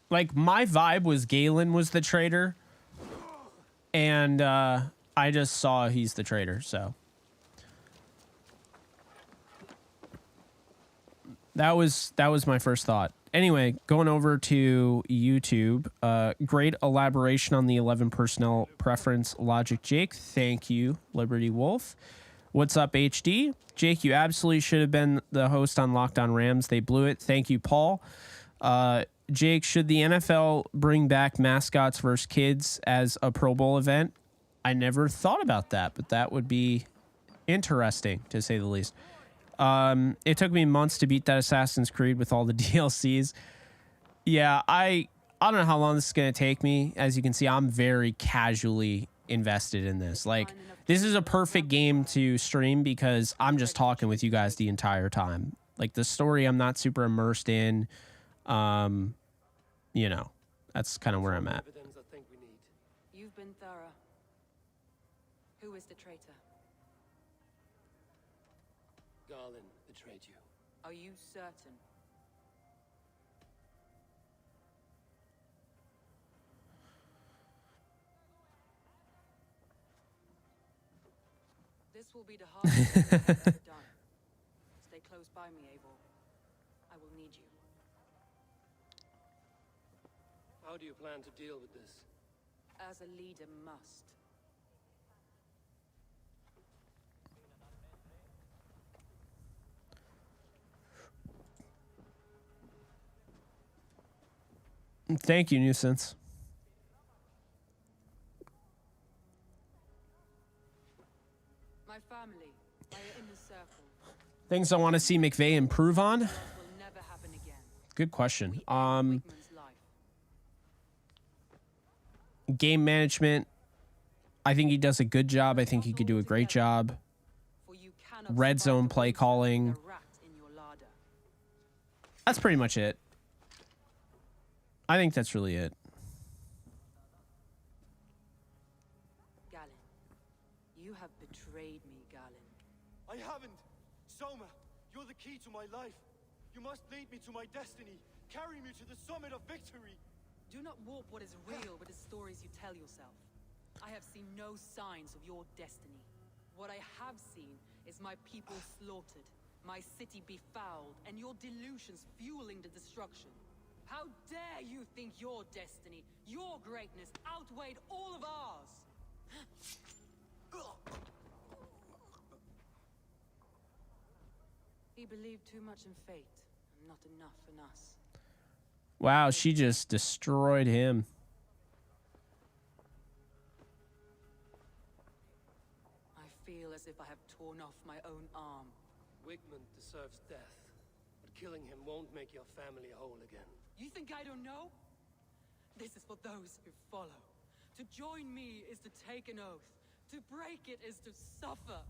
Like, my vibe was Galen was the traitor, and I just saw he's the traitor, so that was my first thought. Anyway, going over to YouTube, great elaboration on the 11 personnel preference logic, Jake. Thank you, Liberty Wolf. What's up, HD? Jake, you absolutely should have been the host on Locked On Rams. They blew it. Thank you, Paul. Jake, should the NFL bring back mascots versus kids as a Pro Bowl event? I never thought about that, but that would be interesting, to say the least. It took me months to beat that Assassin's Creed with all the DLCs. Yeah, I don't know how long this is going to take me. As you can see, I'm very casually invested in this. Like, this is a perfect game to stream because I'm just talking with you guys the entire time. Like, the story I'm not super immersed in. You know, that's kind of where I'm at. Evidence I think we need. You've been thorough. Who is the traitor? Garland betrayed you. Are you certain? This will be the hardest thing I've ever done. Stay close by me, Eivor. I will need you. How do you plan to deal with this? As a leader must. Thank you, Nuisance. Things I want to see McVeigh improve on. Will never happen again. Good question. We end Wigman's life. Game management. I think he does a good job. I think he could do a great job. For you cannot Red survive zone the play winter calling. with a rat in your larder. That's pretty much it. I think that's really it. Galen, you have betrayed me, Galen. I haven't. Soma, you're the key to my life. You must lead me to my destiny. Carry me to the summit of victory. Do not warp what is real with the stories you tell yourself. I have seen no signs of your destiny. What I have seen is my people slaughtered, my city befouled, and your delusions fueling the destruction. How dare you think your destiny, your greatness, outweighed all of ours? He believed too much in fate, and not enough in us. Wow, she just destroyed him. I feel as if I have torn off my own arm. Wigman deserves death, but killing him won't make your family whole again. You think I don't know? This is for those who follow. To join me is to take an oath. To break it is to suffer.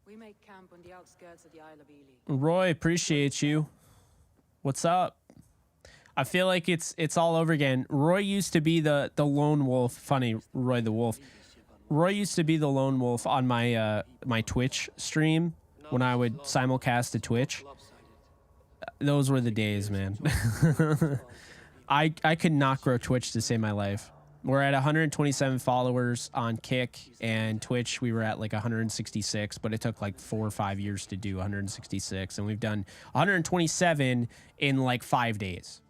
We make camp on the outskirts of the Isle of Ely. Roy, appreciate you. What's up? I feel like it's all over again. Roy used to be the lone wolf. Funny, Roy the wolf. Roy used to be the lone wolf on my my Twitch stream when I would simulcast to Twitch. Those were the days, man. I could not grow Twitch to save my life. We're at 127 followers on Kick, and Twitch we were at like 166, but it took like 4 or 5 years to do 166, and we've done 127 in like 5 days.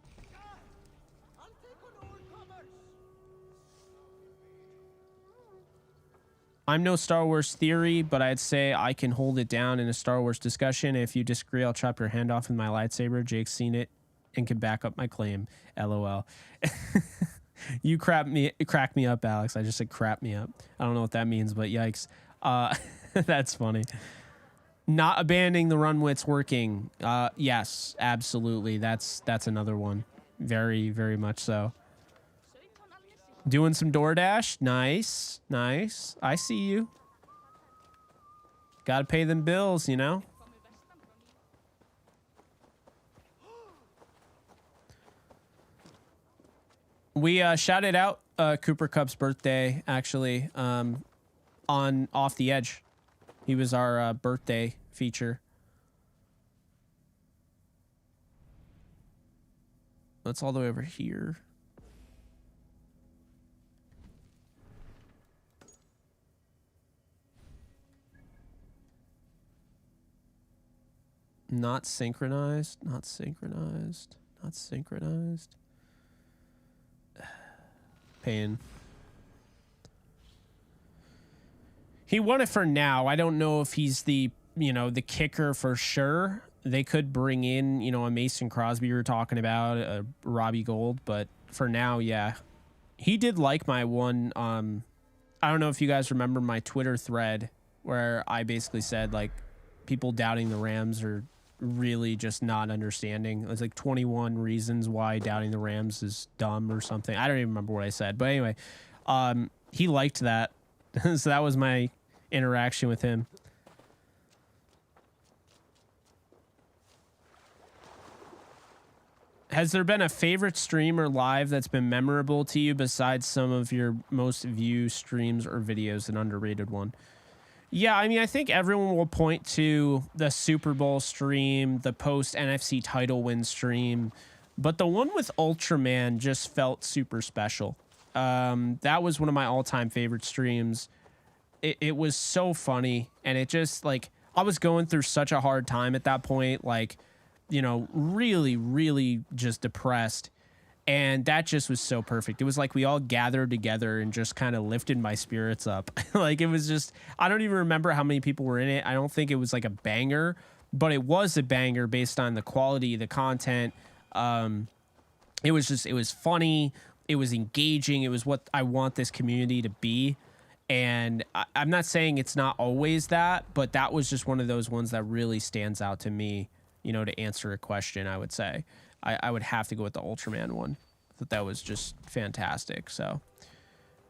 I'm no Star Wars theory, but I'd say I can hold it down in a Star Wars discussion. If you disagree, I'll chop your hand off with my lightsaber. Jake's seen it and can back up my claim. LOL. You crack me up, Alex. I just said crap me up. I don't know what that means, but yikes. That's funny. Not abandoning the run wit's working. Yes, absolutely. That's another one. Very, very much so. Doing some DoorDash. Nice. Nice. I see you. Gotta pay them bills, you know? We shouted out Cooper Cup's birthday, actually, on Off the Edge. He was our birthday feature. That's all the way over here. Not synchronized, not synchronized, not synchronized. Pain. He won it for now. I don't know if he's the, the kicker for sure. They could bring in, a Mason Crosby we were talking about, a Robbie Gold, but for now, yeah. He did like my one, I don't know if you guys remember my Twitter thread where I basically said, like, people doubting the Rams are really just not understanding. It was like 21 reasons why doubting the Rams is dumb or something. I don't even remember what I said, but anyway, he liked that. So that was my interaction with him. Has there been a favorite stream or live that's been memorable to you besides some of your most viewed streams or videos, an underrated one? Yeah, I mean, I think everyone will point to the Super Bowl stream, the post-NFC title win stream, but the one with Ultraman just felt super special. That was one of my all-time favorite streams. It was so funny, and it just, like, I was going through such a hard time at that point, like, really, really just depressed. And that just was so perfect. It was like we all gathered together and just kind of lifted my spirits up. Like, it was just, I don't even remember how many people were in it. I don't think it was like a banger, but it was a banger based on the quality of the content. It was funny. It was engaging. It was what I want this community to be. And I'm not saying it's not always that, but that was just one of those ones that really stands out to me, you know, to answer a question. I would say I would have to go with the Ultraman one. I thought that was just fantastic. So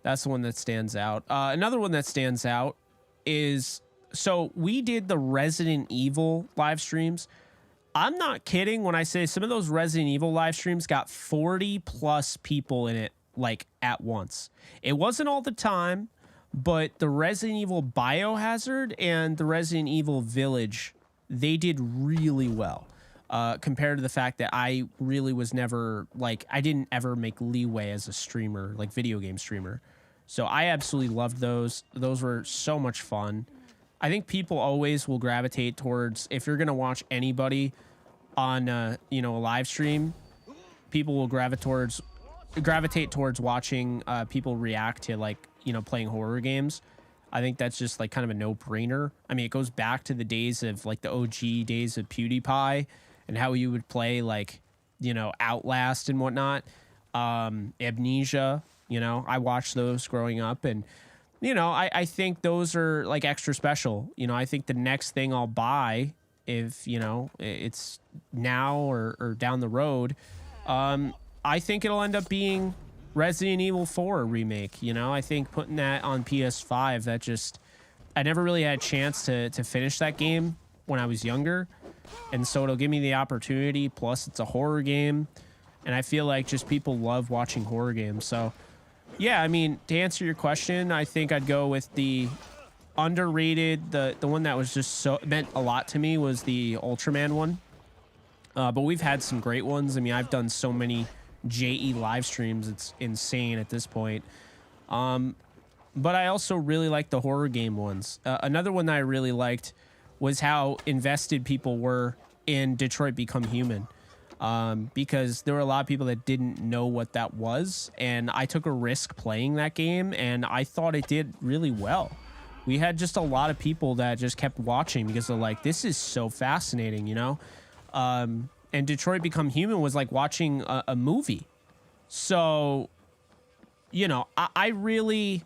that's the one that stands out. Another one that stands out is, so we did the Resident Evil live streams. I'm not kidding when I say some of those Resident Evil live streams got 40 plus people in it, like at once. It wasn't all the time, but the Resident Evil Biohazard and the Resident Evil Village, they did really well. Compared to the fact that I really was never, like, I didn't ever make leeway as a streamer, like video game streamer. So I absolutely loved those. Those were so much fun. I think people always will gravitate towards, if you're going to watch anybody on, you know, a live stream, people will gravitate towards watching people react to, like, you know, playing horror games. I think that's just like kind of a no-brainer. I mean, it goes back to the days of like the OG days of PewDiePie and how you would play, like, you know, Outlast and whatnot. Amnesia, you know, I watched those growing up, and, you know, I think those are like extra special. You know, I think the next thing I'll buy, if, you know, it's now or down the road, I think it'll end up being Resident Evil 4 remake. You know, I think putting that on PS5, that just, I never really had a chance to finish that game when I was younger. And so it'll give me the opportunity. Plus it's a horror game, and I feel like just people love watching horror games. So yeah, I mean, to answer your question, I think I'd go with the underrated, the one that was just so meant a lot to me was the Ultraman one. But we've had some great ones. I mean, I've done so many JE live streams, it's insane at this point. But I also really like the horror game ones. Another one that I really liked was how invested people were in Detroit Become Human. Because there were a lot of people that didn't know what that was, and I took a risk playing that game, and I thought it did really well. We had just a lot of people that just kept watching because they're like, this is so fascinating, you know? And Detroit Become Human was like watching a movie. So, you know, I would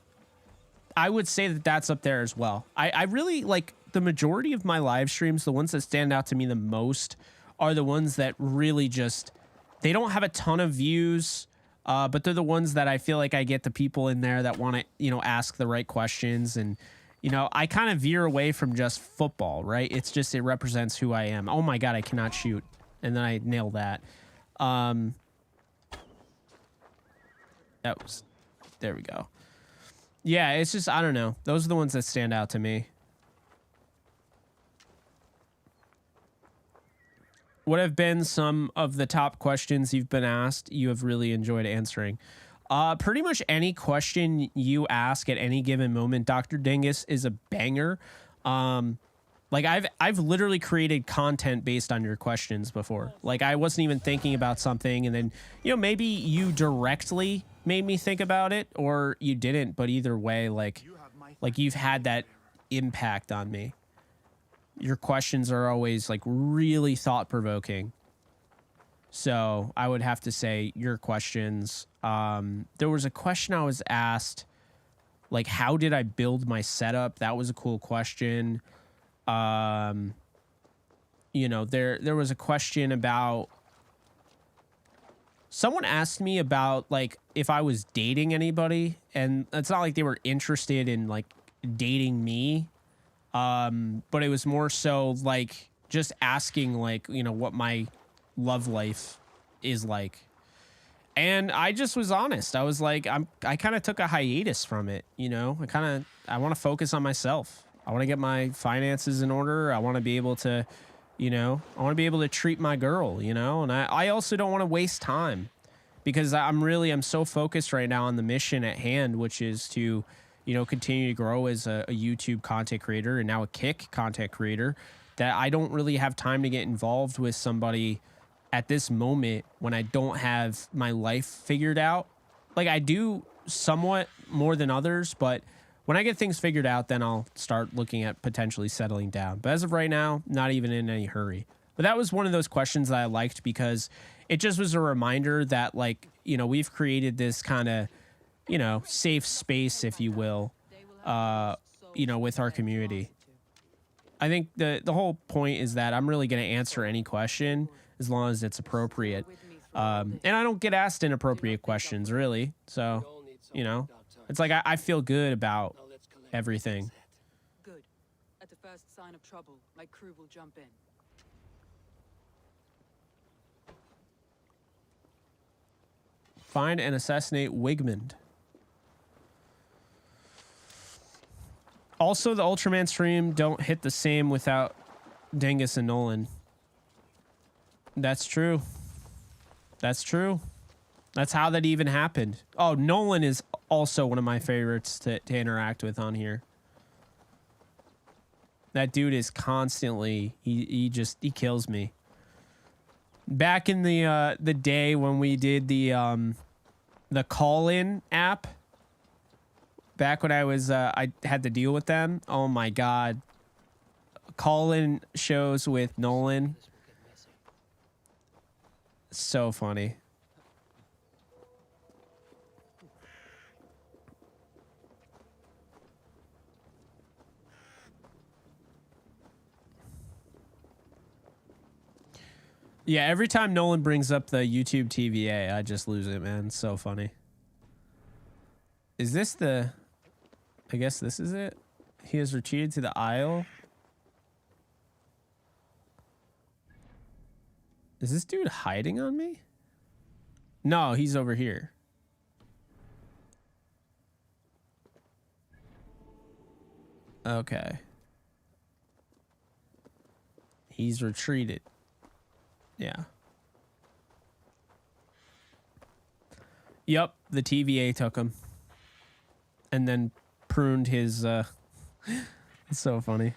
say that that's up there as well. I really like the majority of my live streams, the ones that stand out to me the most are the ones that really just, they don't have a ton of views, but they're the ones that I feel like I get the people in there that want to, you know, ask the right questions. And, you know, I kind of veer away from just football, right? It's just, it represents who I am. Oh my God, I cannot shoot. And then I nailed that. That was, there we go. Yeah, it's just, I don't know. Those are the ones that stand out to me. What have been some of the top questions you've been asked you have really enjoyed answering? Pretty much any question you ask at any given moment, Dr. Dingus, is a banger. Like I've literally created content based on your questions before. Like I wasn't even thinking about something, and then, you know, maybe you directly made me think about it, or you didn't, but either way, like you've had that impact on me. Your questions are always like really thought-provoking. So I would have to say your questions. There was a question I was asked, like, how did I build my setup? That was a cool question. You know, there was a question about, someone asked me about like if I was dating anybody, and it's not like they were interested in like dating me. But it was more so like just asking, like, you know, what my love life is like. And I just was honest. I was like, I kind of took a hiatus from it. You know, I want to focus on myself. I want to get my finances in order. I want to be able to, you know, I want to be able to treat my girl, you know, and I also don't want to waste time, because I'm so focused right now on the mission at hand, which is to, you know, continue to grow as a YouTube content creator, and now a Kick content creator, that I don't really have time to get involved with somebody at this moment when I don't have my life figured out. Like I do somewhat more than others, but when I get things figured out, then I'll start looking at potentially settling down. But as of right now, not even in any hurry. But that was one of those questions that I liked, because it just was a reminder that, like, you know, we've created this kind of, you know, safe space, if you will, you know, with our community. I think the whole point is that I'm really going to answer any question as long as it's appropriate. And I don't get asked inappropriate questions, really. So, you know, it's like I feel good about everything. Good. At the first sign of trouble, my crew will jump in. Find and assassinate Wigmund. Also, the Ultraman stream don't hit the same without Dingus and Nolan. That's true. That's true. That's how that even happened. Oh, Nolan is also one of my favorites to interact with on here. That dude is constantly, he kills me. Back in the day when we did the call-in app, back when I had to deal with them, oh my god. Call-in shows with Nolan. So funny. Yeah, every time Nolan brings up the YouTube TVA, I just lose it, man. It's so funny. Is this the... I guess this is it? He has retreated to the aisle. Is this dude hiding on me? No, he's over here. Okay. He's retreated. Yeah. Yep, the TVA took him. And then pruned his, it's so funny.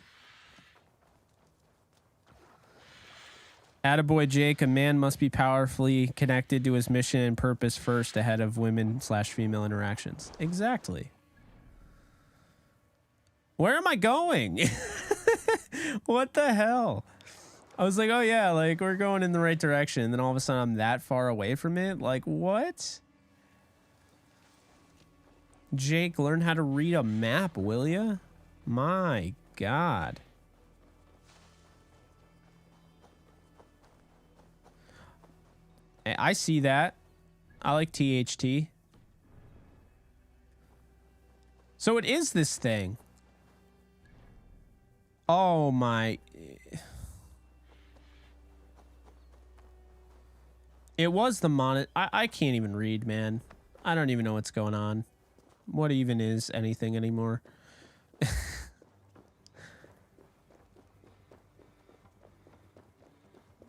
Attaboy Jake, a man must be powerfully connected to his mission and purpose first ahead of women/female interactions. Exactly. Where am I going? What the hell? I was like, oh yeah, like we're going in the right direction. And then all of a sudden I'm that far away from it. Like, what? Jake, learn how to read a map, will ya? My God. I see that. I like THT. So it is this thing. Oh my... It was the mon... I can't even read, man. I don't even know what's going on. What even is anything anymore?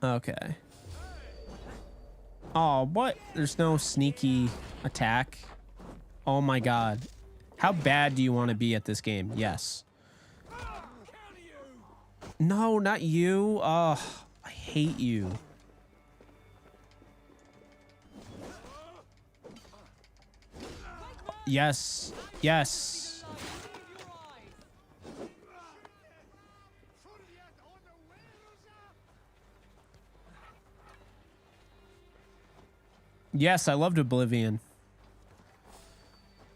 Okay. Oh, what? There's no sneaky attack. Oh my god. How bad do you want to be at this game? Yes. No, not you. Oh, I hate you. Yes. Yes. Yes, I loved Oblivion.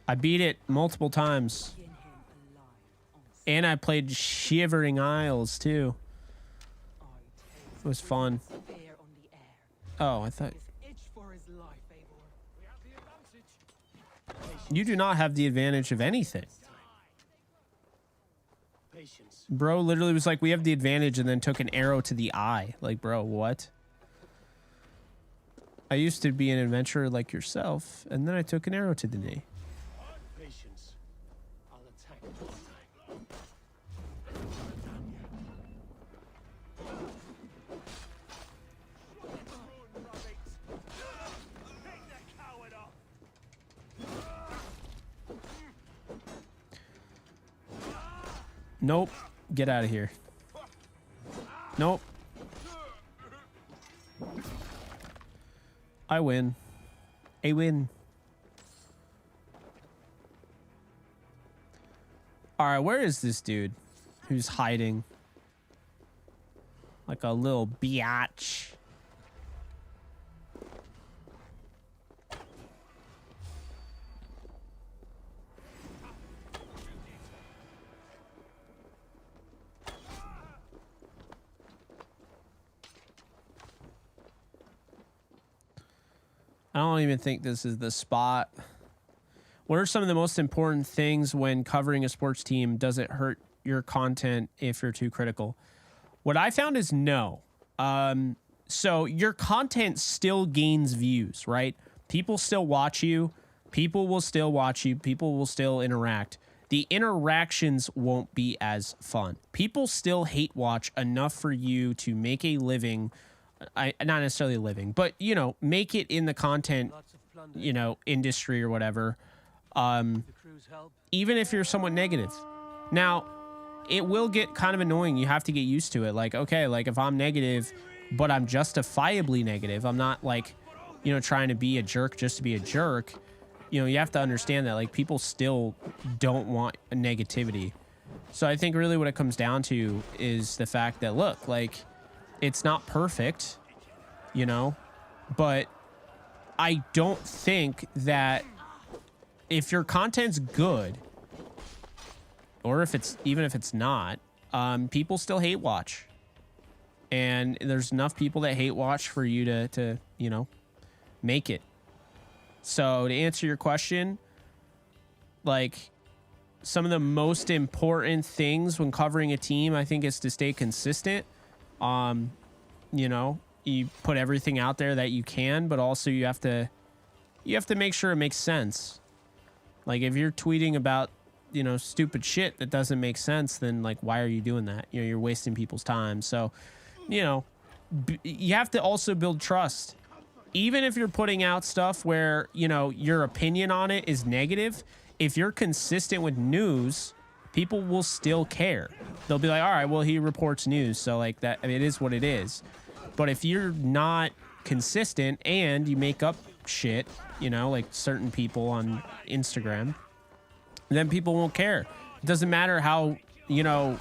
I beat it multiple times. And I played Shivering Isles too. It was fun. Oh, I thought... You do not have the advantage of anything. Bro literally was like, we have the advantage, and then took an arrow to the eye. Like, bro, what? I used to be an adventurer like yourself, and then I took an arrow to the knee. Patience. I'll attack this time. Nope. Get out of here. Nope. I win. I win. Alright, where is this dude who's hiding? Like a little biatch. don't even think this is the spot. What are some of the most important things when covering a sports team? Does it hurt your content if you're too critical? What I found is no. So your content still gains views, right? People still watch you. People will still watch you. People will still interact. The interactions won't be as fun. People still hate watch enough for you to make a living, not necessarily a living, but, you know, make it in the content, you know, industry or whatever. Even if you're somewhat negative. Now, it will get kind of annoying. You have to get used to it. Like, okay, like if I'm negative, but I'm justifiably negative, I'm not like, you know, trying to be a jerk just to be a jerk. You know, you have to understand that like people still don't want negativity. So I think really what it comes down to is the fact that, look, like it's not perfect, you know, but I don't think that if your content's good, or if it's, even if it's not, people still hate watch. And there's enough people that hate watch for you to, you know, make it. So to answer your question, like some of the most important things when covering a team, I think, is to stay consistent. You know, you put everything out there that you can, but also you have to make sure it makes sense. Like if you're tweeting about, you know, stupid shit that doesn't make sense, then like, why are you doing that? You know, you're wasting people's time. So, you know, you have to also build trust. Even if you're putting out stuff where, you know, your opinion on it is negative, if you're consistent with news, people will still care. They'll be like, all right, well, he reports news. So like that, I mean, it is what it is. But if you're not consistent and you make up shit, you know, like certain people on Instagram, then people won't care. It doesn't matter how, you know,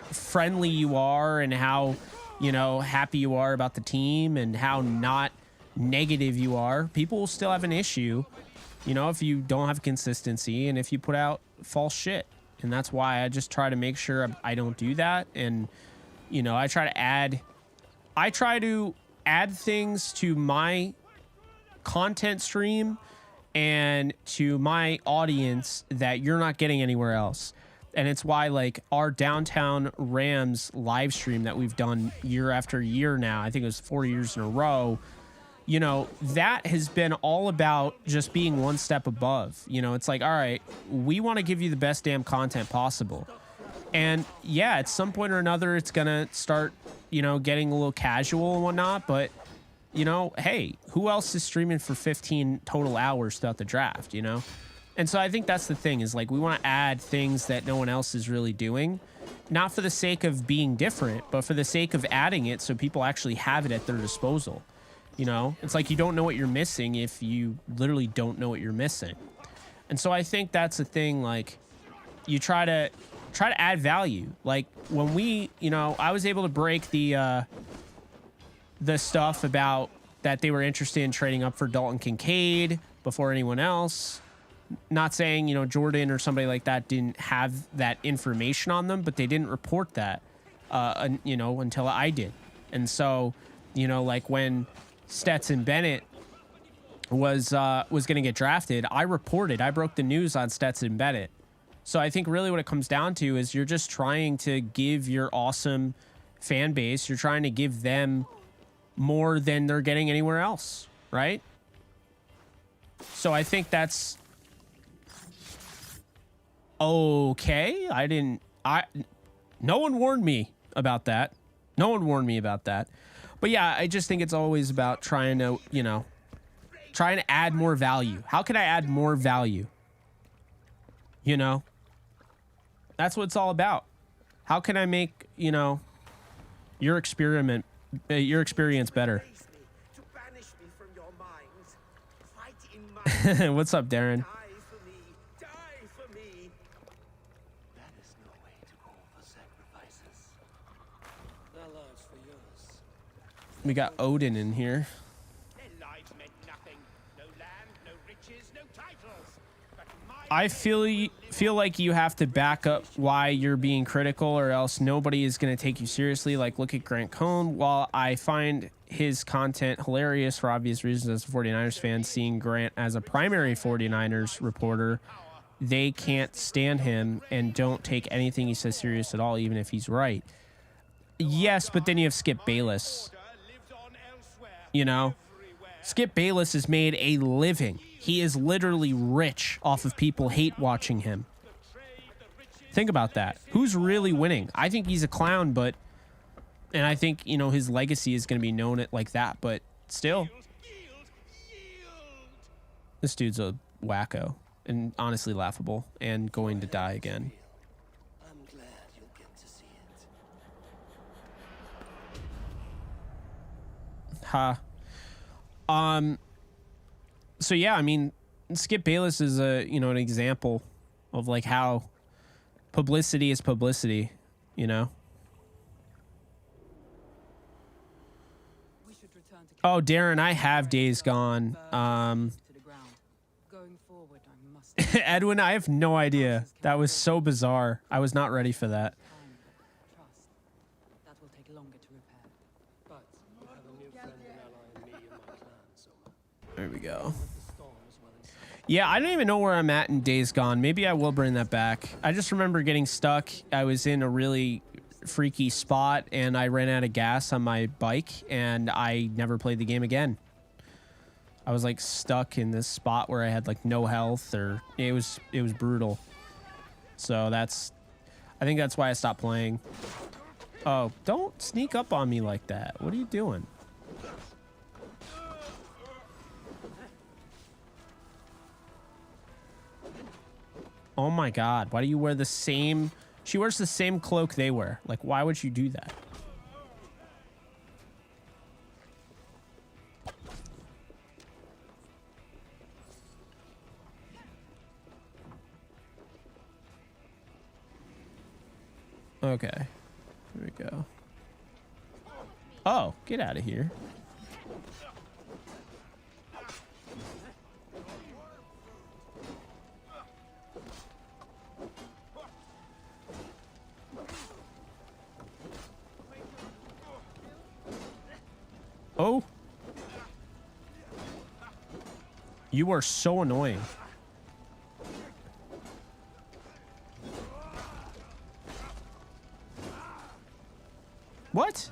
friendly you are and how, you know, happy you are about the team and how not negative you are. People will still have an issue, you know, if you don't have consistency and if you put out false shit. And that's why I just try to make sure I don't do that. And, you know, I try to add things to my content stream and to my audience that you're not getting anywhere else. And it's why, like, our Downtown Rams live stream that we've done year after year now, I think it was 4 years in a row, you know, that has been all about just being one step above. You know, it's like, all right, we want to give you the best damn content possible. And yeah, at some point or another, it's going to start, you know, getting a little casual and whatnot. But, you know, hey, who else is streaming for 15 total hours throughout the draft, you know? And so I think that's the thing, is like we want to add things that no one else is really doing, not for the sake of being different, but for the sake of adding it so people actually have it at their disposal. You know, it's like you don't know what you're missing if you literally don't know what you're missing. And so I think that's the thing, like you try to add value. Like when we, you know, I was able to break the stuff about that they were interested in trading up for Dalton Kincaid before anyone else. Not saying, you know, Jordan or somebody like that didn't have that information on them, but they didn't report that, you know, until I did. And so, you know, like when Stetson Bennett was going to get drafted, I broke the news on Stetson Bennett. So I think really what it comes down to is you're just trying to give your awesome fan base, you're trying to give them more than they're getting anywhere else, right? So I think that's okay. No one warned me about that. But yeah, I just think it's always about trying to, you know, trying to add more value. How can I add more value? You know, that's what it's all about. How can I make, you know, your experience better? What's up, Darren? We got Odin in here. I feel feel like you have to back up why you're being critical, or else nobody is going to take you seriously. Like, look at Grant Cohn. While I find his content hilarious for obvious reasons as a 49ers fan, seeing Grant as a primary 49ers reporter, they can't stand him and don't take anything he says serious at all, even if he's right. Yes, but then you have Skip Bayless. You know? Skip Bayless has made a living. He is literally rich off of people hate watching him. Think about that. Who's really winning? I think he's a clown, but... And I think, you know, his legacy is going to be known it like that, but still. This dude's a wacko. And honestly laughable. And going to die again. I'm glad you'll get to see it. Ha. So yeah, I mean, Skip Bayless is a, you know, an example of like how publicity is publicity, you know? We should return to Oh, Darren, I have Days Gone. to the ground. Going forward, I must Edwin, I have no idea. That was so bizarre. I was not ready for that. time, trust. That will take longer to repair. But you have a new friend and ally in me and my clan, so There we go. let the storm as well inside. Yeah, I don't even know where I'm at in Days Gone. Maybe I will bring that back. I just remember getting stuck. I was in a really freaky spot and I ran out of gas on my bike and I never played the game again. I was like stuck in this spot where I had like no health, or it was brutal. So I think that's why I stopped playing. Oh, don't sneak up on me like that. What are you doing? Oh my God, why do you wear the same... She wears the same cloak they wear. Like, why would you do that? Okay, here we go. Oh, get out of here. Oh. You are so annoying. What?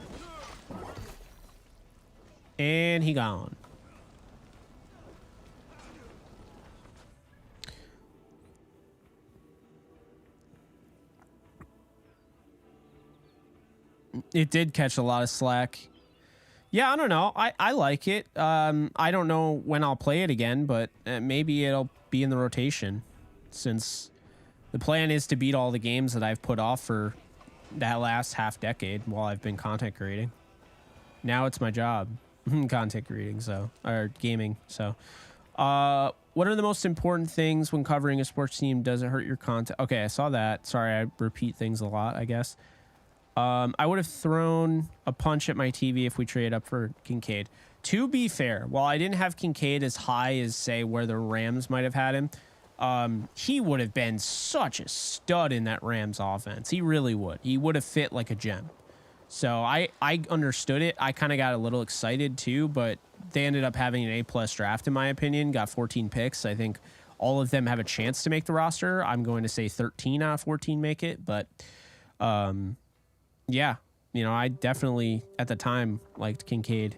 And he gone. It did catch a lot of slack. Yeah, I don't know. I like it. I don't know when I'll play it again, but maybe it'll be in the rotation, since the plan is to beat all the games that I've put off for that last half decade while I've been content creating. Now it's my job, content creating, or gaming. So, what are the most important things when covering a sports team? Does it hurt your content? Okay, I saw that. Sorry, I repeat things a lot, I guess. I would have thrown a punch at my TV if we trade up for Kincaid. To be fair, while I didn't have Kincaid as high as, say, where the Rams might have had him, he would have been such a stud in that Rams offense. He really would. He would have fit like a gem. So I understood it. I kind of got a little excited too, but they ended up having an A+ draft, in my opinion. Got 14 picks. I think all of them have a chance to make the roster. I'm going to say 13 out of 14 make it, but... yeah, you know, I definitely, at the time, liked Kincaid.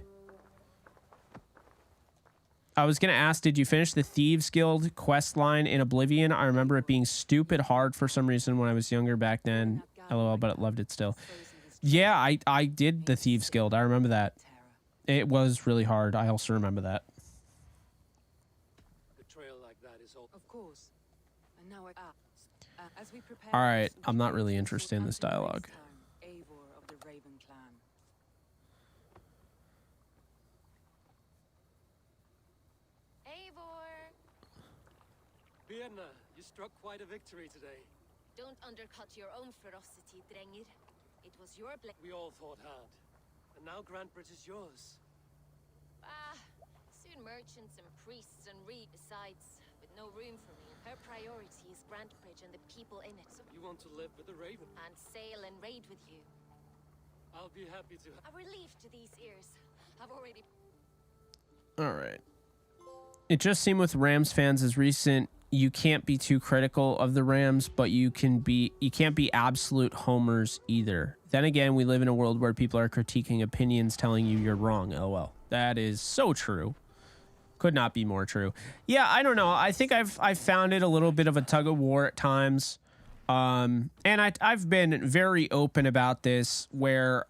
I was going to ask, did you finish the Thieves Guild quest line in Oblivion? I remember it being stupid hard for some reason when I was younger back then. LOL, but I loved it still. Yeah, I did the Thieves Guild. I remember that. It was really hard. I also remember that. A trail like that is all. Of course. And now as we prepare, All right, I'm not really interested in this dialogue. Eivor of the Raven clan. Eivor! Birna, you struck quite a victory today. Don't undercut your own ferocity, Drengir. It was your We all thought hard. And now Grantbridge is yours. soon merchants and priests and besides, with no room for me. Her priority is Grantbridge and the people in it. You want to live with the Raven? And sail and raid with you. I'll be happy to. A relief to these ears. I've already... All right. It just seemed with Rams fans as recent, you can't be too critical of the Rams, but you can't be absolute homers either. Then again, we live in a world where people are critiquing opinions telling you you're wrong. LOL. That is so true. Could not be more true. Yeah, I don't know. I think I've found it a little bit of a tug of war at times. And I've been very open about this, where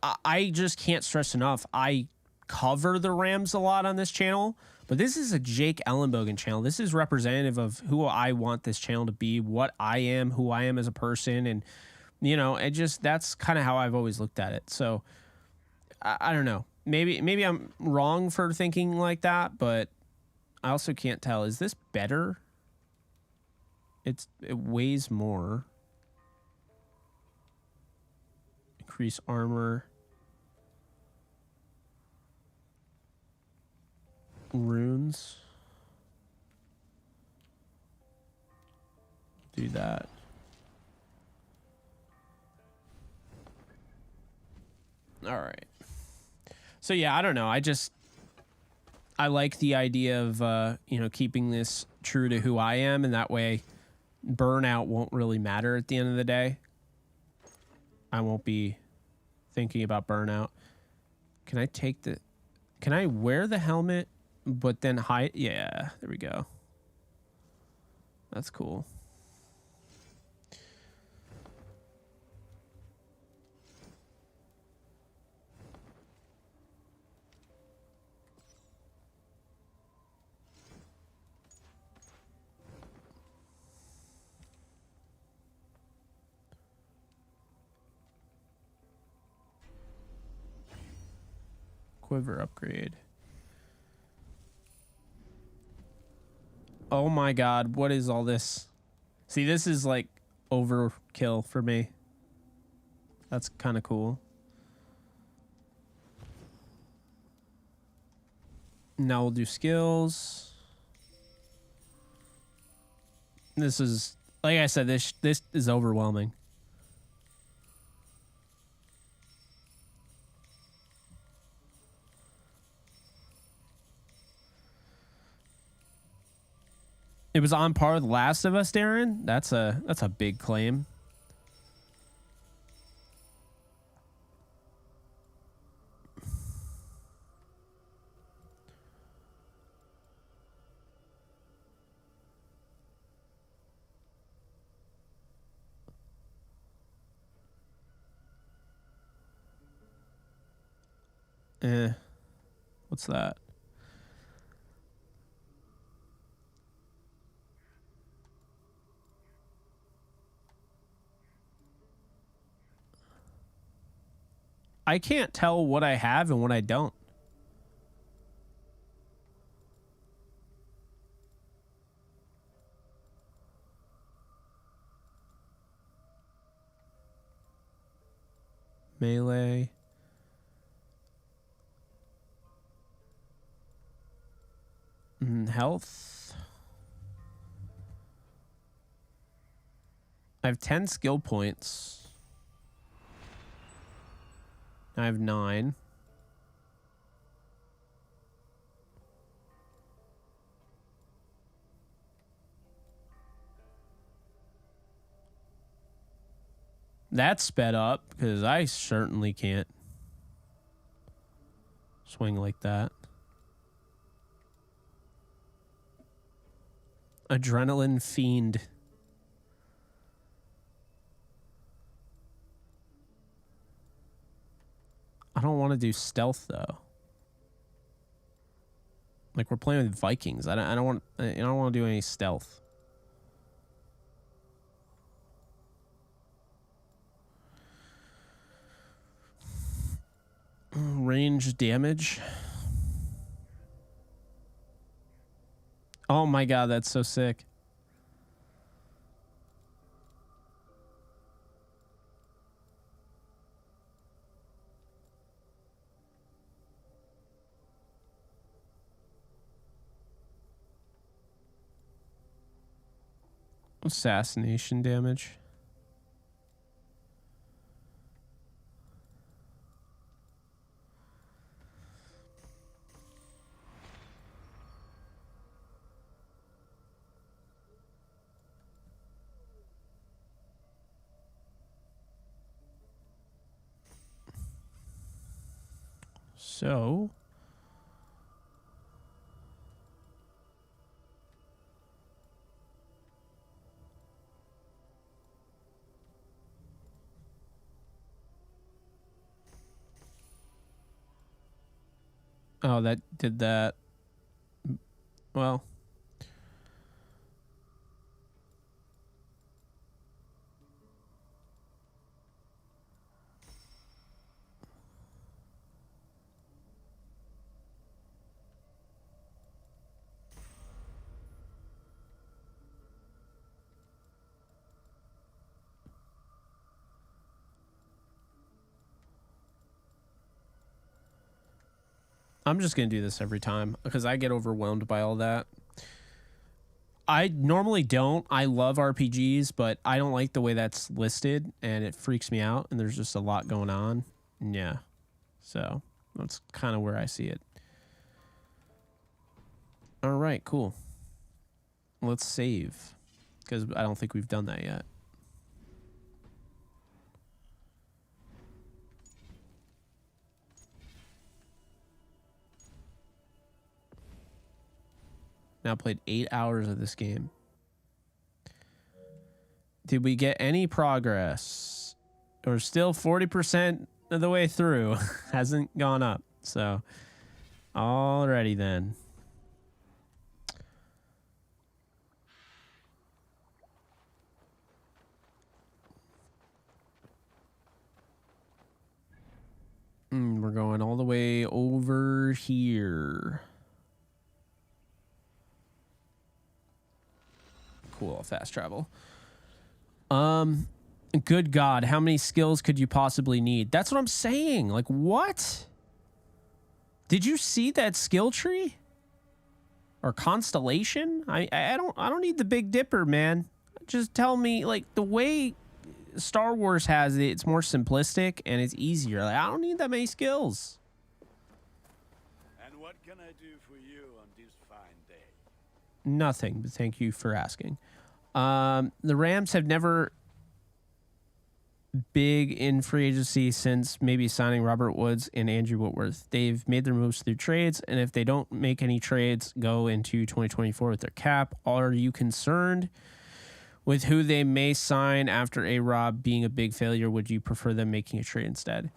I just can't stress enough. I cover the Rams a lot on this channel, but this is a Jake Ellenbogen channel. This is representative of who I want this channel to be, what I am, who I am as a person. And, you know, it just, that's kind of how I've always looked at it. So I don't know. Maybe I'm wrong for thinking like that, but I also can't tell. Is this better? It weighs more. Increase armor. Runes. Do that. All right. So yeah, I don't know. I like the idea of you know, keeping this true to who I am, and that way burnout won't really matter at the end of the day. I won't be thinking about burnout. Can I wear the helmet but then hide? Yeah, there we go. That's cool. Quiver upgrade. Oh my god, what is all this? See, this is like overkill for me. That's kind of cool. Now we'll do skills. This is, like I said, this is overwhelming. It was on par with Last of Us, Darren. That's a big claim. What's that? I can't tell what I have and what I don't. Melee. Health. I have 10 skill points. I have 9. That's sped up because I certainly can't swing like that. Adrenaline Fiend. I don't want to do stealth though. Like, we're playing with Vikings. I don't want to do any stealth. Range damage. Oh my god, that's so sick. Assassination damage. So oh, that did that. Well, I'm just going to do this every time because I get overwhelmed by all that. I normally don't. I love RPGs, but I don't like the way that's listed and it freaks me out and there's just a lot going on. Yeah. So that's kind of where I see it. All right, cool. Let's save because I don't think we've done that yet. Now played 8 hours of this game. Did we get any progress? We're still 40% of the way through. Hasn't gone up. So, alrighty then. We're going all the way over here. Cool, fast travel. Good God, how many skills could you possibly need? That's what I'm saying. Like, what? Did you see that skill tree? Or constellation? I don't need the Big Dipper, man. Just tell me, like, the way Star Wars has it, it's more simplistic and it's easier. Like, I don't need that many skills. And what can I do for you on this fine day? Nothing, but thank you for asking. The Rams have never big in free agency since maybe signing Robert Woods and Andrew Whitworth. They've made their moves through trades, and if they don't make any trades, go into 2024 with their cap. Are you concerned with who they may sign after A-Rob being a big failure? Would you prefer them making a trade instead?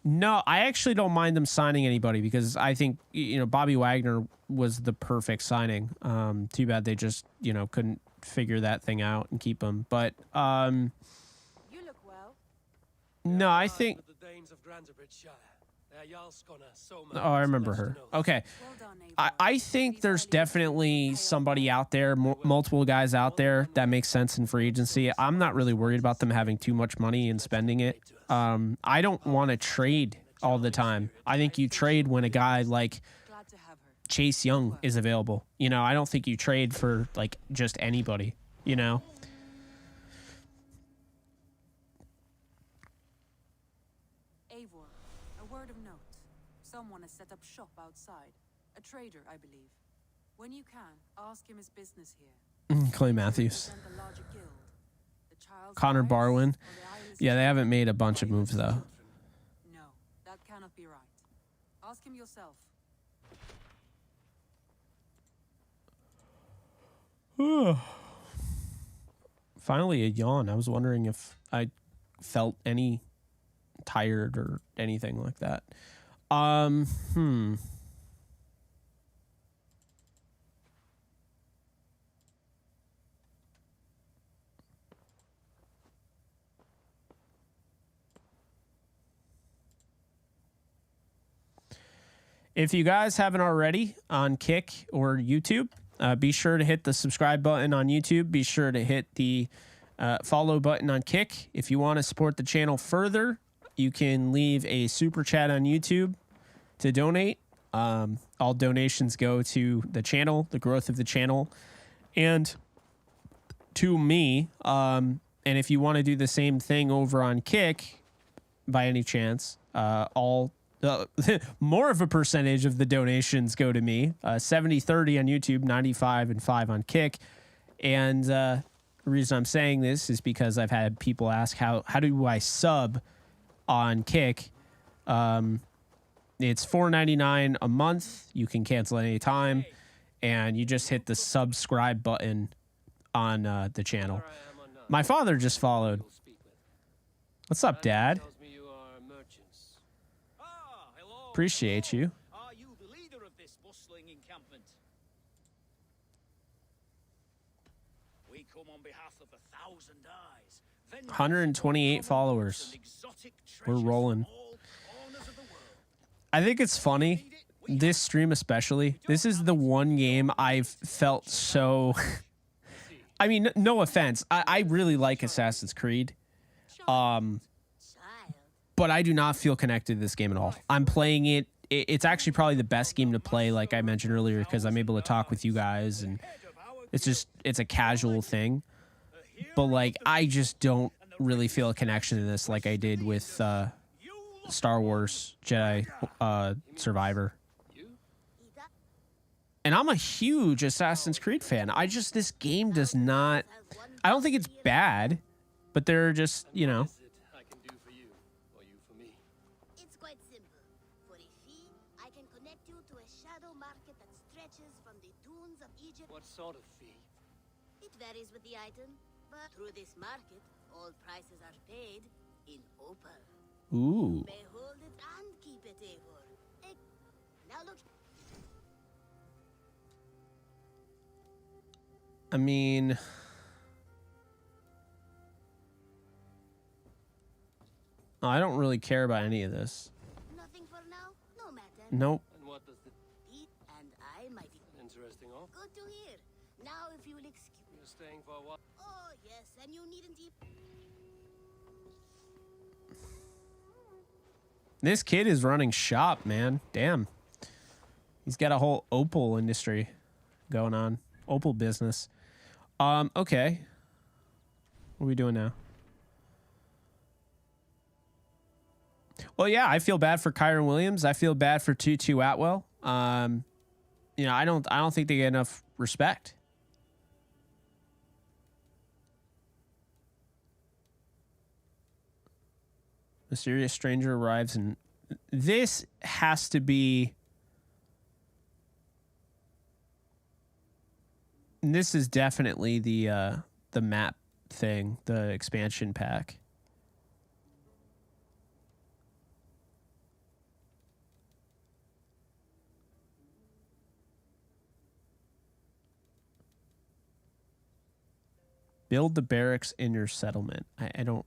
No, I actually don't mind them signing anybody because I think, you know, Bobby Wagner was the perfect signing. Too bad they just, you know, couldn't figure that thing out and keep him. But You look well. no, I think. Oh, I remember her. Okay. Well done, Abel. I think there's definitely somebody out there, multiple guys out there that makes sense in free agency. I'm not really worried about them having too much money and spending it. I don't want to trade all the time. I think you trade when a guy like Glad to have her. Chase Young is available. You know, I don't think you trade for like just anybody, you know? Eivor, a word of note. Someone has set up shop outside. A trader, I believe. When you can, ask him his business here. Clay Matthews. Represent the larger guild. The Child's Connor Wives Barwin. or the Eyeless Yeah, they Children? haven't made a bunch of moves though. No, that cannot be right. Ask him yourself. Finally a yawn. I was wondering if I felt any tired or anything like that. If you guys haven't already on Kick or YouTube, be sure to hit the subscribe button on YouTube. Be sure to hit the follow button on Kick. If you want to support the channel further, you can leave a super chat on YouTube to donate. All donations go to the channel, the growth of the channel, and to me. And if you want to do the same thing over on Kick, by any chance, all more of a percentage of the donations go to me. 70-30 on YouTube, 95 and 5 on Kick. And the reason I'm saying this is because I've had people ask how do I sub on Kick. It's $4.99 a month. You can cancel at any time, and you just hit the subscribe button on the channel. My father just followed. What's up, Dad? Appreciate you. Are you the leader of this bustling encampment? We come on behalf of 1,000 eyes. 128 followers. We're rolling. I think it's funny, this stream especially, this is the one game I've felt so... I mean, no offense. I really like Assassin's Creed. But I do not feel connected to this game at all. I'm playing it. It's actually probably the best game to play, like I mentioned earlier, because I'm able to talk with you guys, and it's a casual thing. But, like, I just don't really feel a connection to this like I did with... Star Wars Jedi Survivor. And I'm a huge Assassin's Creed fan. This game does not... I don't think it's bad, but they're just, you know... It's quite simple. For a fee, I can connect you to a shadow market that stretches from the dunes of Egypt. What sort of fee? It varies with the item, but through this market, all prices are paid in opal. Ooh. Behold it and keep it, Eivor. Now look. I mean... I don't really care about any of this. Nothing for now? No matter. Nope. And what does the Eat and I might be interesting off? good to hear. Now if you will excuse... You're staying for a while? Oh, yes, and you needn't eat... This kid is running shop, man. Damn. He's got a whole opal industry going on. Opal business. Okay. What are we doing now? Well, yeah, I feel bad for Kyron Williams. I feel bad for Tutu Atwell. You know, I don't think they get enough respect. Mysterious stranger arrives, and this has to be... This is definitely the map thing, the expansion pack. Build the barracks in your settlement. I don't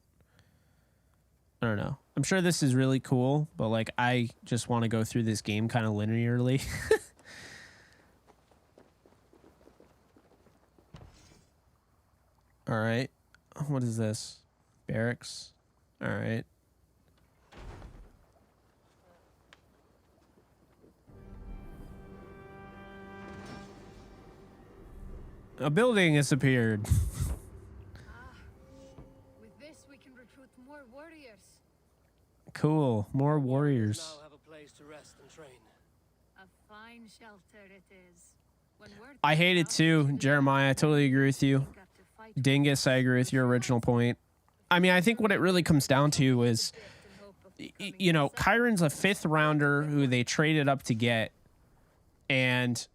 know. I'm sure this is really cool, but like I just want to go through this game kind of linearly. All right. What is this? Barracks. All right. A building has appeared. With this, we can recruit more warriors. Cool. More warriors. Now have a place to rest and train. A fine shelter it is. When word I hate it too, Jeremiah. I totally agree with you. got to fight Dingus, I agree with your original point. I mean, I think what it really comes down to is, you know, Kyron's a 5th rounder who they traded up to get. And,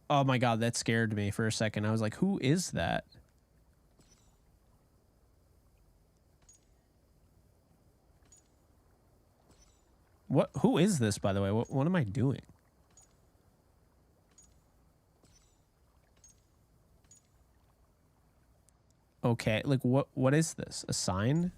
oh my God, that scared me for a second. I was like, who is that? Who is this, by the way? What am I doing? Okay, like what is this? A sign?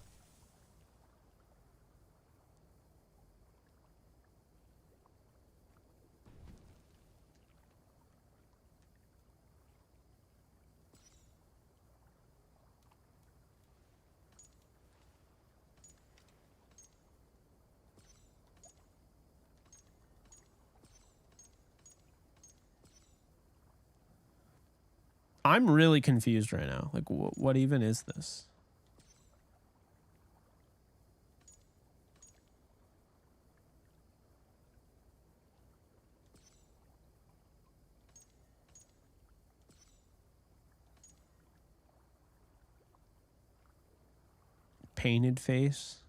I'm really confused right now. Like, what even is this? Painted face.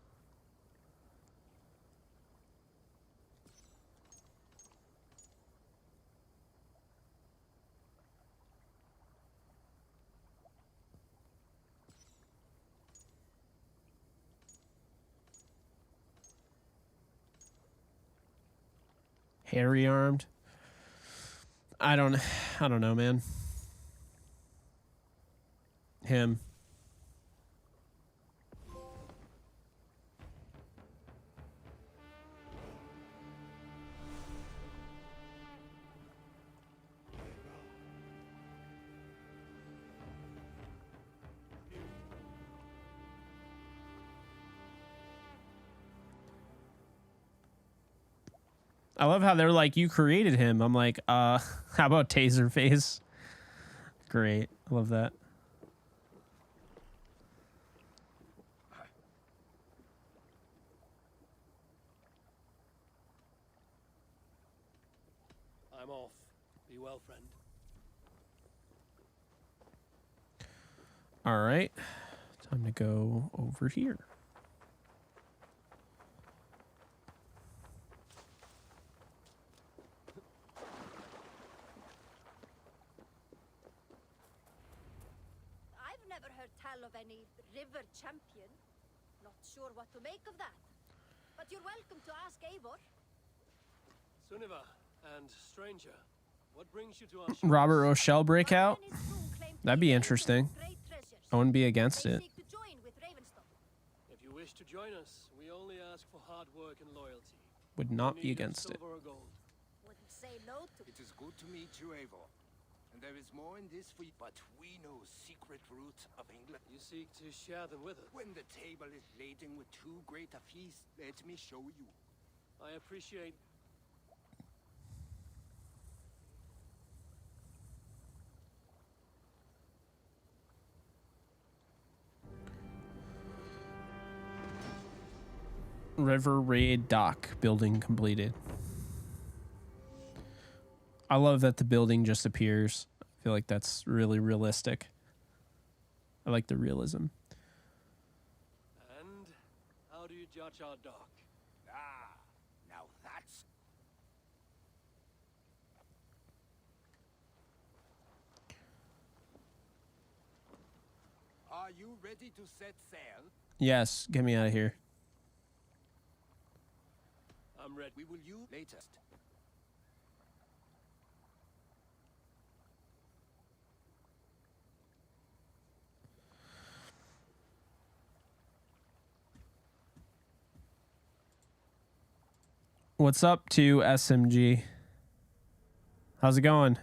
Hairy armed. I don't know, man. Him. I love how they're like, you created him. I'm like, how about Taserface? Great. I love that. I'm off. Be well, friend. All right. Time to go over here. I've never heard tell of any river champion. Not sure what to make of that. But you're welcome to ask Eivor. Sunniva and stranger, what brings you to our shores? Robert Rochelle breakout. Brian and his crew claim to That'd be Eivor interesting. with great treasures. I wouldn't be against They it. seek to join with Ravenstone. If you wish to join us, we only ask for hard work and loyalty. Would not We be need your against it. silver or gold. Wouldn't say no to. It is good to meet you, Eivor. And there is more in this for you, but we know secret roots of England. You seek to share them with us. When the table is laden with too great a feast, let me show you. I appreciate. River Raid Dock building completed. I love that the building just appears. I feel like that's really realistic. I like the realism. And how do you judge our dock? Ah, now that's... Are you ready to set sail? Yes, get me out of here. I'm ready. We will use latest. What's up to SMG? How's it going?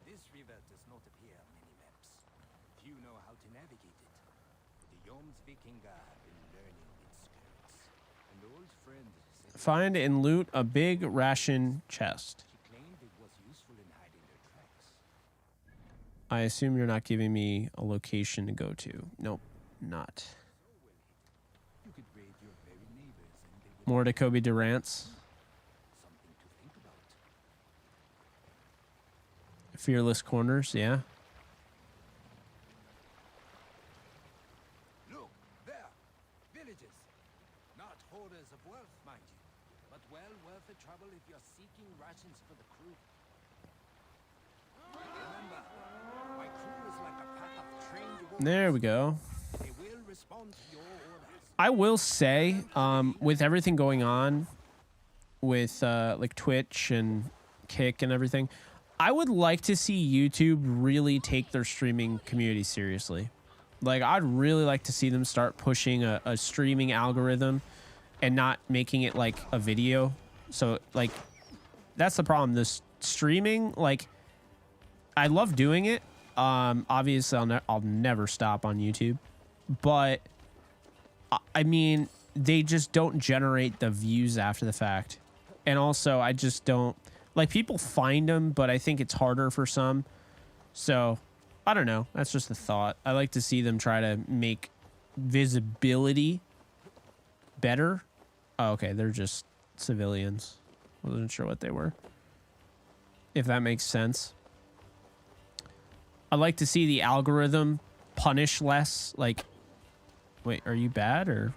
This river does not appear on many maps. Few know how to navigate it. The Jomsvikinga have been learning its skirts. An old friend said Find and loot a big ration chest. she claimed it was useful in hiding their tracks. I assume you're not giving me a location to go to. Nope, not. You could raid your very neighbors and they would More to Kobe Durant's. something to think about. Fearless Corners, yeah. Look, there! Villages! Not hoarders of wealth, mind you, but well worth the trouble if you're seeking rations for the crew. Remember, my crew is like a pack of trained wolves. There we go. They will respond to your orders. I will say, with everything going on, with like Twitch and Kick and everything. I would like to see YouTube really take their streaming community seriously. Like, I'd really like to see them start pushing a streaming algorithm and not making it like a video. So, like, that's the problem. This streaming, like, I love doing it. Obviously, I'll never stop on YouTube. But, I mean, they just don't generate the views after the fact. And also, I just don't... Like, people find them, but I think it's harder for some. So... I don't know. That's just a thought. I like to see them try to make visibility better. Oh, okay. They're just civilians. Wasn't sure what they were. If that makes sense. I'd like to see the algorithm punish less. Like, wait, are you bad or?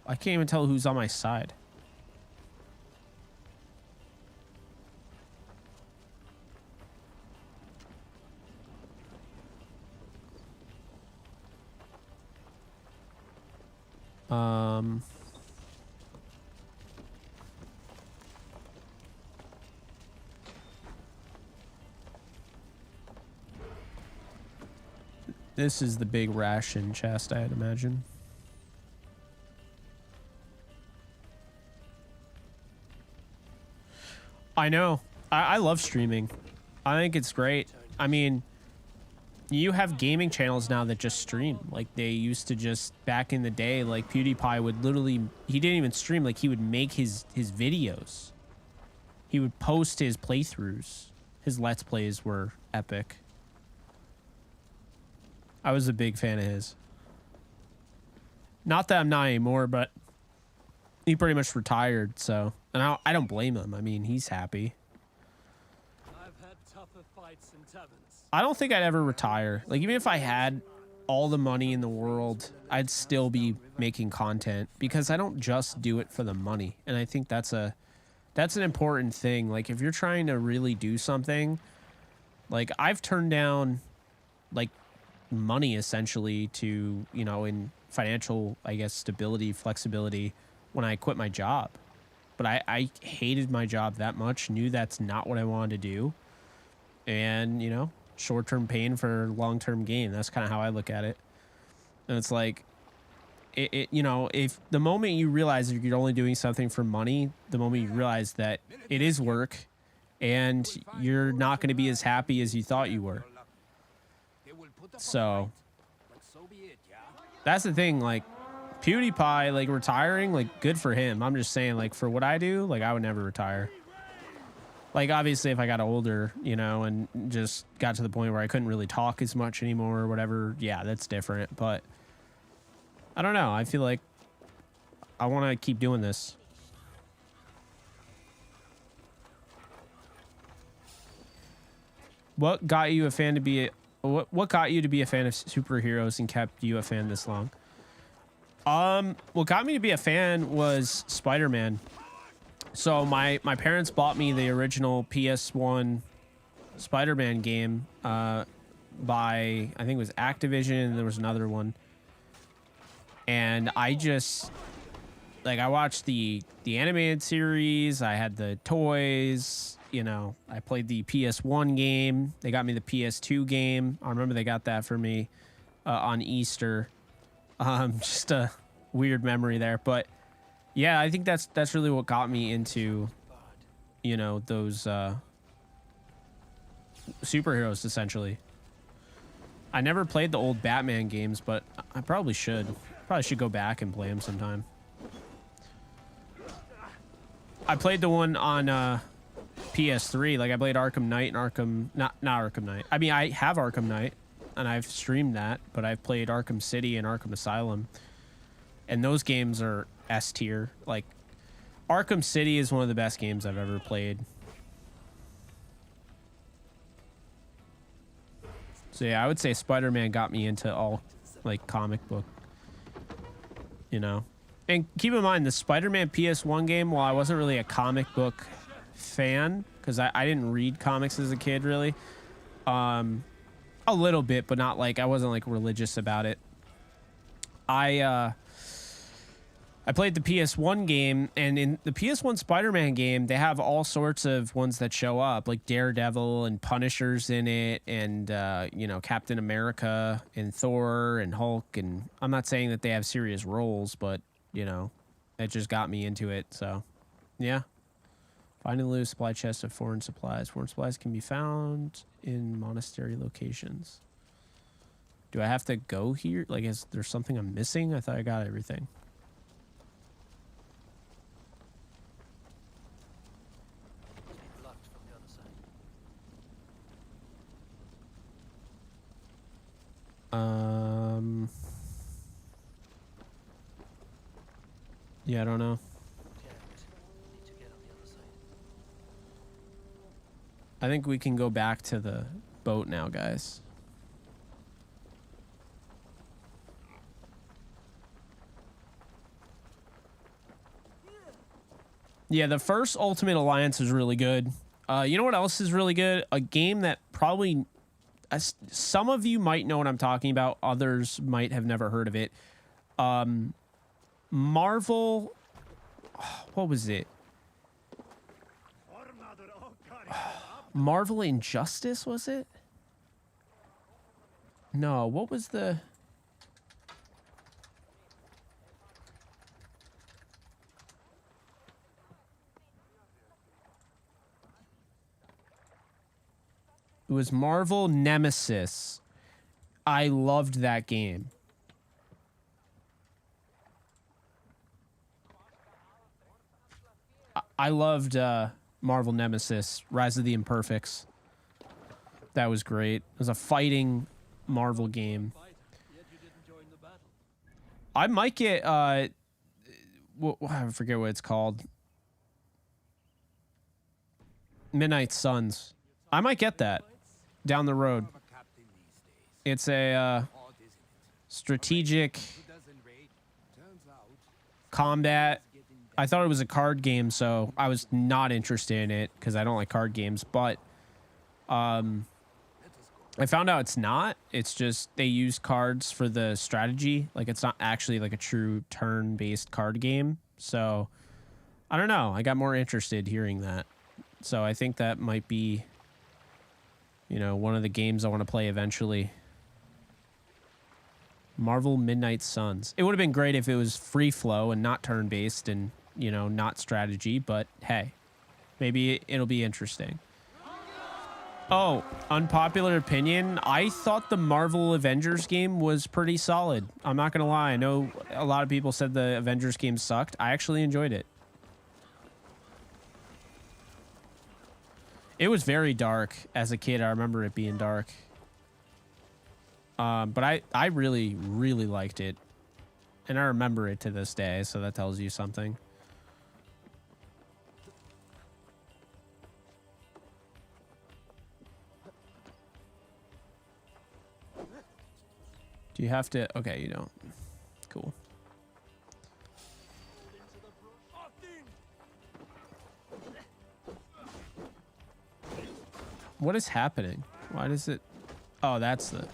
I can't even tell who's on my side. This is the big ration chest, I'd imagine. I know. I love streaming. I think it's great. I mean, you have gaming channels now that just stream. Like, they used to just, back in the day, like, PewDiePie would literally, he didn't even stream. Like, he would make his videos. He would post his playthroughs. His Let's Plays were epic. I was a big fan of his. Not that I'm not anymore, but he pretty much retired, so... And I don't blame him. I mean, he's happy. I've had tougher fights in taverns. I don't think I'd ever retire. Like, even if I had all the money in the world, I'd still be making content because I don't just do it for the money. And I think that's an important thing. Like, if you're trying to really do something, like, I've turned down, like, money essentially to, you know, in financial, I guess, stability, flexibility when I quit my job. But I hated my job that much, knew that's not what I wanted to do. And, you know, short-term pain for long-term gain. That's kind of how I look at it. And it's like, you know, if the moment you realize that you're only doing something for money, the moment you realize that it is work and you're not going to be as happy as you thought you were. So that's the thing, like, PewDiePie, like, retiring, like, good for him. I'm just saying, like, for what I do, like, I would never retire. Like, obviously, if I got older, you know, and just got to the point where I couldn't really talk as much anymore or whatever, yeah, that's different. But I don't know. I feel like I want to keep doing this. What got you a fan to be what got you to be a fan of superheroes and kept you a fan this long? What got me to be a fan was Spider-Man. So my parents bought me the original PS1 Spider-Man game by, I think it was Activision, and there was another one. And I just, like, I watched the animated series, I had the toys, you know, I played the PS1 game. They got me the PS2 game. I remember they got that for me on Easter. Just a weird memory there, but yeah, I think that's really what got me into, you know, those superheroes essentially. I never played the old Batman games, but I probably should. Probably should go back and play them sometime. I played the one on PS3. Like, I played Arkham Knight and not Arkham Knight. I mean, I have Arkham Knight and I've streamed that, but I've played Arkham City and Arkham Asylum. And those games are S tier. Like, Arkham City is one of the best games I've ever played. So yeah, I would say Spider-Man got me into all, like, comic book, you know. And keep in mind, the Spider-Man PS1 game, while I wasn't really a comic book fan, because I didn't read comics as a kid, really. A little bit, but not, like, I wasn't, like, religious about it. I played the PS1 game, and in the PS1 Spider-Man game, they have all sorts of ones that show up, like Daredevil and Punisher's in it, and, you know, Captain America and Thor and Hulk. And I'm not saying that they have serious roles, but, you know, it just got me into it. So, yeah. Find and loot supply chest of foreign supplies. Foreign supplies can be found in monastery locations. Do I have to go here? Like, is there something I'm missing? I thought I got everything. Blocked from the other side. Yeah, I don't know. Need to get on the other side. I think we can go back to the boat now, guys. Yeah, the first Ultimate Alliance is really good. You know what else is really good? A game that probably some of you might know what I'm talking about. Others might have never heard of it. Marvel. What was it? Marvel Injustice, was it? No, what was the... It was Marvel Nemesis. I loved that game. I loved Marvel Nemesis, Rise of the Imperfects. That was great. It was a fighting Marvel game. I might get I forget what it's called. Midnight Suns. I might get that down the road. It's a strategic combat. I thought it was a card game, so I was not interested in it because I don't like card games. But I found out it's not. It's just they use cards for the strategy. Like, it's not actually like a true turn-based card game. So I don't know. I got more interested hearing that. So I think that might be, you know, one of the games I want to play eventually. Marvel Midnight Suns. It would have been great if it was free flow and not turn-based and, you know, not strategy, but hey, maybe it'll be interesting. Oh, unpopular opinion. I thought the Marvel Avengers game was pretty solid. I'm not going to lie. I know a lot of people said the Avengers game sucked. I actually enjoyed it. It was very dark as a kid. I remember it being dark. But I really, really liked it. And I remember it to this day, so that tells you something. Do you have to? Okay, you don't. Cool. What is happening? Why does it... Oh, that's the...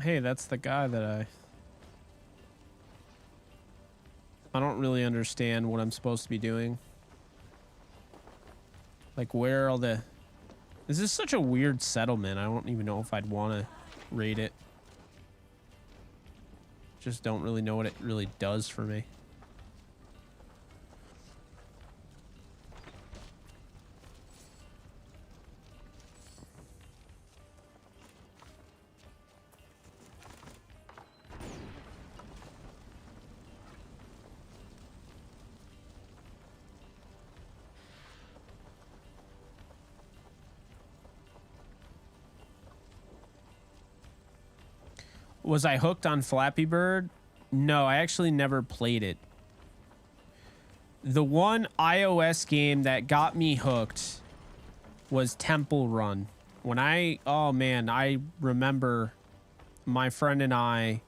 Hey, that's the guy that I don't really understand what I'm supposed to be doing. Like, where are all the... This is such a weird settlement. I don't even know if I'd want to raid it. Just don't really know what it really does for me. Was I hooked on Flappy Bird? No, I actually never played it. The one iOS game that got me hooked was Temple Run. Oh man, I remember my friend and I,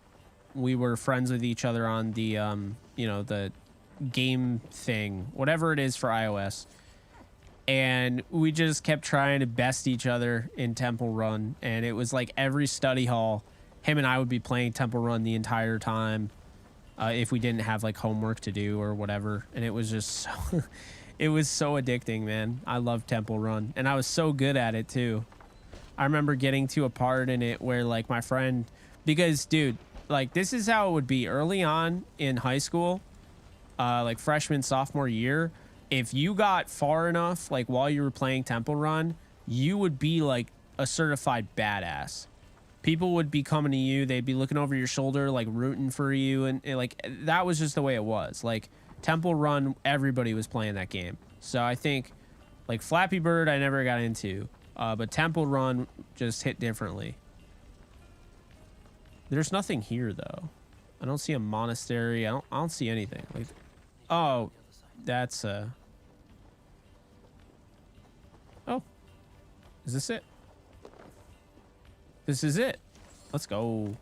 we were friends with each other on the, you know, the game thing, whatever it is for iOS. And we just kept trying to best each other in Temple Run. And it was like every study hall, him and I would be playing Temple Run the entire time. If we didn't have like homework to do or whatever. And it was just so, it was so addicting, man. I love Temple Run. And I was so good at it too. I remember getting to a part in it where like my friend, because dude, like this is how it would be early on in high school, like freshman, sophomore year. If you got far enough, like while you were playing Temple Run, you would be like a certified badass. People would be coming to you. They'd be looking over your shoulder, like rooting for you. And like, that was just the way it was. Like Temple Run, everybody was playing that game. So I think like Flappy Bird, I never got into, but Temple Run just hit differently. There's nothing here though. I don't see a monastery. I don't see anything. Like, oh, that's oh, is this it? This is it. Let's go.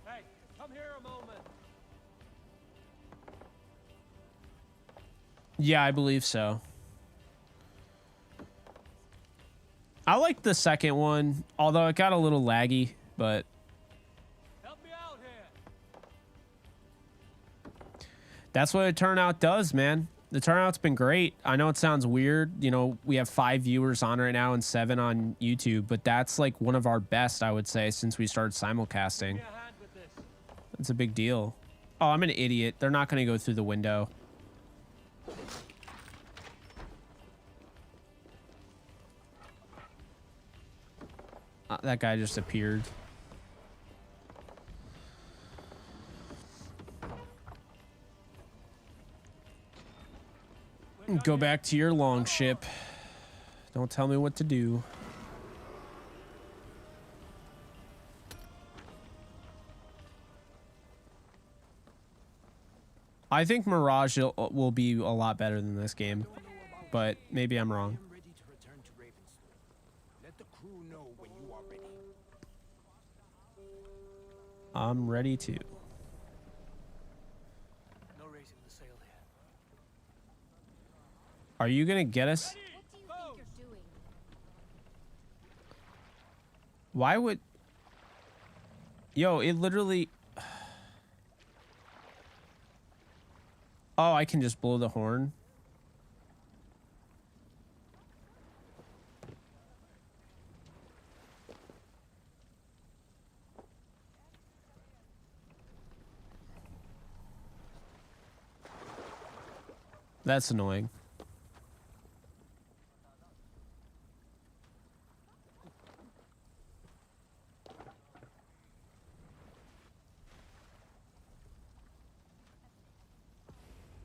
Hey, come here a moment. Yeah, I believe so. I like the second one, although it got a little laggy, but Help me out here. that's what a turnout does, man. The turnout's been great. I know it sounds weird. You know, we have 5 viewers on right now and 7 on YouTube, but that's like one of our best, I would say, since we started simulcasting. It's a big deal. Oh, I'm an idiot. They're not going to go through the window. That guy just appeared. Go back to your long ship. Don't tell me what to do. I think Mirage will be a lot better than this game, but maybe I'm wrong. I'm ready to. No raising the sail here. Are you gonna get us? What do you think you're doing? Why would... Yo, it literally... Oh, I can just blow the horn. That's annoying.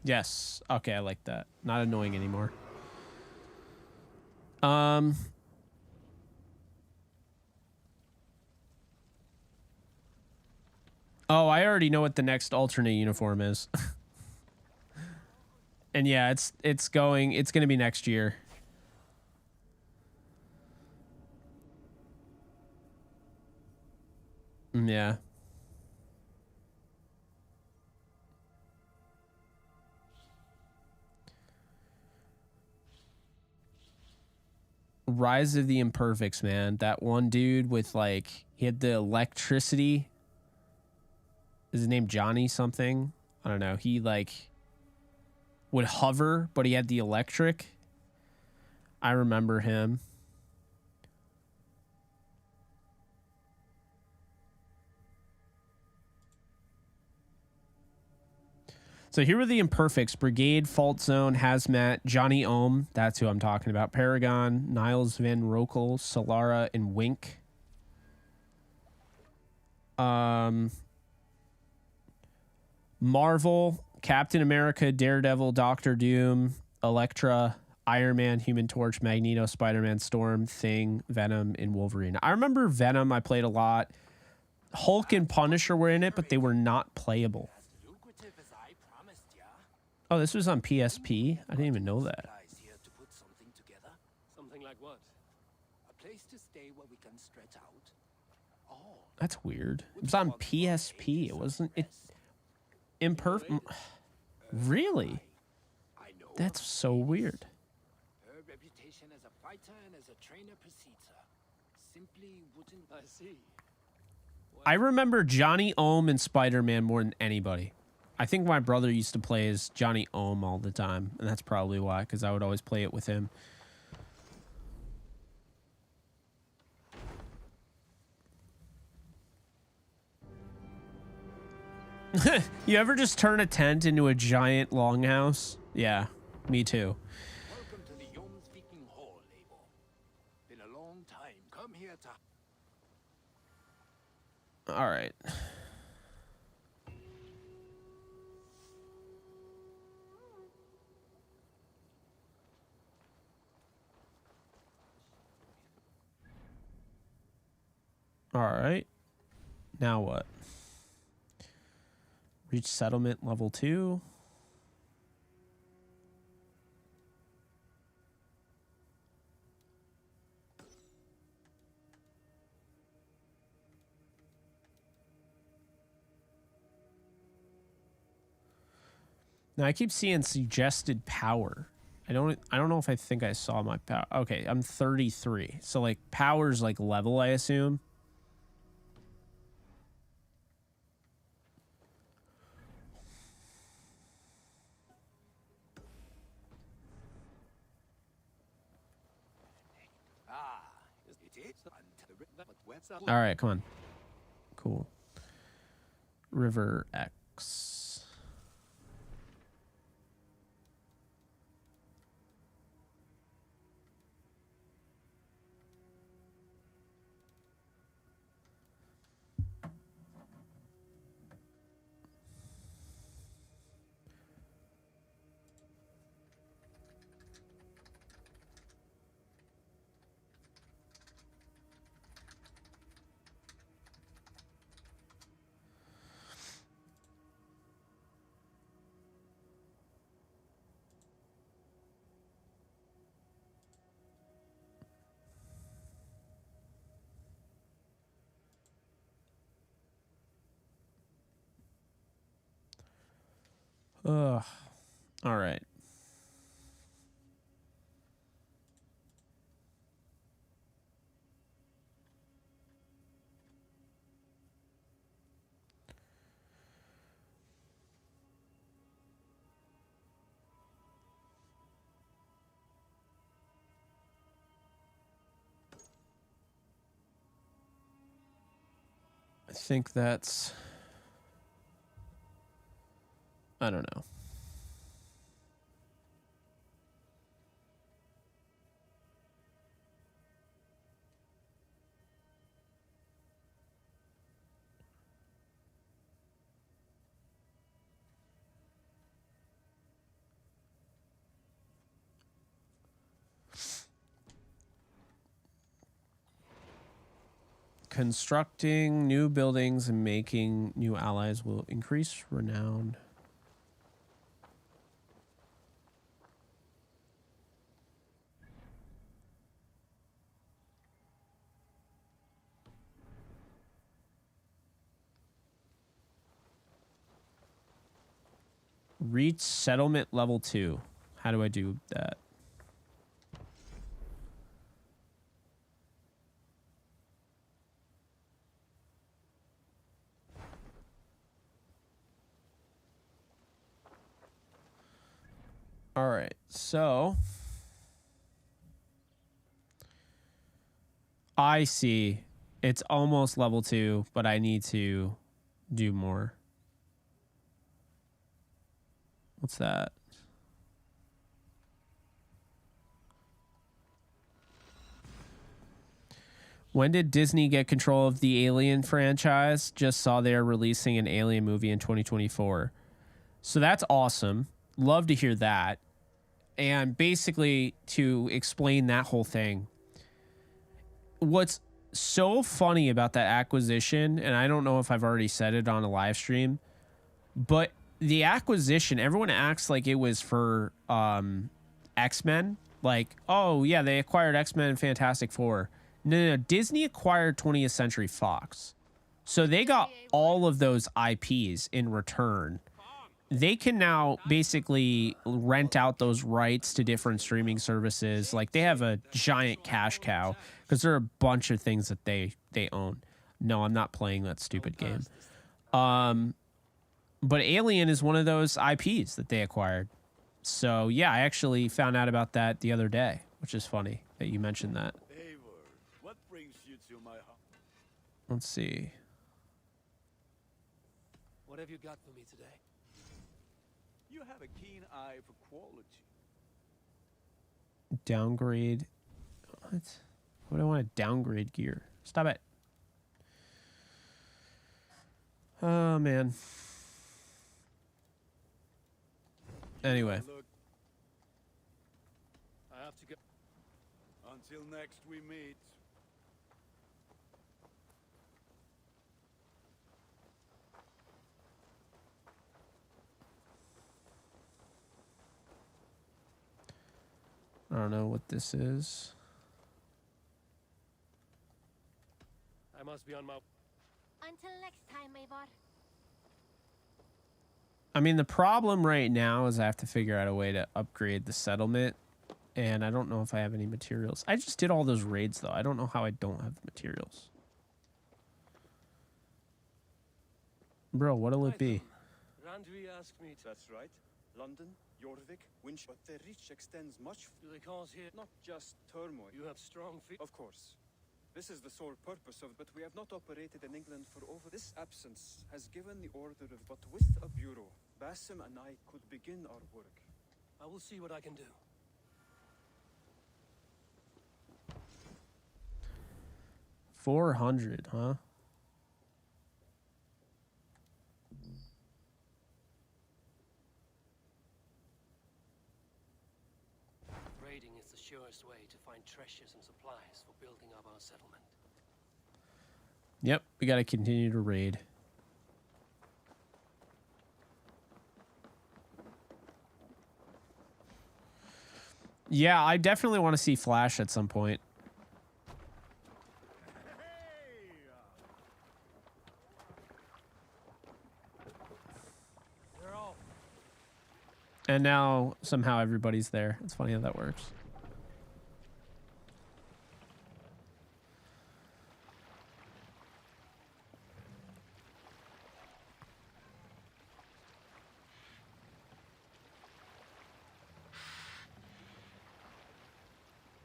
Yes. Okay, I like that. Not annoying anymore. Oh, I already know what the next alternate uniform is. And yeah, it's going to be next year. Yeah. Rise of the Imperfects, man. That one dude with like, he had the electricity. Is his name Johnny something? I don't know. He like would hover, but he had the electric. I remember him. So here were the Imperfects: Brigade, Fault Zone, Hazmat, Johnny Ohm. That's who I'm talking about. Paragon, Niles Van Rokel, Solara, and Wink. Marvel, Captain America, Daredevil, Doctor Doom, Elektra, Iron Man, Human Torch, Magneto, Spider-Man, Storm, Thing, Venom, and Wolverine. I remember Venom I played a lot. Hulk and Punisher were in it, but they were not playable. Lucrative as I promised Oh, this was on PSP? I didn't even know that. Here to put something together. Something like what? A place to stay where we can stretch out. Oh, That's weird. It was on PSP. It wasn't it imperfect. Really? I know. That's so weird. Her reputation as a fighter and as a trainer precedes her. Simply wouldn't. I see. I remember Johnny Ohm and Spider-Man more than anybody. I think my brother used to play as Johnny Ohm all the time, and that's probably why, because I would always play it with him. You ever just turn a tent into a giant longhouse? Yeah, me too. Welcome to the Yom-Speaking Hall, Eivor. Been a long time. Come here to. All right. All right. Now what? Reach settlement level 2. Now I keep seeing suggested power. I don't know if I think I saw my power. Okay, I'm 33. So like power's like level, I assume. All right, come on. Cool. River X. Ugh. All right. I think that's... I don't know. Constructing new buildings and making new allies will increase renown. Reach settlement level 2. How do I do that? All right, so I see it's almost level 2, but I need to do more. What's that? When did Disney get control of the Alien franchise? Just saw they're releasing an Alien movie in 2024. So that's awesome. Love to hear that. And basically, to explain that whole thing, what's so funny about that acquisition, and I don't know if I've already said it on a live stream, but the acquisition, everyone acts like it was for X-Men. Like, oh yeah, they acquired X-Men and Fantastic Four. No, Disney acquired 20th Century Fox. So they got all of those IPs in return. They can now basically rent out those rights to different streaming services. Like, they have a giant cash cow because there are a bunch of things that they own. No, I'm not playing that stupid game. But Alien is one of those IPs that they acquired. So yeah, I actually found out about that the other day, which is funny that you mentioned that. What brings you to my house? Let's see. What have you got for me today? You have a keen eye for quality. Downgrade. What? What do I want to downgrade gear? Stop it. Oh, man. Anyway. Look, I have to go. until next we meet. I don't know what this is. I must be on my. Until next time, Eivor. I mean, the problem right now is I have to figure out a way to upgrade the settlement. And I don't know if I have any materials. I just did all those raids, though. I don't know how I don't have the materials. Bro, what'll it be? Randvi asked me to. That's right. London, Jorvik, Winch, but the reach extends much. Do they cause here? Not just turmoil. You have strong feet. Of course. This is the sole purpose of it, but we have not operated in England for over. This absence has given the order of. But with a bureau, Basim and I could begin our work. I will see what I can do. $400, huh? Raiding is the surest way to find treasures and supplies for building up our settlement. Yep, we got to continue to raid. Yeah, I definitely want to see Flash at some point. And now somehow everybody's there. It's funny how that works.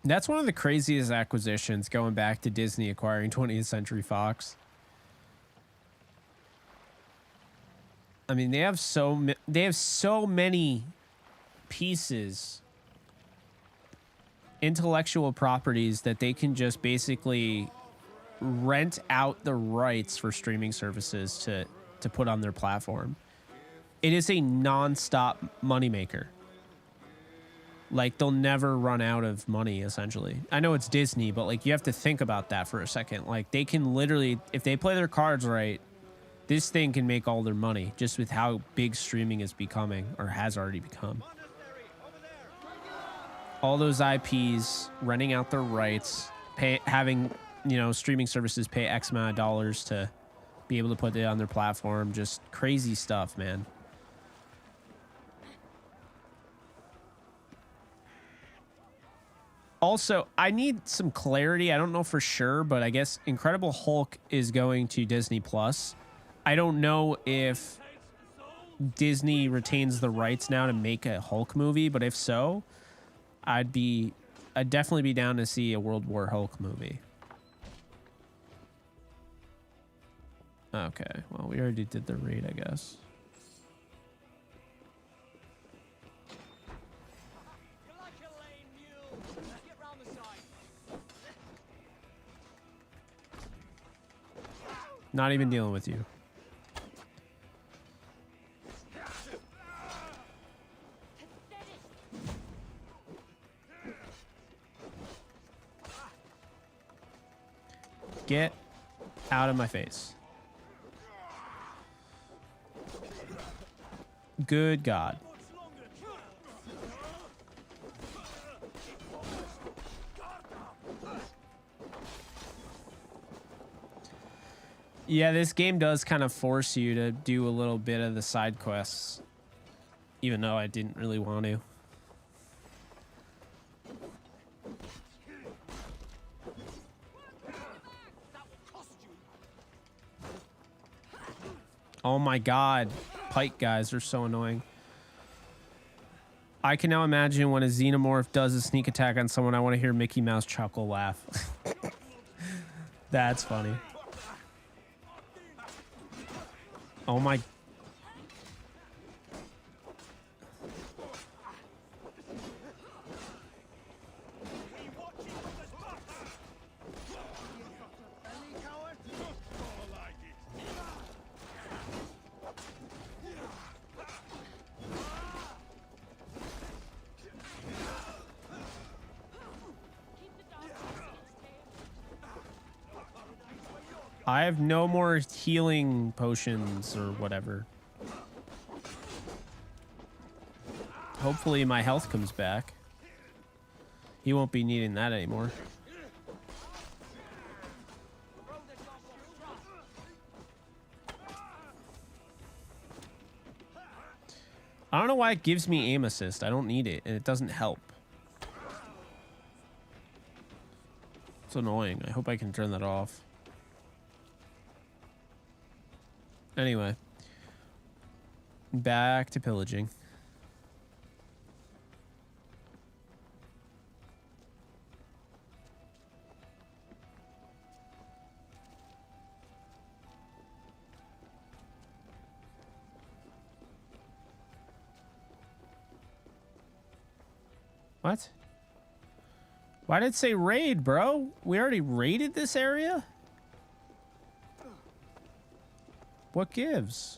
That's one of the craziest acquisitions, going back to Disney acquiring 20th Century Fox. I mean, they have so many pieces, intellectual properties that they can just basically rent out the rights for streaming services to put on their platform. It is a non-stop moneymaker. Like, they'll never run out of money, essentially. I know it's Disney, but, like, you have to think about that for a second. Like, they can literally, if they play their cards right, this thing can make all their money just with how big streaming is becoming, or has already become. All those IPs, renting out their rights, having, you know, streaming services pay X amount of dollars to be able to put it on their platform. Just crazy stuff, man. Also, I need some clarity. I don't know for sure, but I guess Incredible Hulk is going to Disney Plus. I don't know if Disney retains the rights now to make a Hulk movie, but if so, I'd definitely be down to see a World War Hulk movie. Okay, well, we already did the raid, I guess. Not even dealing with you. Get out of my face. Good God. Yeah, this game does kind of force you to do a little bit of the side quests, even though I didn't really want to. Oh my God, pike guys are so annoying. I can now imagine when a xenomorph does a sneak attack on someone, I want to hear Mickey Mouse chuckle laugh. That's funny. Oh my. I have no more healing potions or whatever. Hopefully my health comes back. He won't be needing that anymore. I don't know why it gives me aim assist. I don't need it, and it doesn't help. It's annoying. I hope I can turn that off. Anyway, back to pillaging. What? Why did it say raid, bro? We already raided this area? What gives?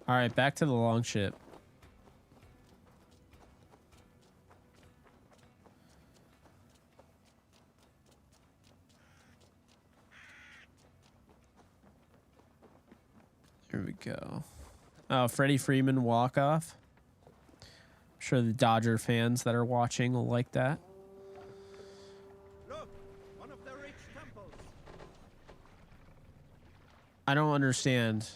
All right, back to the long ship. Here we go. Oh, Freddie Freeman walk-off. I'm sure the Dodger fans that are watching will like that. Look, one of the rich temples. I don't understand.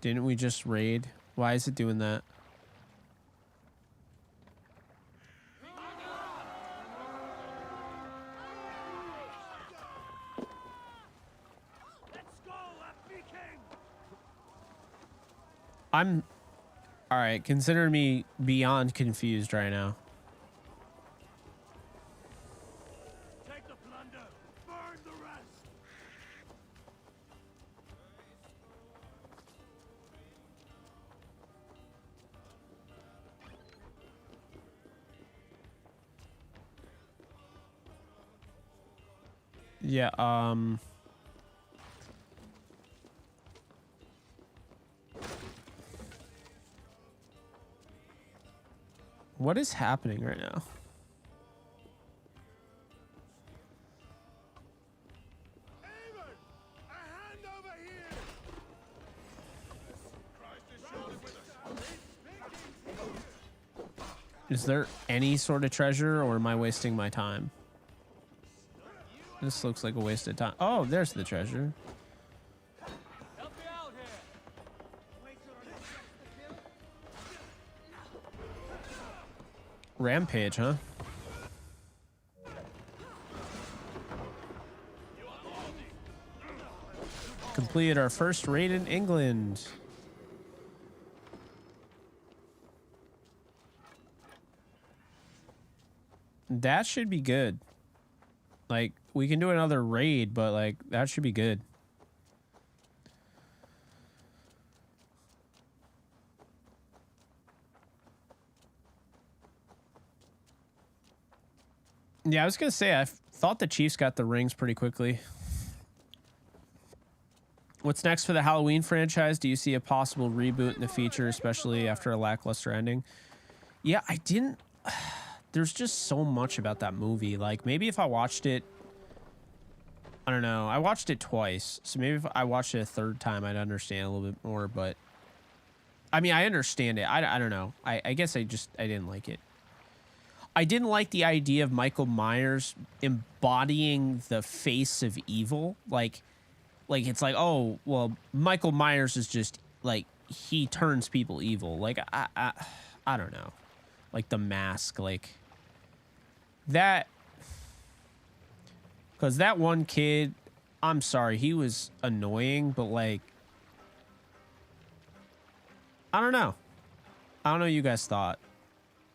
Didn't we just raid? Why is it doing that? I'm... Alright, consider me beyond confused right now. Take the plunder, burn the rest. Yeah, what is happening right now? Is there any sort of treasure, or am I wasting my time? This looks like a waste of time. Oh, there's the treasure. Help me out here. Rampage, huh? Completed our first raid in England. That should be good. Like, we can do another raid, but like, that should be good. Yeah, I was gonna say, I thought the Chiefs got the rings pretty quickly. What's next for the Halloween franchise? Do you see a possible reboot in the future, especially after a lackluster ending? Yeah, I didn't. There's just so much about that movie. Like, maybe if I watched it, I don't know. I watched it twice, so maybe if I watched it a third time, I'd understand a little bit more. But I mean, I understand it. I don't know. I guess I didn't like it. I didn't like the idea of Michael Myers embodying the face of evil. Like it's like, oh, well, Michael Myers is just like, he turns people evil. Like, I don't know. Like The Mask, like that. Because that one kid, I'm sorry, he was annoying, but like, I don't know. I don't know what you guys thought,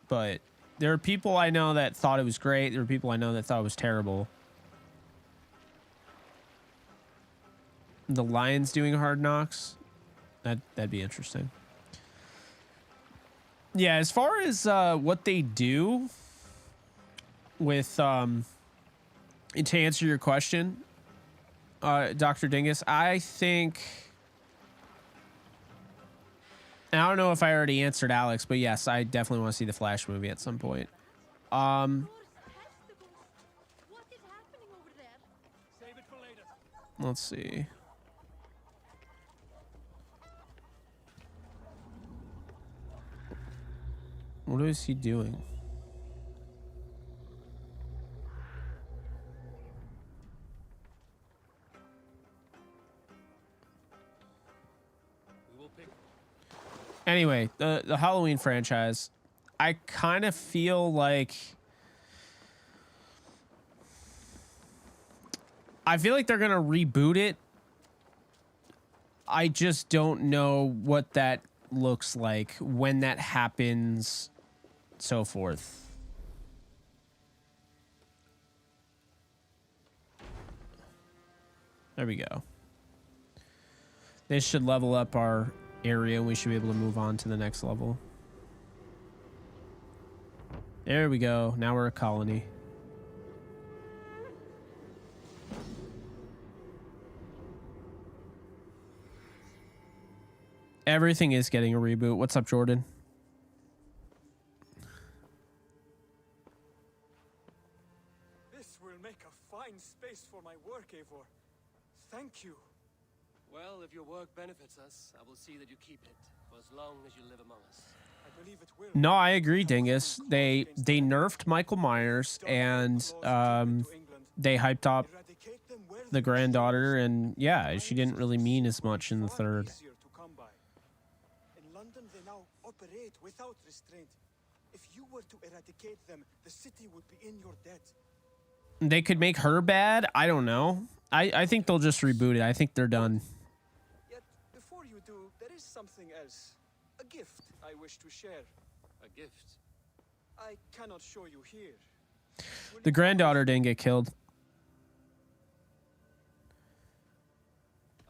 but there are people I know that thought it was great. There are people I know that thought it was terrible. The Lions doing Hard Knocks, that'd be interesting. Yeah, as far as what they do with to answer your question, Dr. Dingus, I think, and I don't know if I already answered Alex, but yes, I definitely want to see the Flash movie at some point. What is happening over there? Save it for later. Let's see. What is he doing? Anyway, the Halloween franchise, I kind of feel like they're gonna reboot it. I just don't know what that looks like, when that happens, so forth. There we go. This should level up our area. We should be able to move on to the next level. There we go. Now we're a colony. Everything is getting a reboot. What's up, Jordan? This will make a fine space for my work, Eivor. Thank you. Well, if your work benefits us, I will see that you keep it for as long as you live among us. I believe it will. No, I agree, Dingus. They nerfed Michael Myers, and they hyped up the granddaughter, and yeah, she didn't really mean as much in the third. In London, they now operate without restraint. If you were to eradicate them, the city would be in your debt. They could make her bad. I don't know. I think they'll just reboot it. I think they're done. Yet, before you do, there is something else. A gift I wish to share. A gift? I cannot show you here. The granddaughter didn't get killed.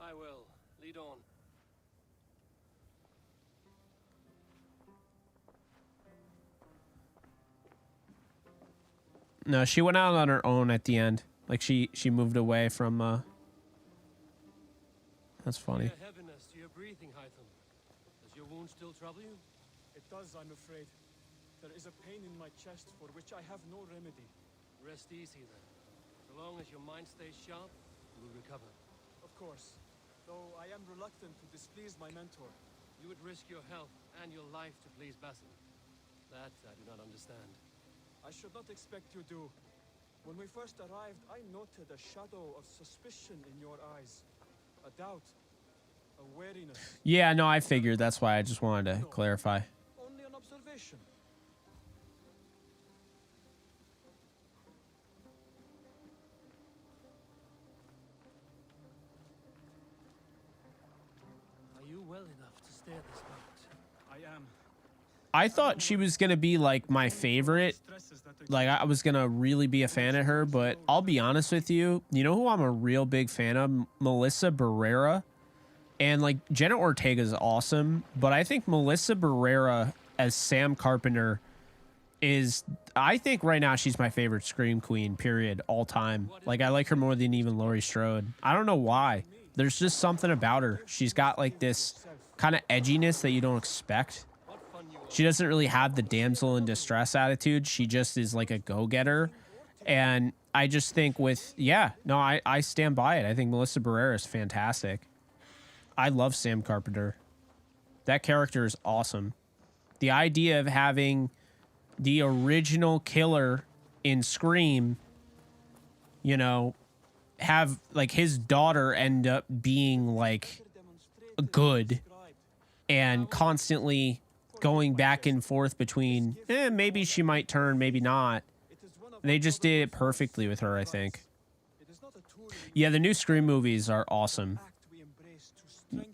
I will. Lead on. No, she went out on her own at the end. Like she moved away from. That's funny. A heaviness to your breathing, Hytham. Does your wound still trouble you? It does, I'm afraid. There is a pain in my chest for which I have no remedy. Rest easy then. So long as your mind stays sharp, you will recover. Of course. Though I am reluctant to displease my mentor. You would risk your health and your life to please Basil. That I do not understand. I should not expect you to. When we first arrived, I noted a shadow of suspicion in your eyes. A doubt. A wariness. Yeah, no, I figured. That's why I just wanted to clarify. Only an observation. Are you well enough to stay this boat? I am. I thought she was going to be like my favorite. Like I was going to really be a fan of her, but I'll be honest with you. You know who I'm a real big fan of? Melissa Barrera. And like Jenna Ortega is awesome, but I think Melissa Barrera as Sam Carpenter is, I think right now she's my favorite Scream Queen, period, all time. Like I like her more than even Laurie Strode. I don't know why. There's just something about her. She's got like this kind of edginess that you don't expect. She doesn't really have the damsel in distress attitude. She just is like a go-getter. And I just think I stand by it. I think Melissa Barrera is fantastic. I love Sam Carpenter. That character is awesome. The idea of having the original killer in Scream, you know, have like his daughter end up being like good and constantly going back and forth between maybe she might turn, maybe not. They just did it perfectly with her, I think. Yeah, the new Scream movies are awesome.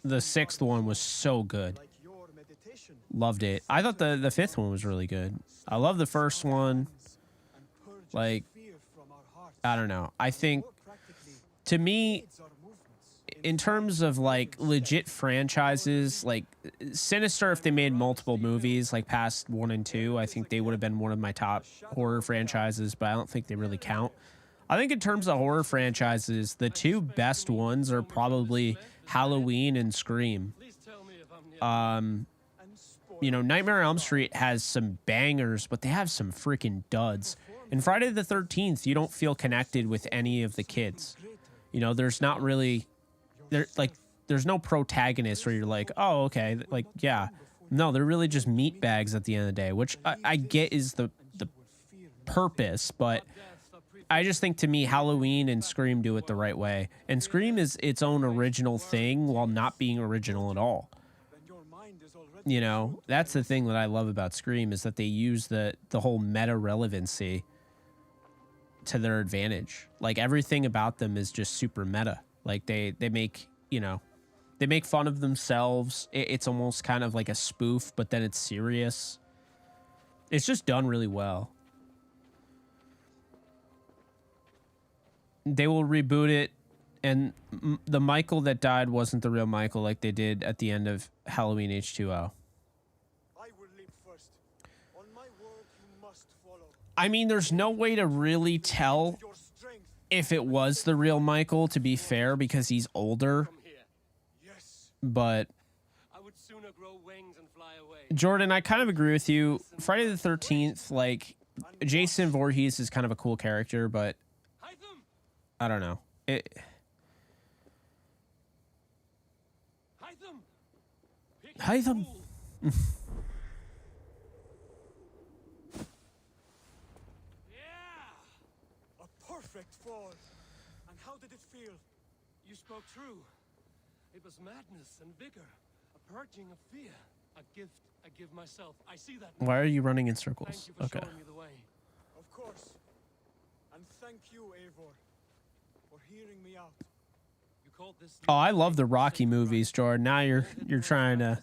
The 6th one was so good. Loved it. I thought the 5th one was really good. I love the first one. Like, I don't know. I think, to me, in terms of like legit franchises, like Sinister, if they made multiple movies like past 1 and 2, I think they would have been one of my top horror franchises, but I don't think they really count. I think in terms of horror franchises, the 2 best ones are probably Halloween and Scream. You know, Nightmare on Elm Street has some bangers, but they have some freaking duds. In Friday the 13th, you don't feel connected with any of the kids. You know, there's not really, there's no protagonist where you're like, oh, okay, like, yeah. No, they're really just meat bags at the end of the day, which I get is the purpose, but I just think, to me, Halloween and Scream do it the right way. And Scream is its own original thing while not being original at all. You know, that's the thing that I love about Scream, is that they use the whole meta relevancy to their advantage. Like, everything about them is just super meta. Like, they make, you know, they make fun of themselves. It's almost kind of like a spoof, but then it's serious. It's just done really well. They will reboot it, and the Michael that died wasn't the real Michael, like they did at the end of Halloween H2O. I mean, there's no way to really tell if it was the real Michael, to be fair, because he's older. But Jordan, I kind of agree with you. Friday the 13th, like, Jason Voorhees is kind of a cool character, but I don't know. Hytham. Perfect fall. And how did it feel? You spoke true. It was madness and vigor, a purging of fear, a gift I give myself. I see that. Why are you running in circles? Thank you for showing me the way. Of course. And thank you, Eivor, for hearing me out. You called this. Oh, I love the Rocky movies, Jordan. Now you're trying to.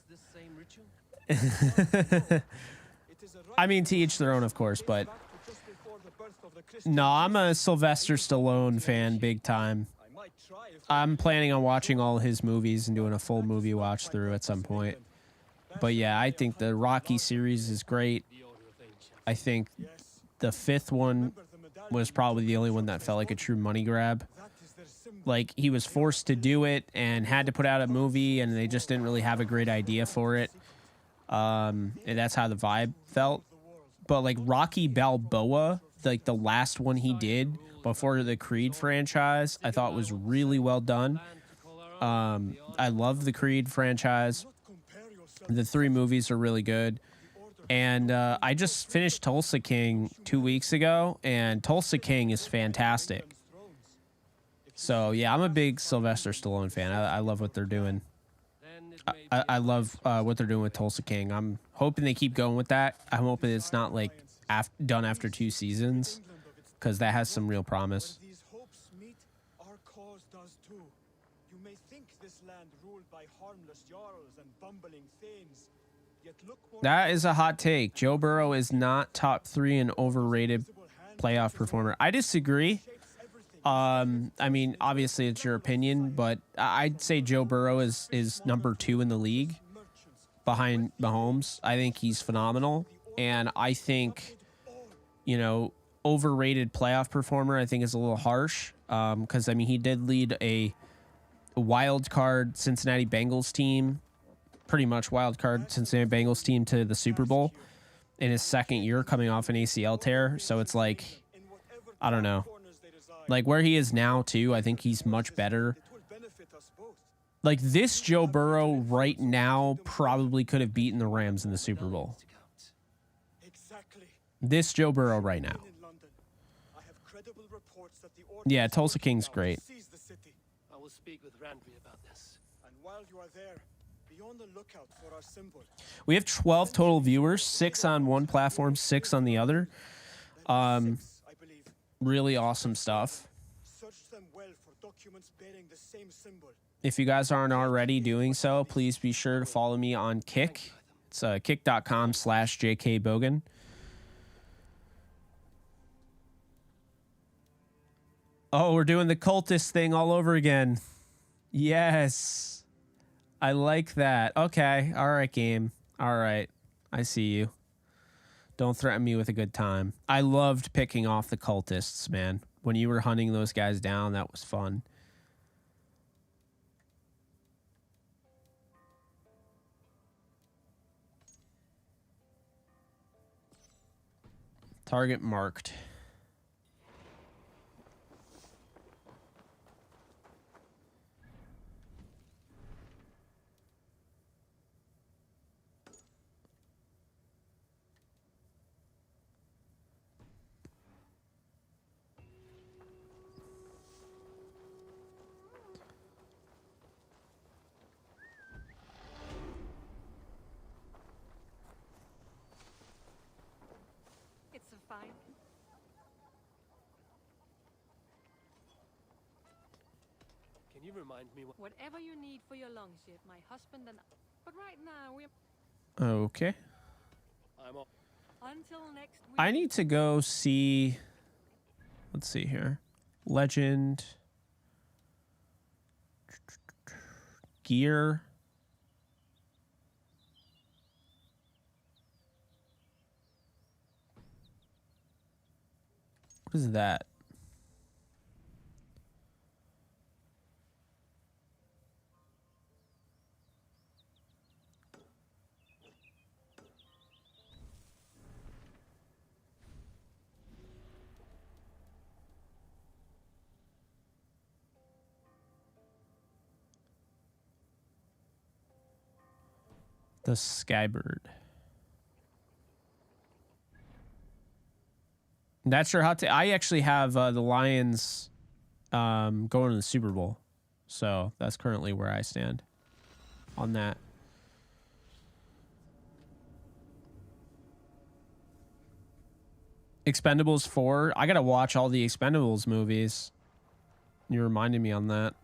I mean, to each their own, of course, but. No, I'm a Sylvester Stallone fan, big time. I'm planning on watching all his movies and doing a full movie watch through at some point. But yeah, I think the Rocky series is great. I think the 5th one was probably the only one that felt like a true money grab. Like, he was forced to do it and had to put out a movie, and they just didn't really have a great idea for it. And that's how the vibe felt. But like Rocky Balboa, like the last one he did before the Creed franchise, I thought was really well done. I love the Creed franchise. The 3 movies are really good. And I just finished Tulsa King 2 weeks ago, and Tulsa King is fantastic. So yeah, I'm a big Sylvester Stallone fan. I love what they're doing. I love what they're doing with Tulsa King. I'm hoping they keep going with that. I'm hoping it's not like done after 2 seasons, because that has some real promise. These hopes meet, our cause does too. You may think this land ruled by harmless jarls and bumbling thanes, yet look more. That is a hot take. Joe Burrow is not top 3 and overrated playoff performer. I disagree. I mean, obviously it's your opinion, but I'd say Joe Burrow is number 2 in the league behind Mahomes. I think he's phenomenal. And I think, you know, overrated playoff performer, I think is a little harsh. Because, I mean, he did lead wild card Cincinnati Bengals team, pretty much wild card Cincinnati Bengals team to the Super Bowl in his second year coming off an ACL tear. So it's like, I don't know. Like where he is now too, I think he's much better. Like this Joe Burrow right now probably could have beaten the Rams in the Super Bowl. This Joe Burrow right now. Yeah, Tulsa King's great. I will speak with Randry about this. And while you are there, be on the lookout for our symbol. We have 12 total viewers, 6 on one platform, 6 on the other. Really awesome stuff. Search them well for documents bearing the same symbol. If you guys aren't already doing so, please be sure to follow me on Kick. It's kick.com/JKBogan. Oh, we're doing the cultist thing all over again. Yes. I like that. Okay. All right, game. All right. I see you. Don't threaten me with a good time. I loved picking off the cultists, man. When you were hunting those guys down, that was fun. Target marked. It's a fine. Can you remind me what... Whatever you need for your longship, my husband and I. But right now we're Okay. I'm all... until next week. I need to go see. Let's see here. Legend. Gear. What is that? The scabbard. That's your hot take. I actually have the Lions going to the Super Bowl. So that's currently where I stand on that. Expendables 4. I got to watch all the Expendables movies. You reminded me on that.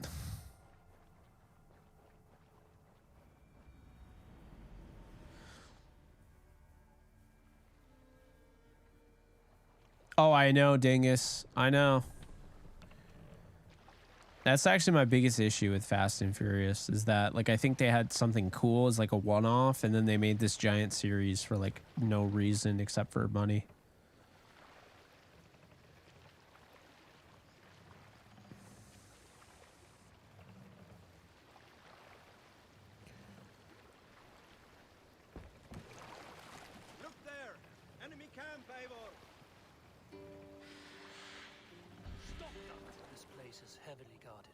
Oh, I know, Dingus. I know. That's actually my biggest issue with Fast and Furious is that, like, I think they had something cool as, like, a one-off, and then they made this giant series for, like, no reason except for money. Look there! Enemy camp, Eivor! Stop that! This place is heavily guarded.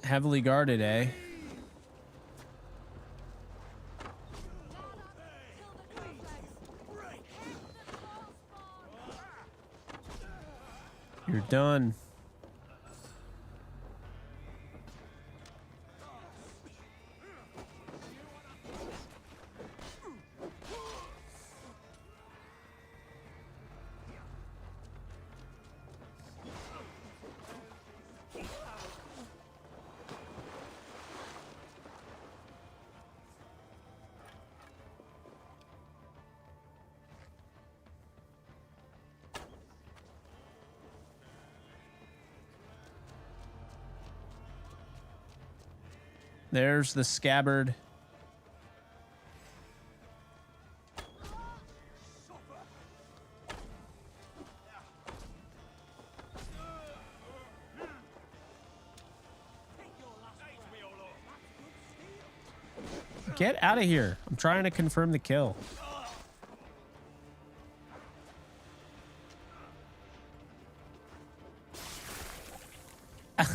Heavily guarded, eh? You're done. There's the scabbard. Get out of here. I'm trying to confirm the kill. I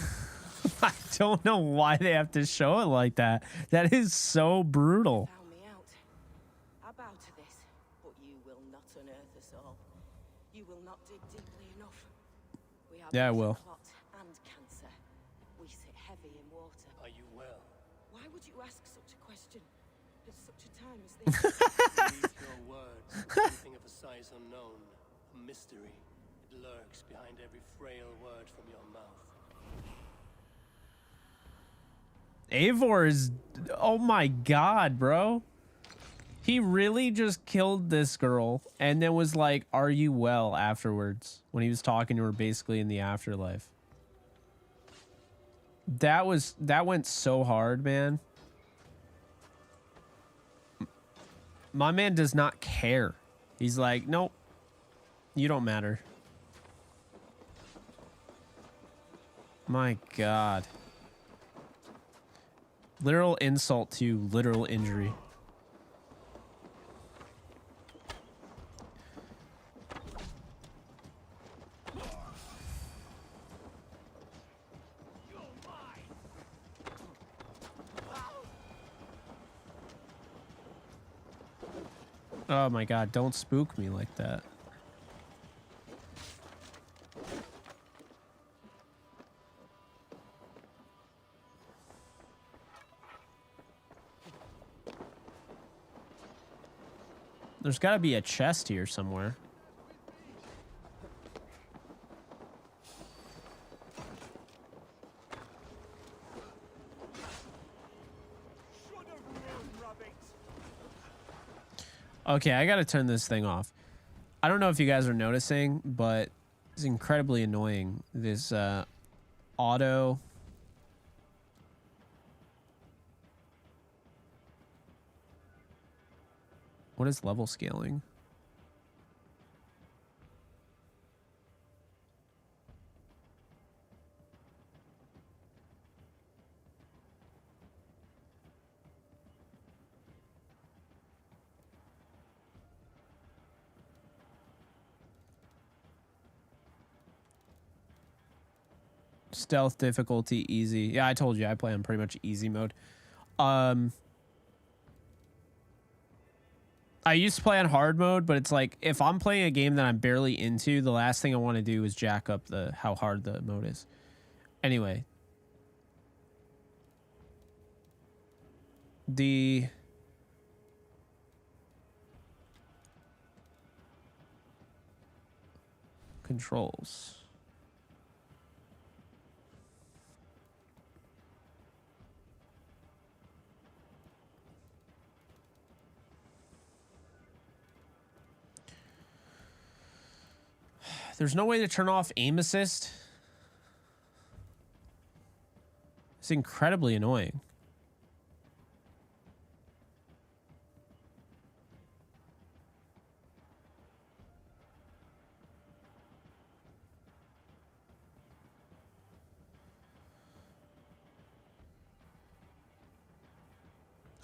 don't know why they have to show it like that. That is so brutal. Found me out. I bow to this, but you will not unearth us all. You will not dig deeply enough. We have Yeah, I will. clot and cancer. We sit heavy in water. Are you well? Why would you ask such a question at such a time as this? Beneath your words, something of a size unknown, a mystery. It lurks behind every frail word from your mouth. Eivor is... Oh my god, bro. He really just killed this girl and then was like, are you well afterwards? When he was talking to her basically in the afterlife. That went so hard, man. My man does not care. He's like, nope. You don't matter. My god. Literal insult to literal injury. Oh my god, don't spook me like that. There's got to be a chest here somewhere. Okay, I gotta turn this thing off. I don't know if you guys are noticing, but it's incredibly annoying. This auto... What is level scaling? Stealth difficulty easy. Yeah, I told you I play on pretty much easy mode. I used to play on hard mode, but it's like if I'm playing a game that I'm barely into, the last thing I want to do is jack up how hard the mode is. Anyway, the controls. There's no way to turn off aim assist. It's incredibly annoying.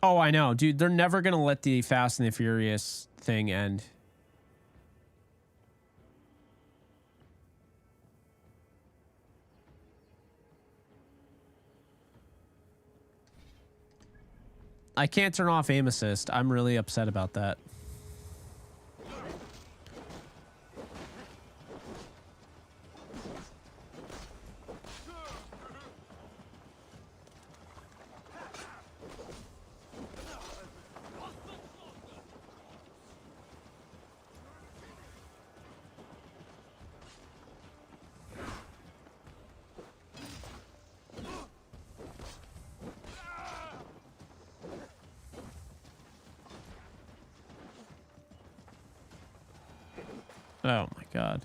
Oh, I know, dude. They're never going to let the Fast and the Furious thing end. I can't turn off aim assist. I'm really upset about that. Oh my god.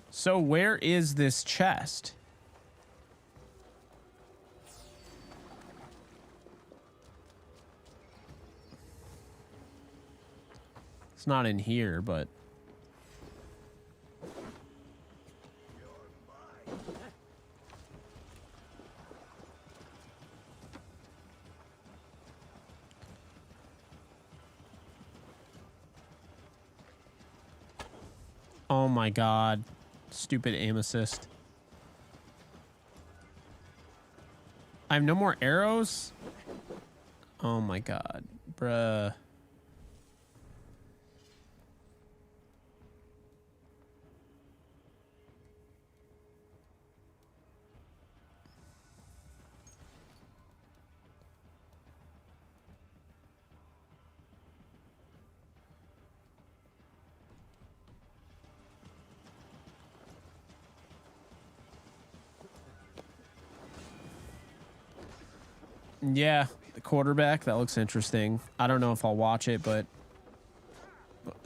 So where is this chest? It's not in here, but Oh my god. Stupid aim assist. I have no more arrows? Oh my god. Bruh. Yeah, the quarterback, that looks interesting. I don't know if I'll watch it, but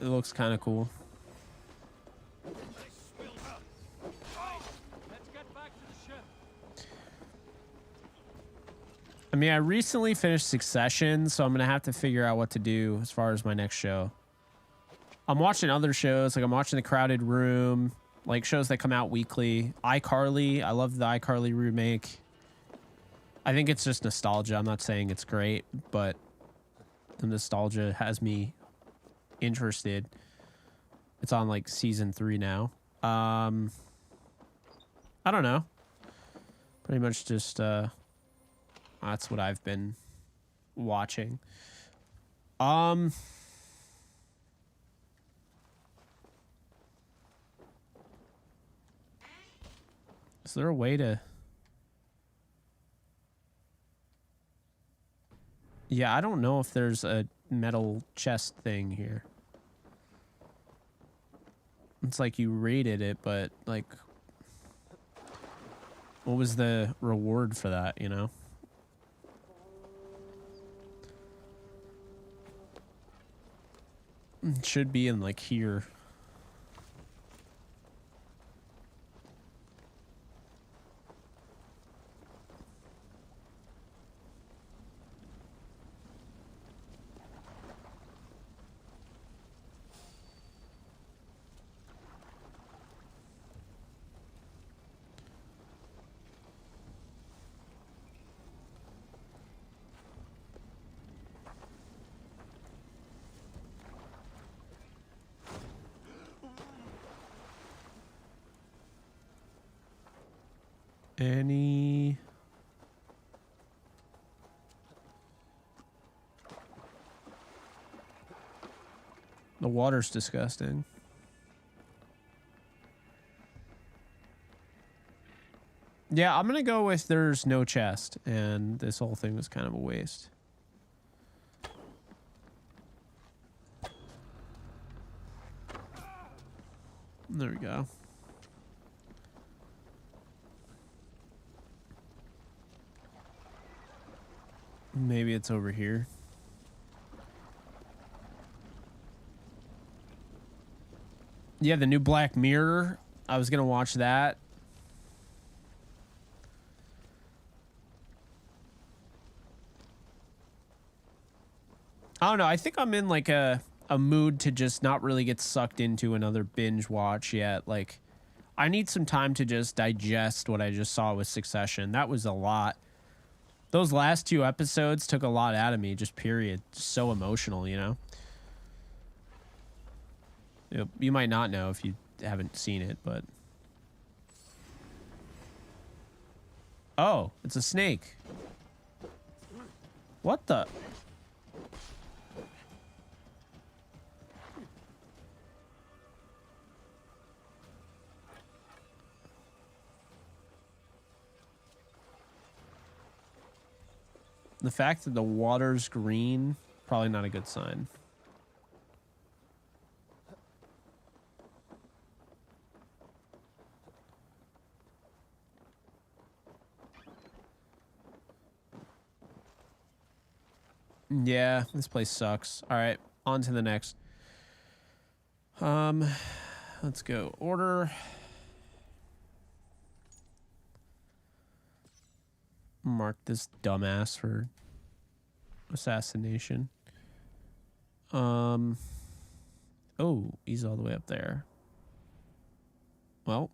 it looks kind of cool. I mean, I recently finished Succession, so I'm going to have to figure out what to do as far as my next show. I'm watching other shows, like I'm watching The Crowded Room, like shows that come out weekly. iCarly, I love the iCarly remake. I think it's just nostalgia. I'm not saying it's great, but the nostalgia has me interested. It's on like season 3 now. I don't know. Pretty much just that's what I've been watching. Is there a way to... Yeah, I don't know if there's a metal chest thing here. It's like you rated it, but like... What was the reward for that, you know? It should be in like here. Any... The water's disgusting. Yeah, I'm gonna go with there's no chest, and this whole thing was kind of a waste. There we go. Maybe it's over here. Yeah, the new Black Mirror. I was gonna watch that. I don't know. I think I'm in like a mood to just not really get sucked into another binge watch yet. Like, I need some time to just digest what I just saw with Succession. That was a lot. Those last 2 episodes took a lot out of me, just period. So emotional, you know? You might not know if you haven't seen it, but... Oh, it's a snake. What the... The fact that the water's green, probably not a good sign. Yeah, this place sucks. All right, on to the next. Let's go. Order. Mark this dumbass for assassination. Oh, he's all the way up there. Well.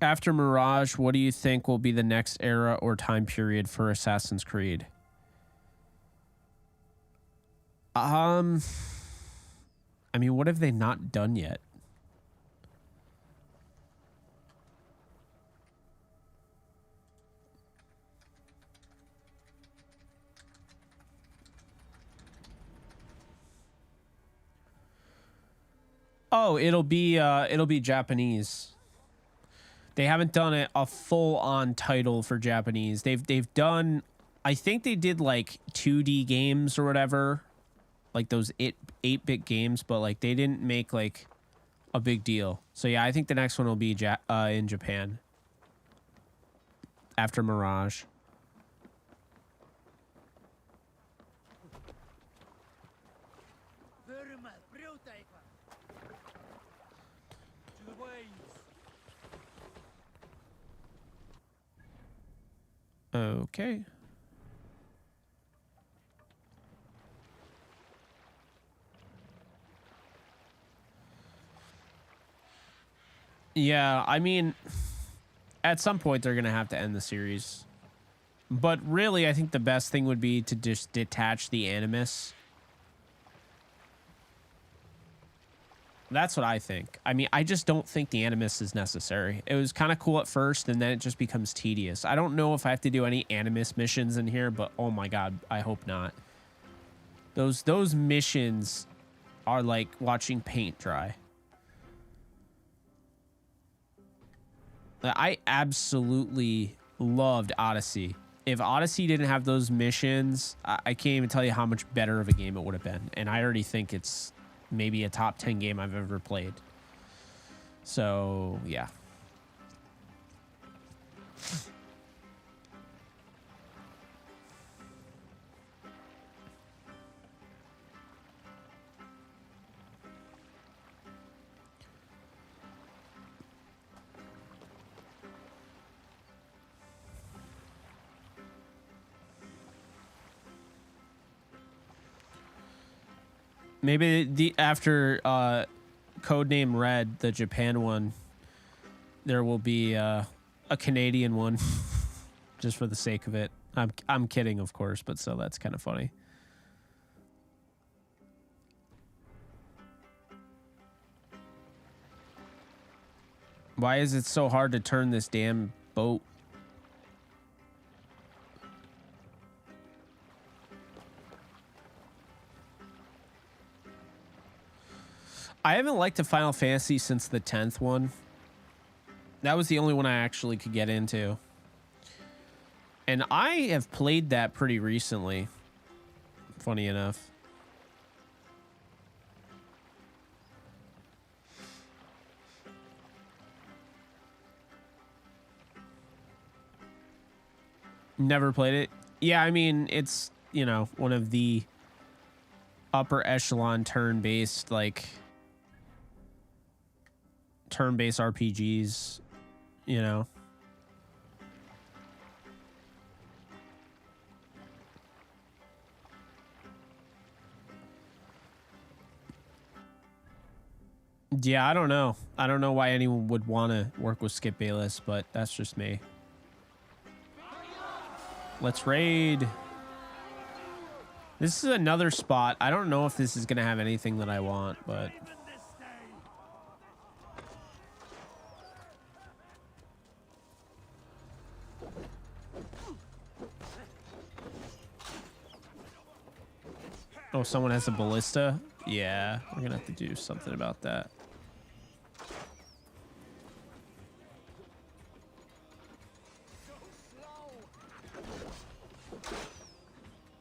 After Mirage, what do you think will be the next era or time period for Assassin's Creed? I mean, what have they not done yet? Oh, it'll be Japanese. They haven't done a full-on title for Japanese. They've done, I think they did like 2D games or whatever, like those 8-bit games, but like they didn't make like a big deal. So yeah, I think the next one will be in Japan after Mirage. Okay. Yeah, I mean, at some point they're going to have to end the series. But really, I think the best thing would be to just detach the Animus. That's what I think. I mean, I just don't think the Animus is necessary. It was kind of cool at first, and then it just becomes tedious. I don't know if I have to do any Animus missions in here, but oh my god, I hope not. Those missions are like watching paint dry. I absolutely loved Odyssey. If Odyssey didn't have those missions, I can't even tell you how much better of a game it would have been. And I already think it's maybe a top 10 game I've ever played. So, yeah. Maybe after Codename Red, the Japan one, there will be a Canadian one, just for the sake of it. I'm kidding, of course, but so that's kind of funny. Why is it so hard to turn this damn boat? I haven't liked a Final Fantasy since the 10th one. That was the only one I actually could get into. And I have played that pretty recently. Funny enough. Never played it. Yeah, I mean, it's, you know, one of the upper echelon turn-based, like, turn-based RPGs, you know. Yeah, I don't know. I don't know why anyone would want to work with Skip Bayless, but that's just me. Let's raid. This is another spot. I don't know if this is going to have anything that I want, but... Oh, someone has a ballista? Yeah, we're going to have to do something about that.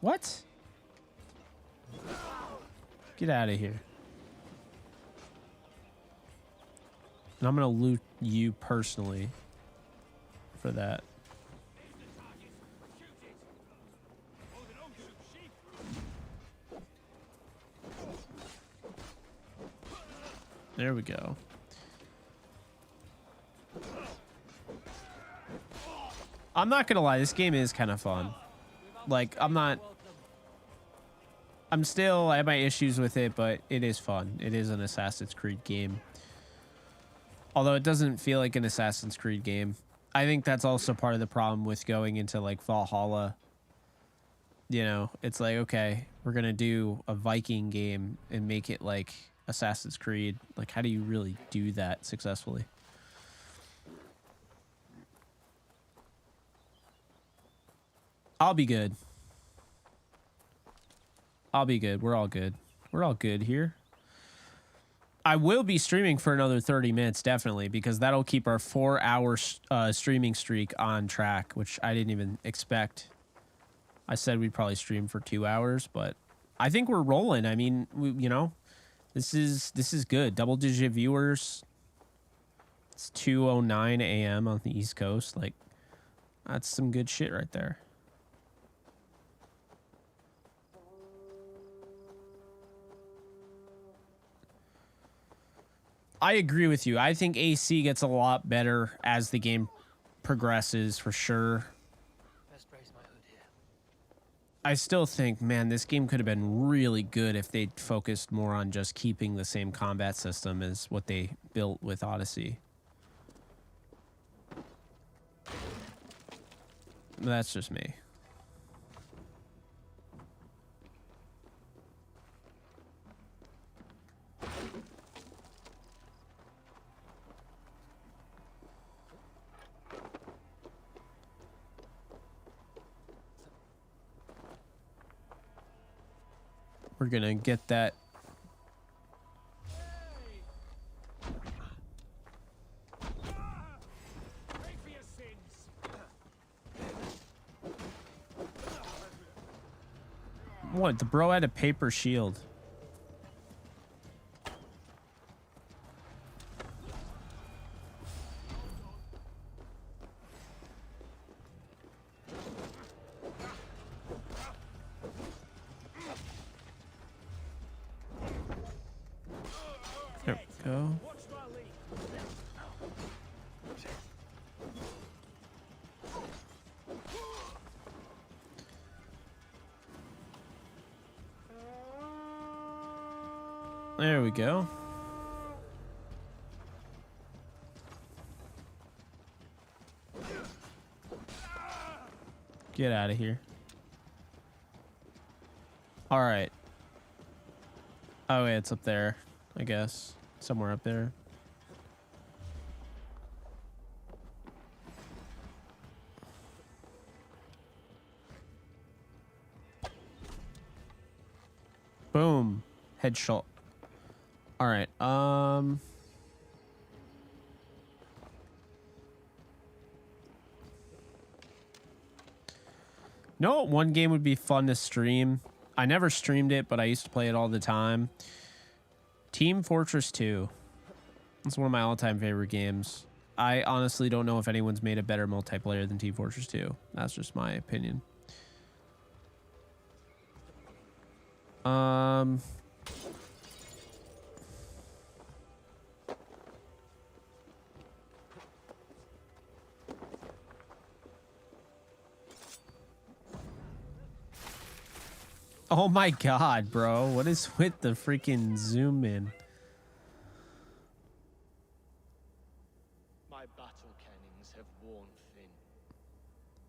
What? Get out of here. And I'm going to loot you personally for that. There we go. I'm not gonna lie, this game is kind of fun. Like, I have my issues with it, but it is fun. It is an Assassin's Creed game. Although it doesn't feel like an Assassin's Creed game. I think that's also part of the problem with going into like Valhalla. You know, it's like, okay, we're going to do a Viking game and make it like Assassin's Creed. Like, how do you really do that successfully? I'll be good. I'll be good. We're all good. We're all good here. I will be streaming for another 30 minutes, definitely, because that'll keep our 4-hour streaming streak on track, which I didn't even expect. I said we'd probably stream for 2 hours, but I think we're rolling. I mean, you know, this is good. Double-digit viewers. It's 2:09 a.m. on the East Coast. Like, that's some good shit right there. I agree with you. I think AC gets a lot better as the game progresses, for sure. Best raise my hood here. I still think, man, this game could have been really good if they focused more on just keeping the same combat system as what they built with Odyssey. That's just me. We're gonna get that. What? The bro had a paper shield. There we go. There we go. Get out of here. All right. Oh, yeah, it's up there, I guess. Somewhere up there. Boom. Headshot. All right. No, one game would be fun to stream. I never streamed it, but I used to play it all the time. Team Fortress 2. It's one of my all-time favorite games. I honestly don't know if anyone's made a better multiplayer than Team Fortress 2. That's just my opinion. Oh my god, bro. What is with the freaking zoom in? My battle kennings have worn thin.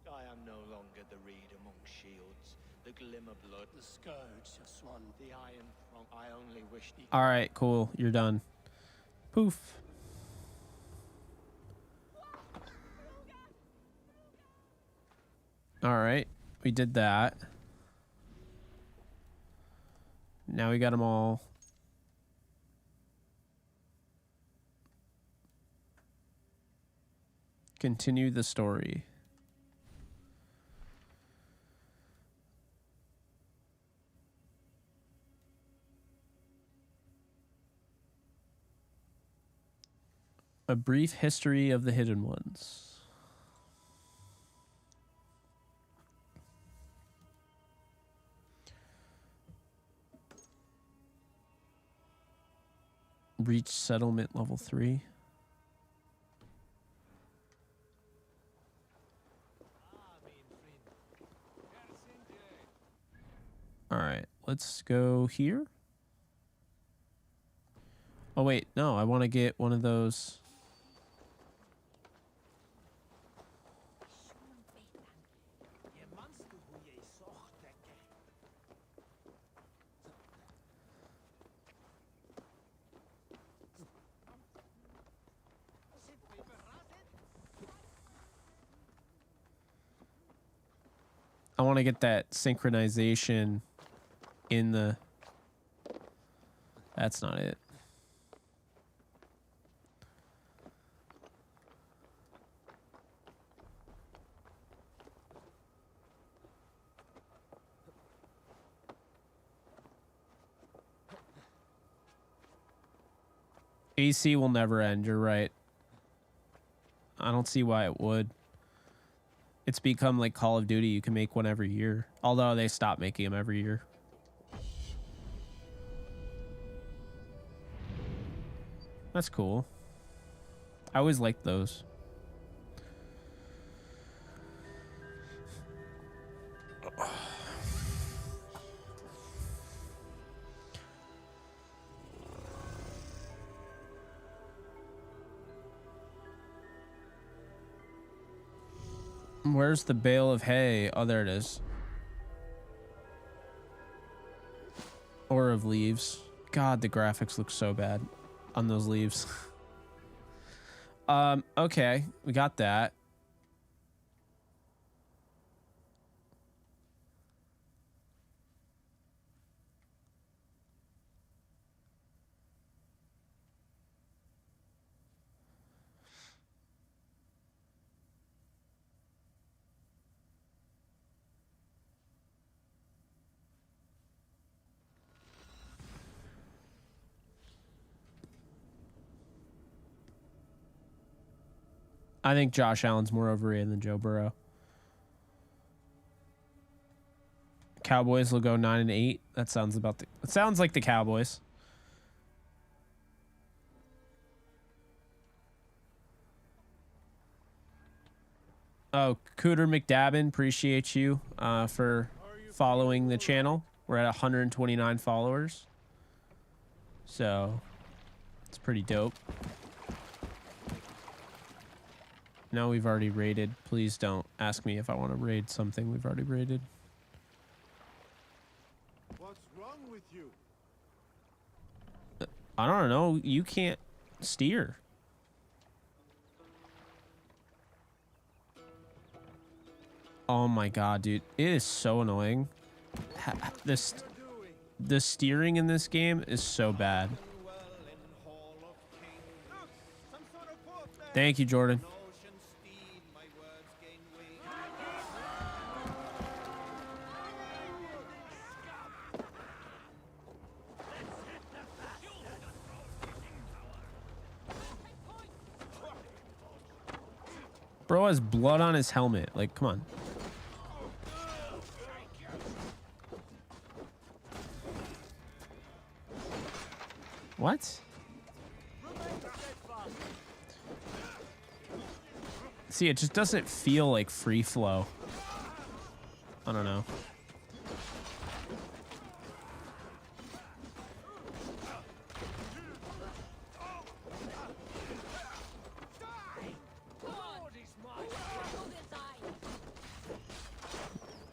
I am no longer the reed among shields, the glimmer blood, The scourge of Swan. the iron throng. I only wish the All right, cool. You're done. Poof. All right. We did that. Now we got them all. Continue the story. A brief history of the Hidden Ones. Reach settlement level 3. All right, let's go here. Oh wait, no, I want to get one of those. I want to get that synchronization in the... That's not it. AC will never end, you're right. I don't see why it would. It's become like Call of Duty, you can make one every year. Although they stopped making them every year. That's cool. I always liked those. Where's the bale of hay? Oh, there it is. Or of leaves. God, the graphics look so bad on those leaves. Okay, we got that. I think Josh Allen's more overrated than Joe Burrow. Cowboys will go 9-8. That sounds about the... It sounds like the Cowboys. Oh, Cooter McDabbin, appreciate you for following the channel. We're at 129 followers. So, it's pretty dope. No, we've already raided. Please don't ask me if I want to raid something we've already raided. What's wrong with you? I don't know. You can't steer. Oh my god, dude. It is so annoying. The steering in this game is so bad. Thank you, Jordan. Bro has blood on his helmet. Like, come on. What? See, it just doesn't feel like free flow. I don't know.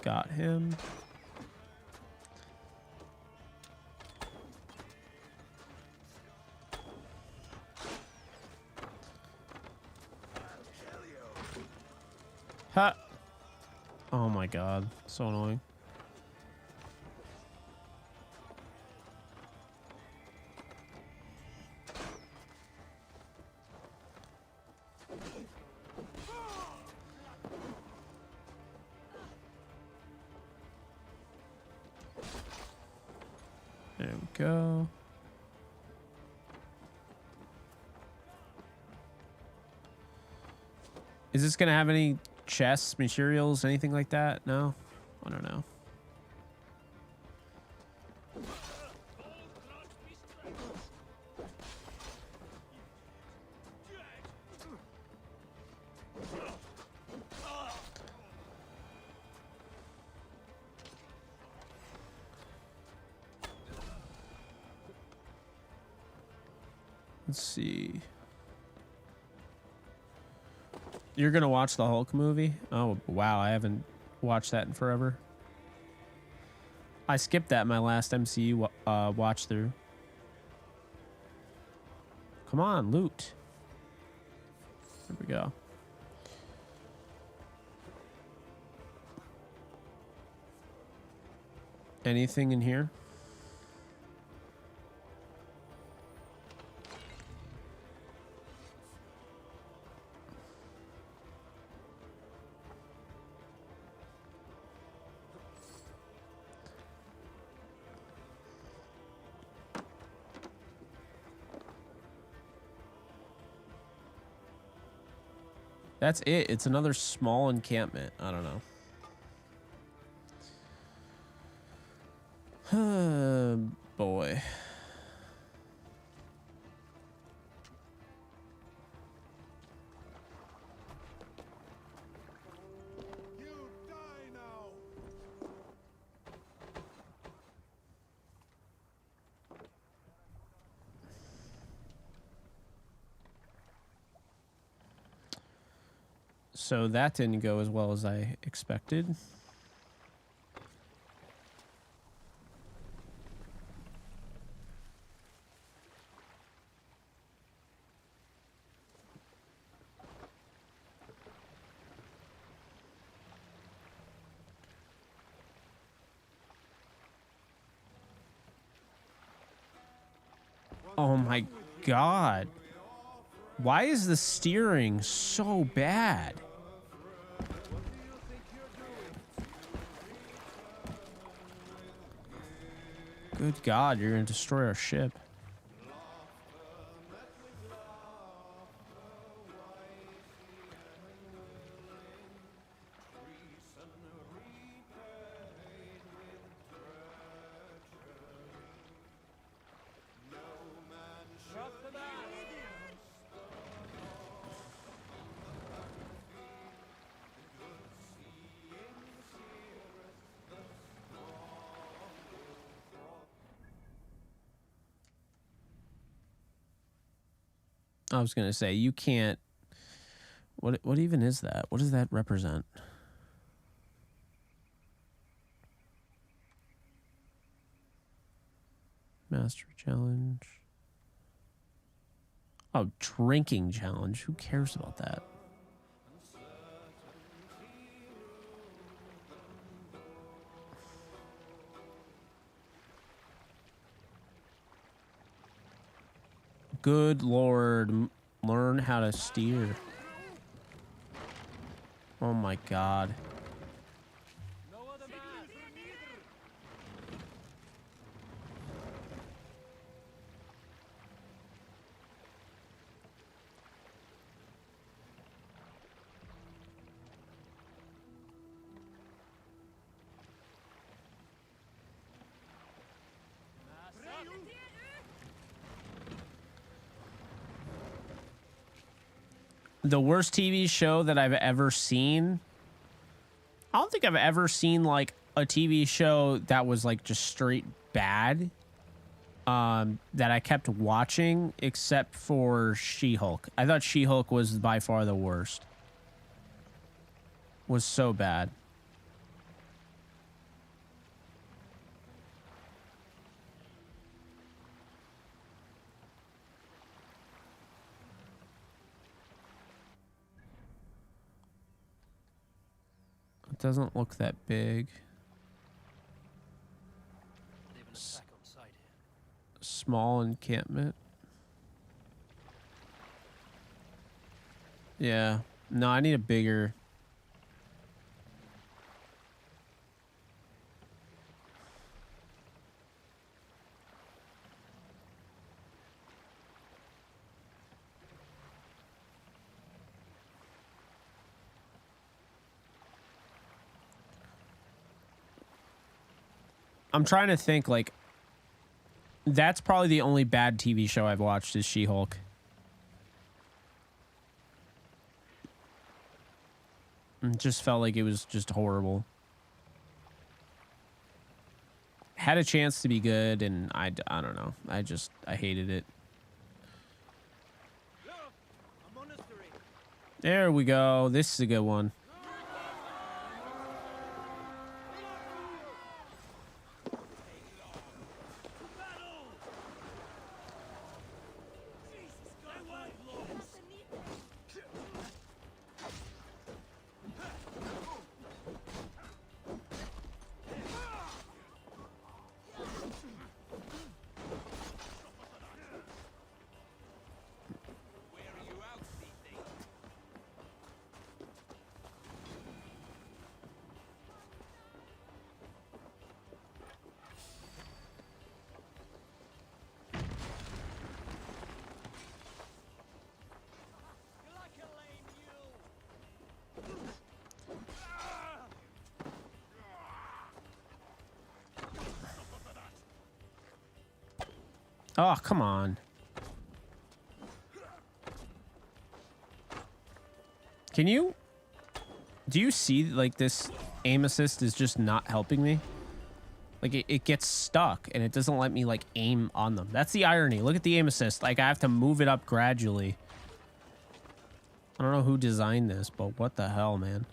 Got him. Ha! Oh my god, so annoying. There we go. Is this gonna have any chests, materials, anything like that? No? I don't know. Let's see. You're gonna watch the Hulk movie? Oh, wow. I haven't watched that in forever. I skipped that in my last MCU watch through. Come on, loot. There we go. Anything in here? That's it. It's another small encampment. I don't know. Boy. You die now. So that didn't go as well as I expected. Oh my God. Why is the steering so bad? Good God, you're going to destroy our ship. I was going to say, you can't... What even is that? What does that represent? Mastery challenge. Oh, drinking challenge. Who cares about that? Good Lord. Learn how to steer. Oh my God. The worst TV show that I've ever seen. I don't think I've ever seen like a TV show that was like just straight bad. That I kept watching except for She-Hulk. I thought She-Hulk was by far the worst. Was so bad. It doesn't look that big. Small encampment. Yeah. No, I need a bigger. I'm trying to think, like, that's probably the only bad TV show I've watched is She-Hulk. It just felt like it was just horrible. Had a chance to be good, and I don't know. I hated it. There we go. This is a good one. Oh, come on. Can you... Do you see, like, this aim assist is just not helping me? Like, it gets stuck, and it doesn't let me, like, aim on them. That's the irony. Look at the aim assist. Like, I have to move it up gradually. I don't know who designed this, but what the hell, man?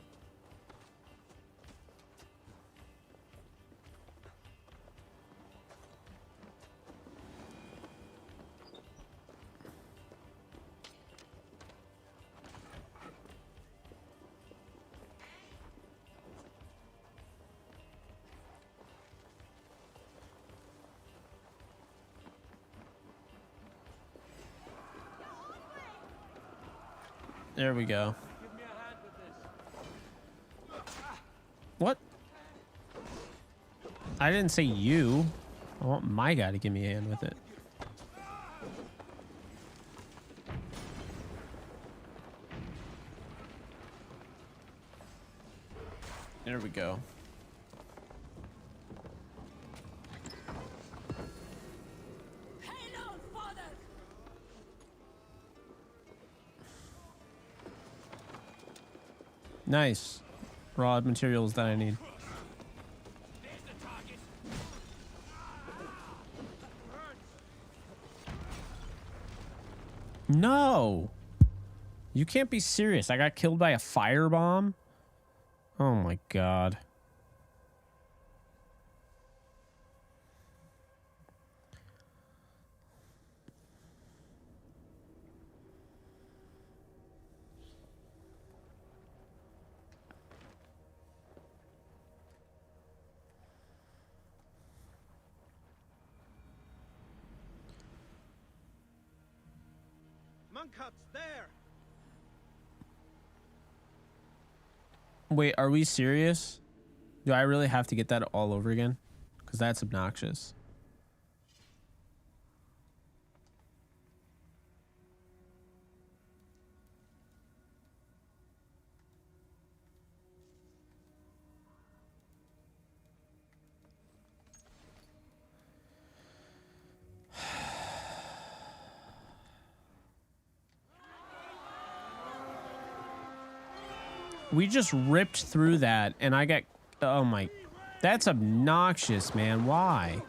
There we go. What? I didn't say you. I want my guy to give me a hand with it. There we go. Nice. Raw materials that I need. No! You can't be serious. I got killed by a firebomb? Oh my god. Monkhuts there. Wait, are we serious? Do I really have to get that all over again? Because that's obnoxious. We just ripped through that, and I got... Oh, my... That's obnoxious, man. Why?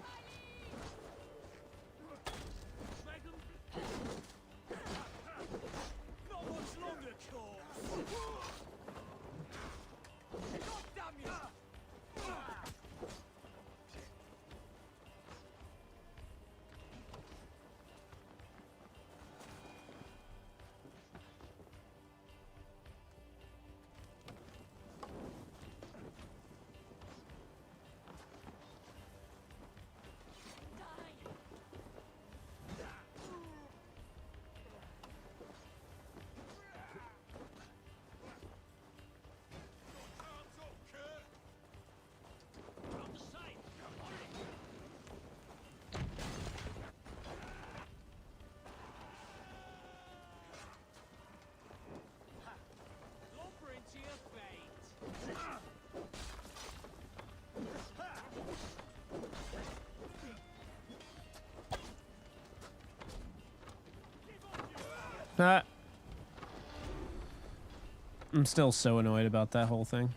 I'm still so annoyed about that whole thing.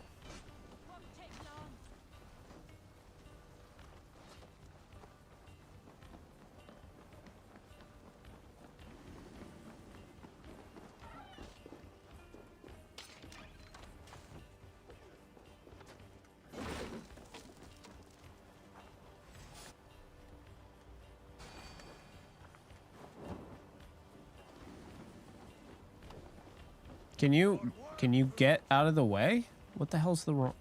Can you get out of the way? What the hell's the wrong?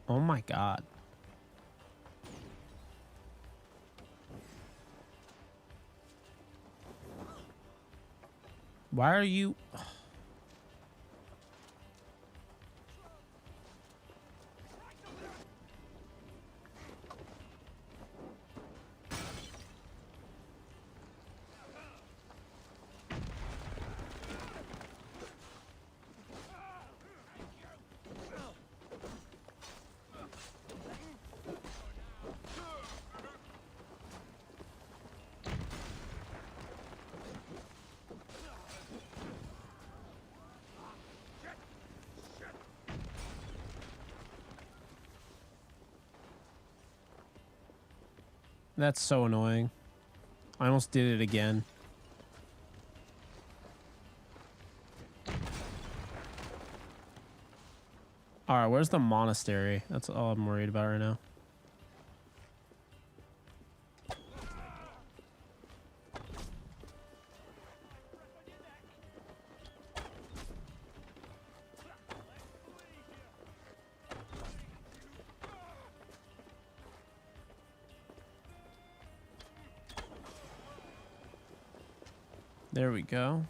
Oh my god. Why are you... That's so annoying. I almost did it again. Alright, where's the monastery? That's all I'm worried about right now. There we go.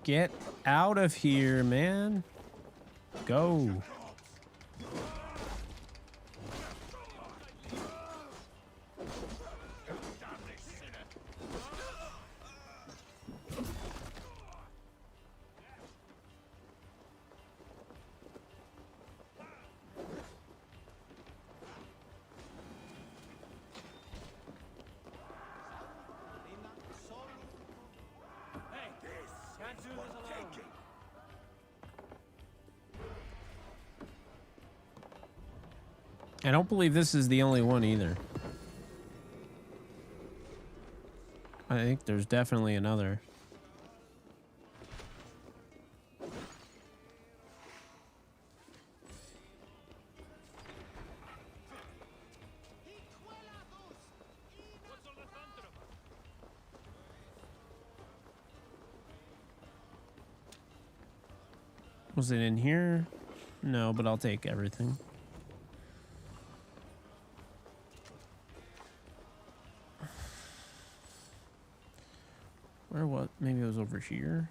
Get out of here, man. Go. I don't believe this is the only one either. I think there's definitely another. Was it in here? No, but I'll take everything. Where what? Maybe it was over here.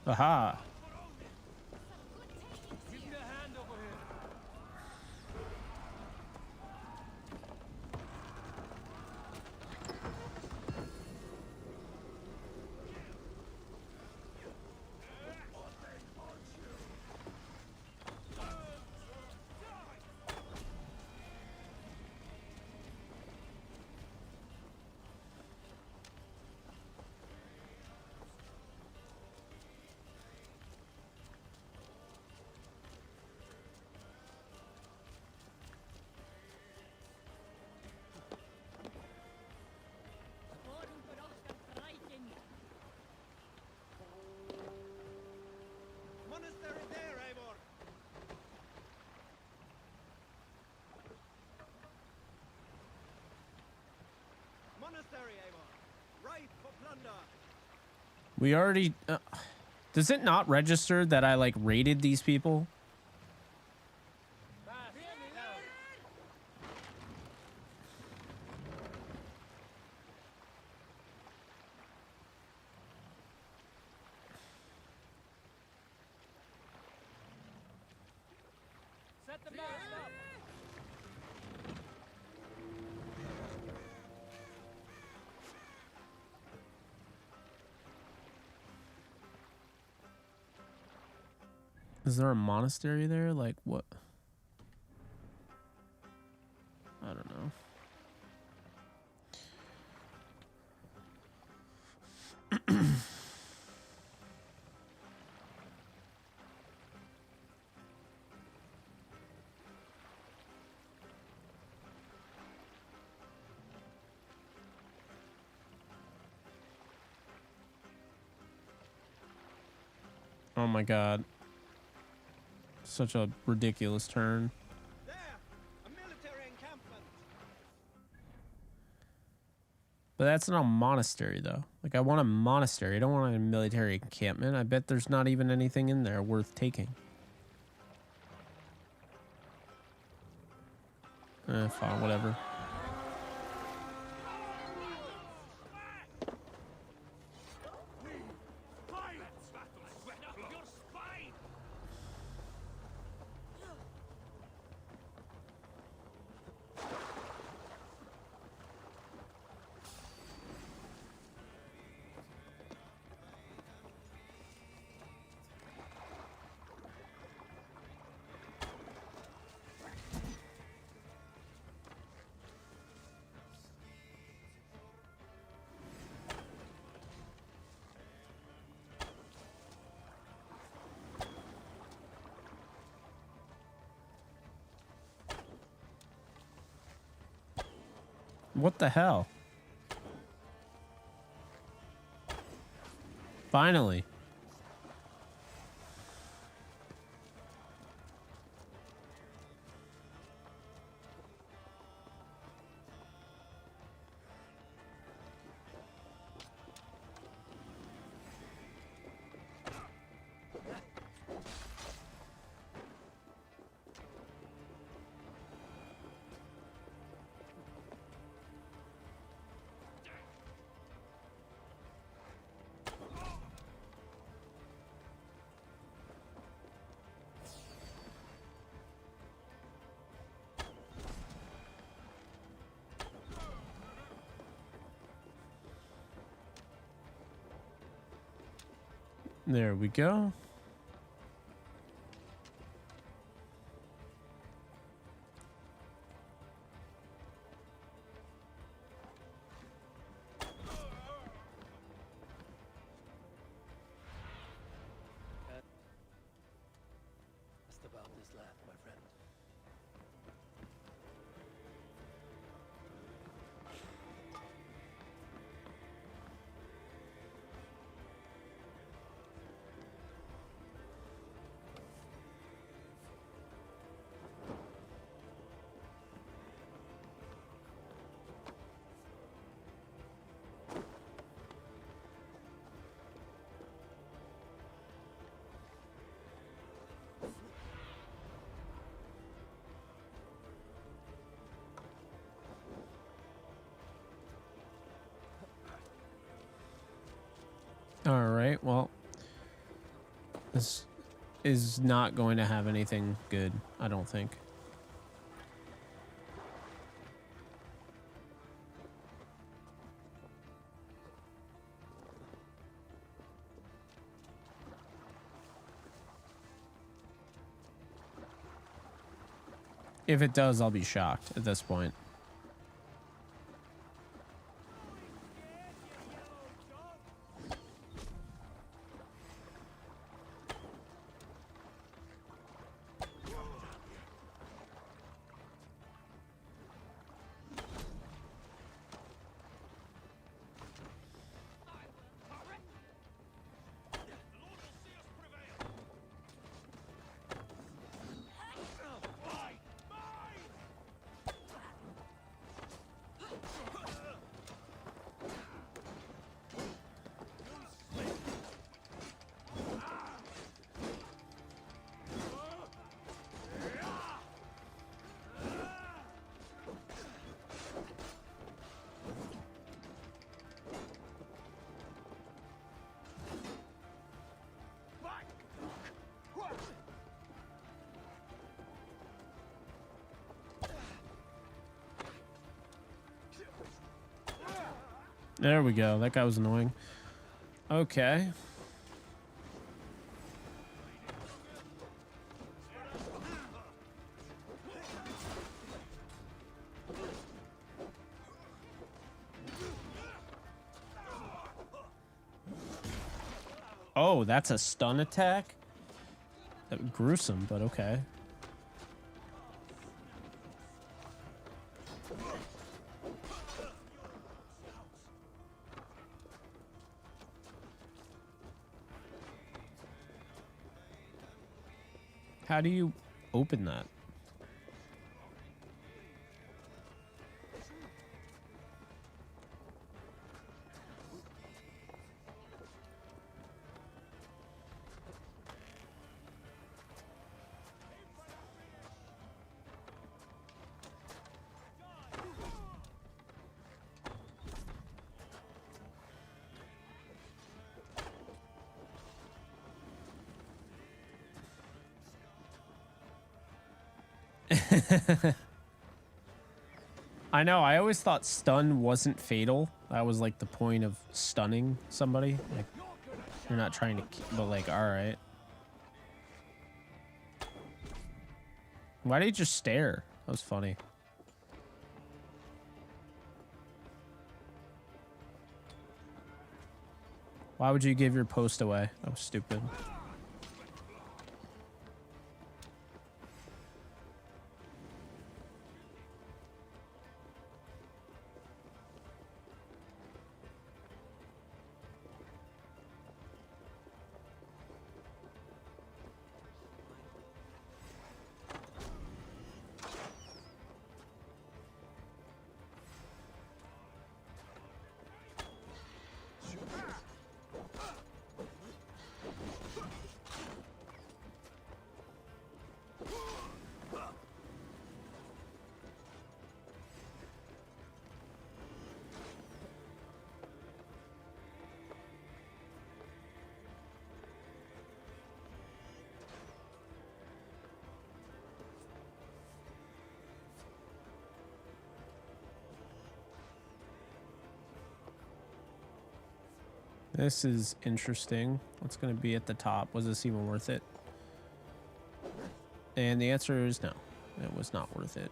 Aha! Give me a hand over here. Monastery there, Eivor! Monastery, Eivor! Right for plunder! We already... does it not register that I, like, raided these people? Set the mast up. Is there a monastery there? Like, what? I don't know. Oh my god. Such a ridiculous turn. There! A military encampment! But that's not a monastery, though. Like, I want a monastery. I don't want a military encampment. I bet there's not even anything in there worth taking. Fine, whatever. What the hell? Finally. There we go. Just about this lad, my friend. All right, well, this is not going to have anything good, I don't think. If it does, I'll be shocked at this point. There we go. That guy was annoying. Okay. Oh, that's a stun attack? Gruesome, but okay. How do you open that? I know, I always thought stun wasn't fatal. That was like the point of stunning somebody. Like, you're not trying to keep, but like, alright. Why did he just stare? That was funny. Why would you give your post away? That was stupid. This is interesting. What's going to be at the top? Was this even worth it? And the answer is no. It was not worth it.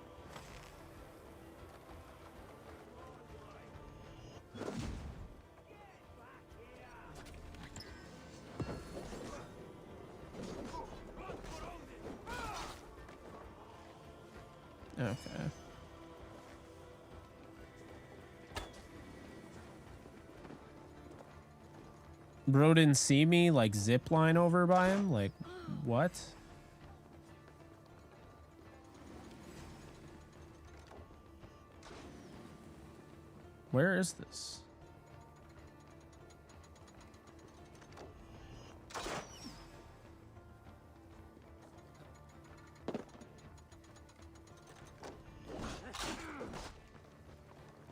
Okay. Bro didn't see me like zip line over by him? Like, what? Where is this?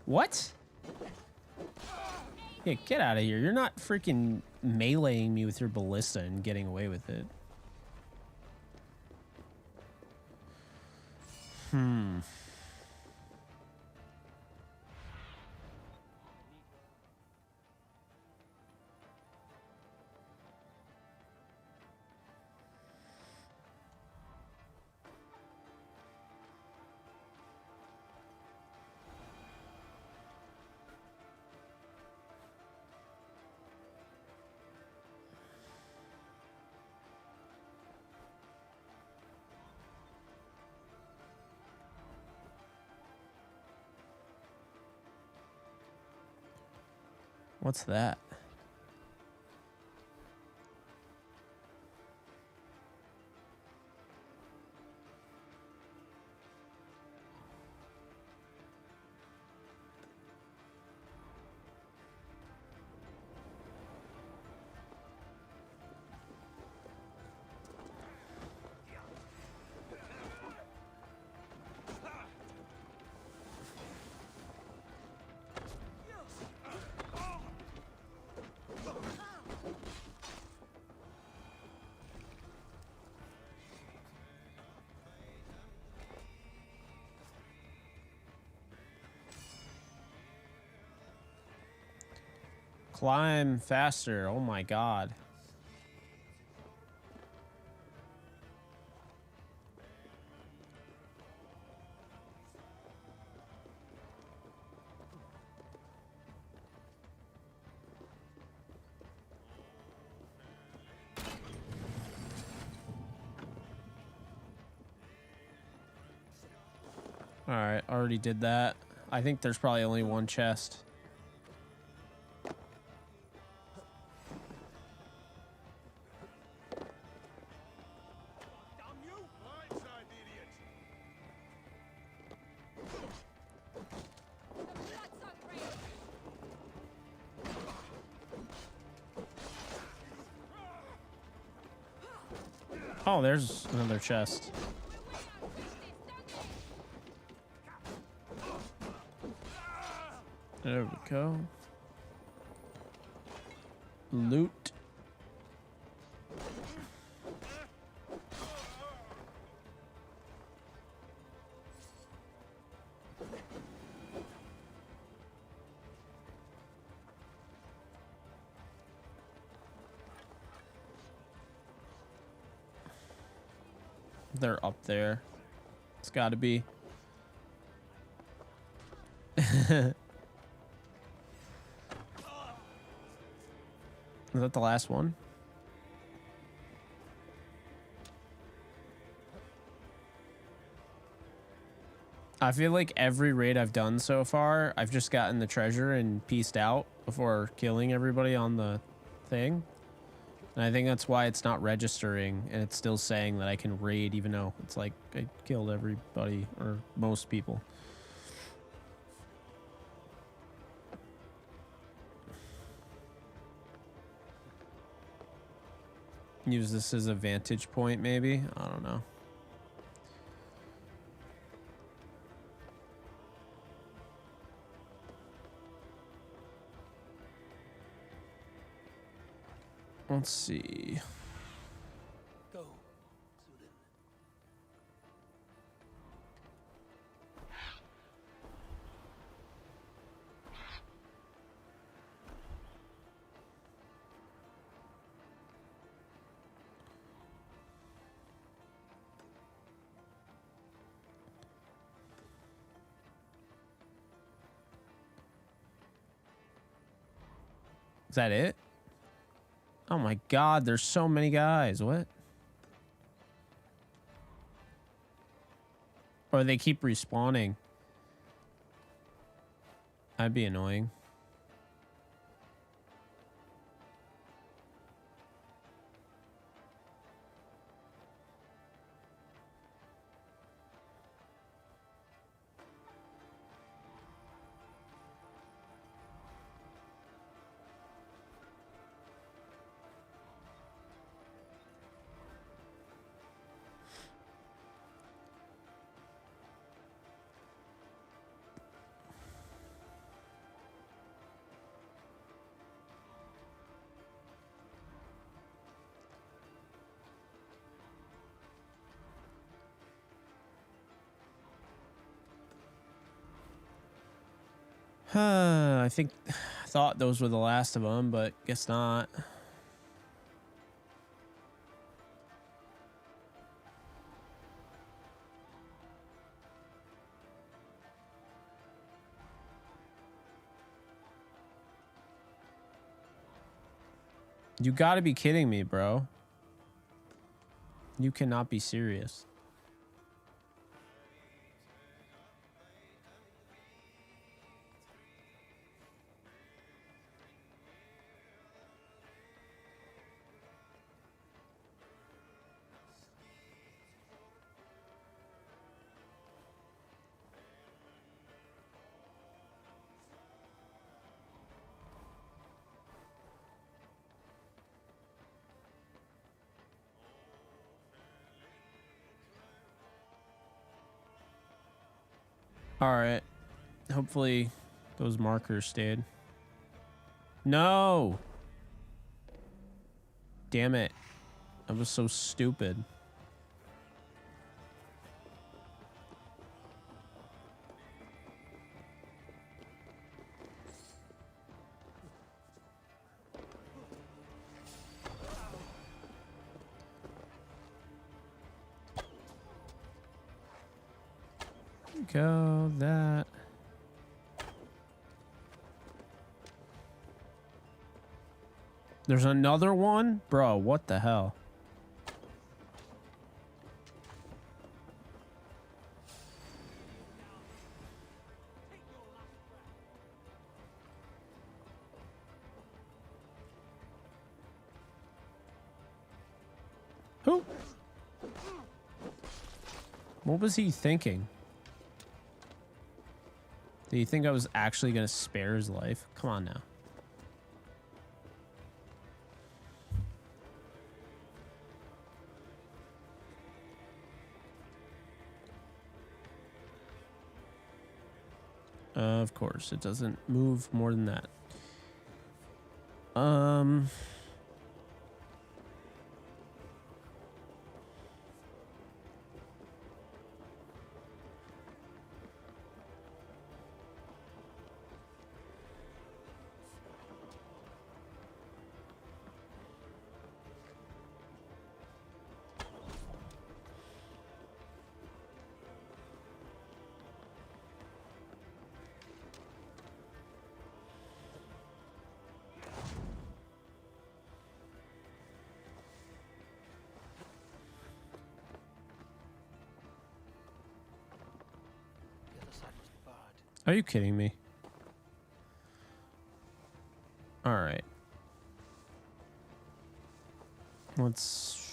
What? Yeah, get out of here. You're not freaking meleeing me with your ballista and getting away with it. What's that? Climb faster. Oh my god. Alright, already did that. I think there's probably only one chest. Oh, there's another chest. There we go. Loot. They're up there. It's got to be. Is that the last one? I feel like every raid I've done so far, I've just gotten the treasure and pieced out before killing everybody on the thing. And I think that's why it's not registering and it's still saying that I can raid even though it's like I killed everybody or most people. Use this as a vantage point, maybe? I don't know. Let's see. Go. Is that it? Oh my god, there's so many guys. What? Or they keep respawning. That'd be annoying. I thought those were the last of them, but guess not. You gotta be kidding me, bro. You cannot be serious. All right. Hopefully those markers stayed. No. Damn it. That was so stupid. Go that. There's another one? Bro, what the hell? Who? What was he thinking? Do you think I was actually gonna spare his life? Come on now. Of course, it doesn't move more than that. Are you kidding me? All right. Let's...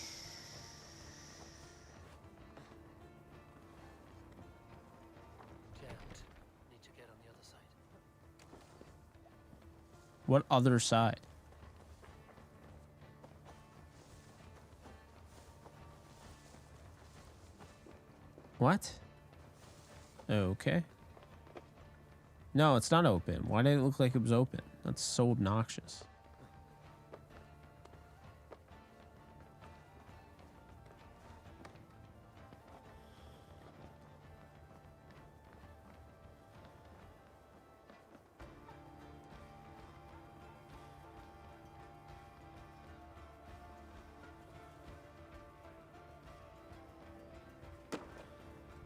Need to get on the other side. What other side? What? Okay. No, it's not open. Why did it look like it was open? That's so obnoxious.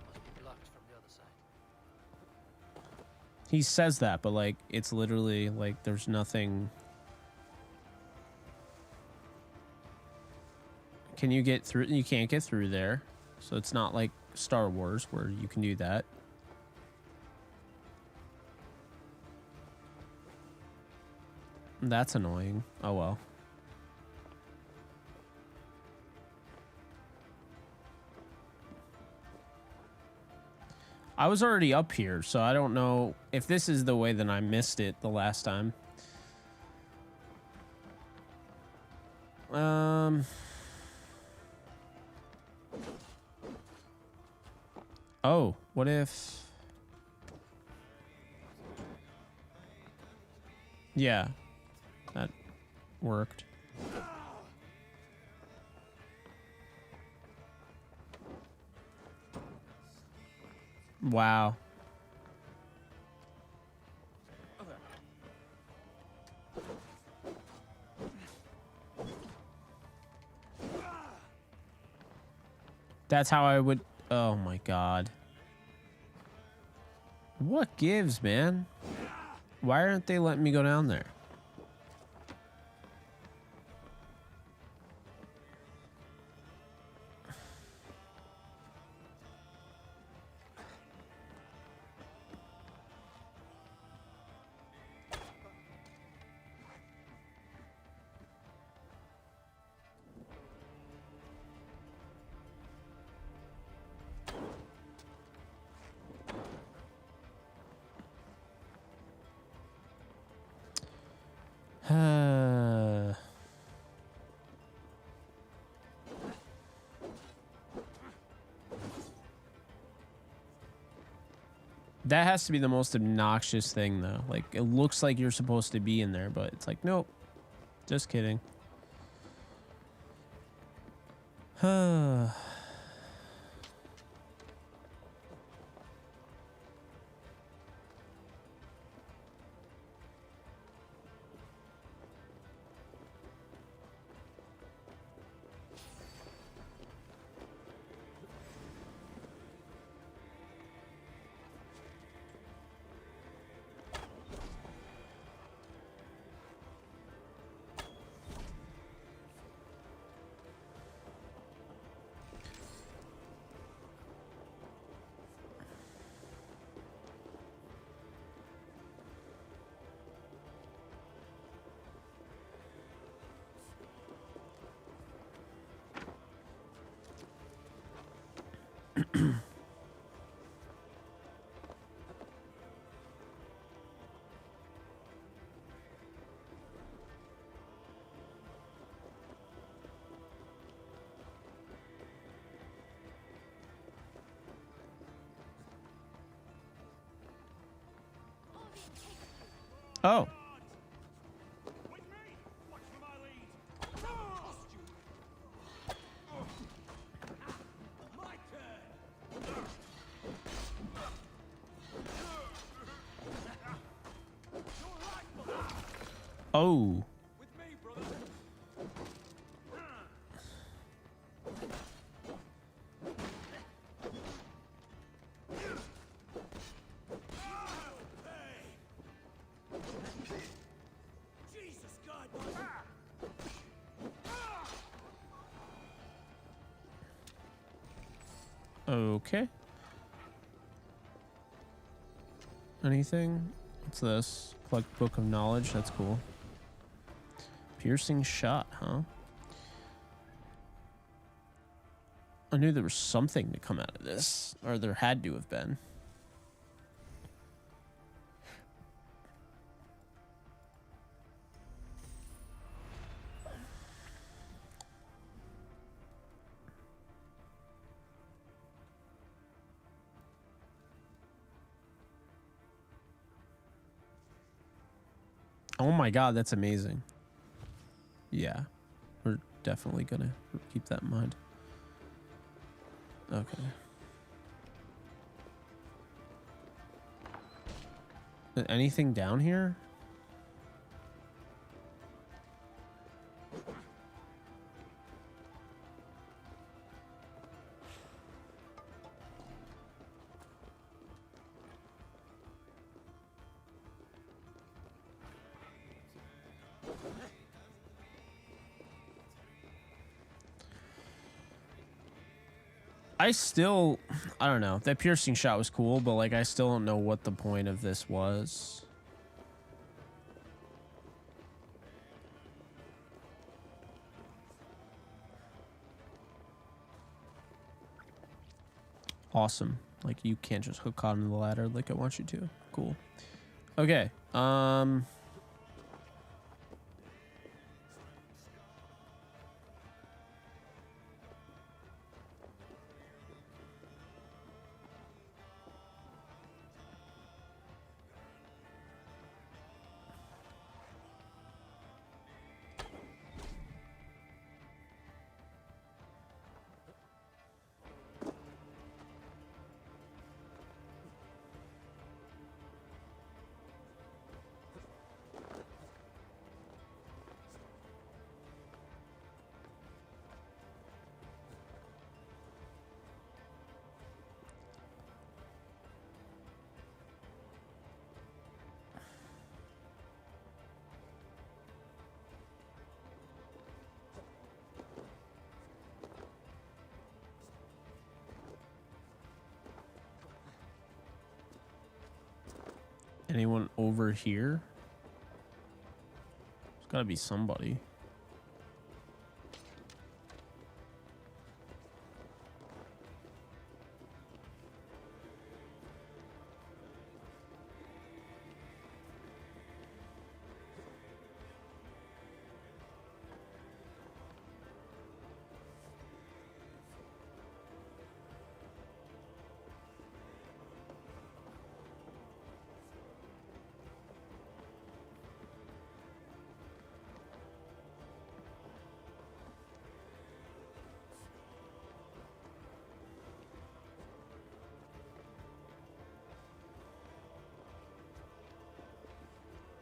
Must be blocked from the other side. He says that, but like it's literally like there's nothing Can you get through? You can't get through there. So it's not like Star Wars where you can do that. That's annoying. Oh well. I was already up here, so I don't know if this is the way that I missed it the last time. Oh, what if... Yeah, that worked. Wow. That's how I would... Oh my god. What gives, man? Why aren't they letting me go down there? That has to be the most obnoxious thing, though. Like, it looks like you're supposed to be in there, but it's like, nope. Just kidding. Oh. Oh. Okay. Anything? What's this? Collect book of knowledge. That's cool. Piercing shot, huh? I knew there was something to come out of this, or there had to have been. Oh my god, that's amazing. Yeah, we're definitely gonna keep that in mind. Okay. Anything down here? I still, I don't know. That piercing shot was cool, but like I still don't know what the point of this was. Awesome. Like you can't just hook onto the ladder like I want you to. Cool. Okay. Anyone over here? There's gotta be somebody.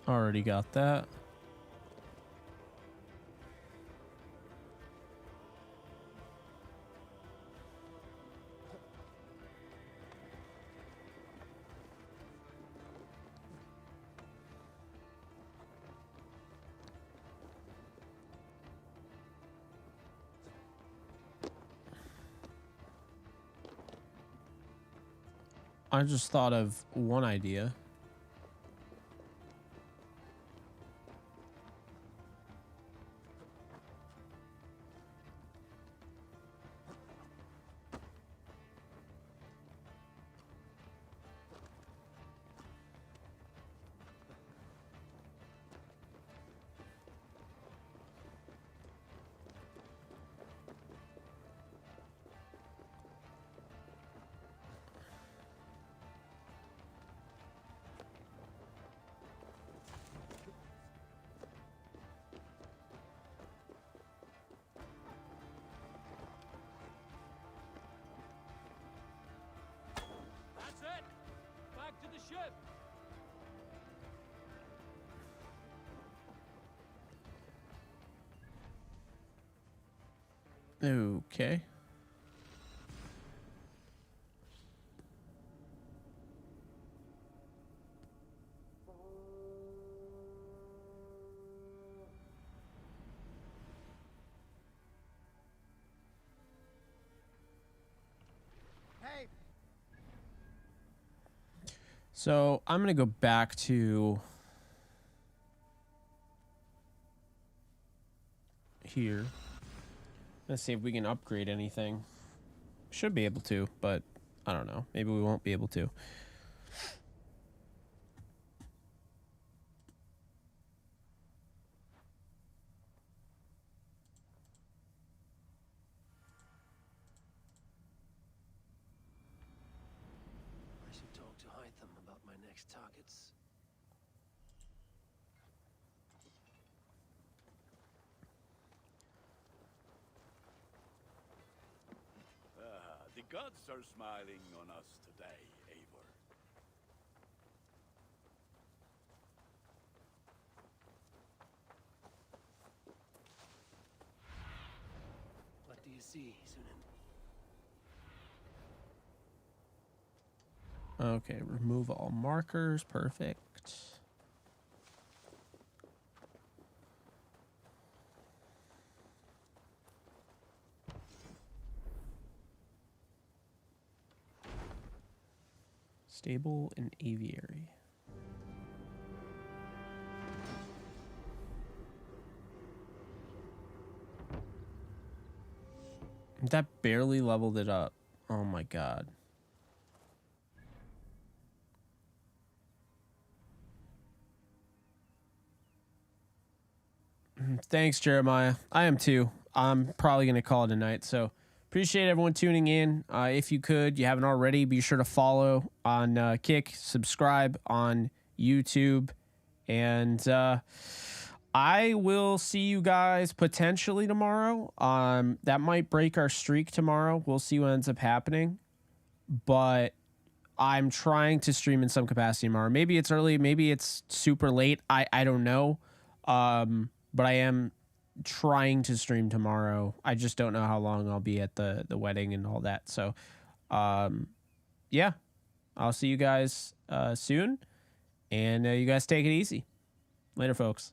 Already got that. I just thought of one idea. That's it! Back to the ship! Okay. Hey! So I'm gonna go back to here. Let's see if we can upgrade anything. Should be able to, but I don't know. Maybe we won't be able to. I should talk to Hytham about my next targets. The gods are smiling on us today, Eivor. What do you see, Sunan? Okay, remove all markers. Perfect. Stable and aviary. That barely leveled it up. Oh my god. Thanks, Jeremiah. I am too. I'm probably going to call it a night. So appreciate everyone tuning in. If you could, you haven't already, be sure to follow on Kick, subscribe on YouTube, and I will see you guys potentially tomorrow. That might break our streak tomorrow. We'll see what ends up happening. But I'm trying to stream in some capacity tomorrow. Maybe it's early, maybe it's super late. I don't know. But I am trying to stream tomorrow. I just don't know how long I'll be at the wedding and all that. So, yeah, I'll see you guys soon. And you guys take it easy. Later, folks.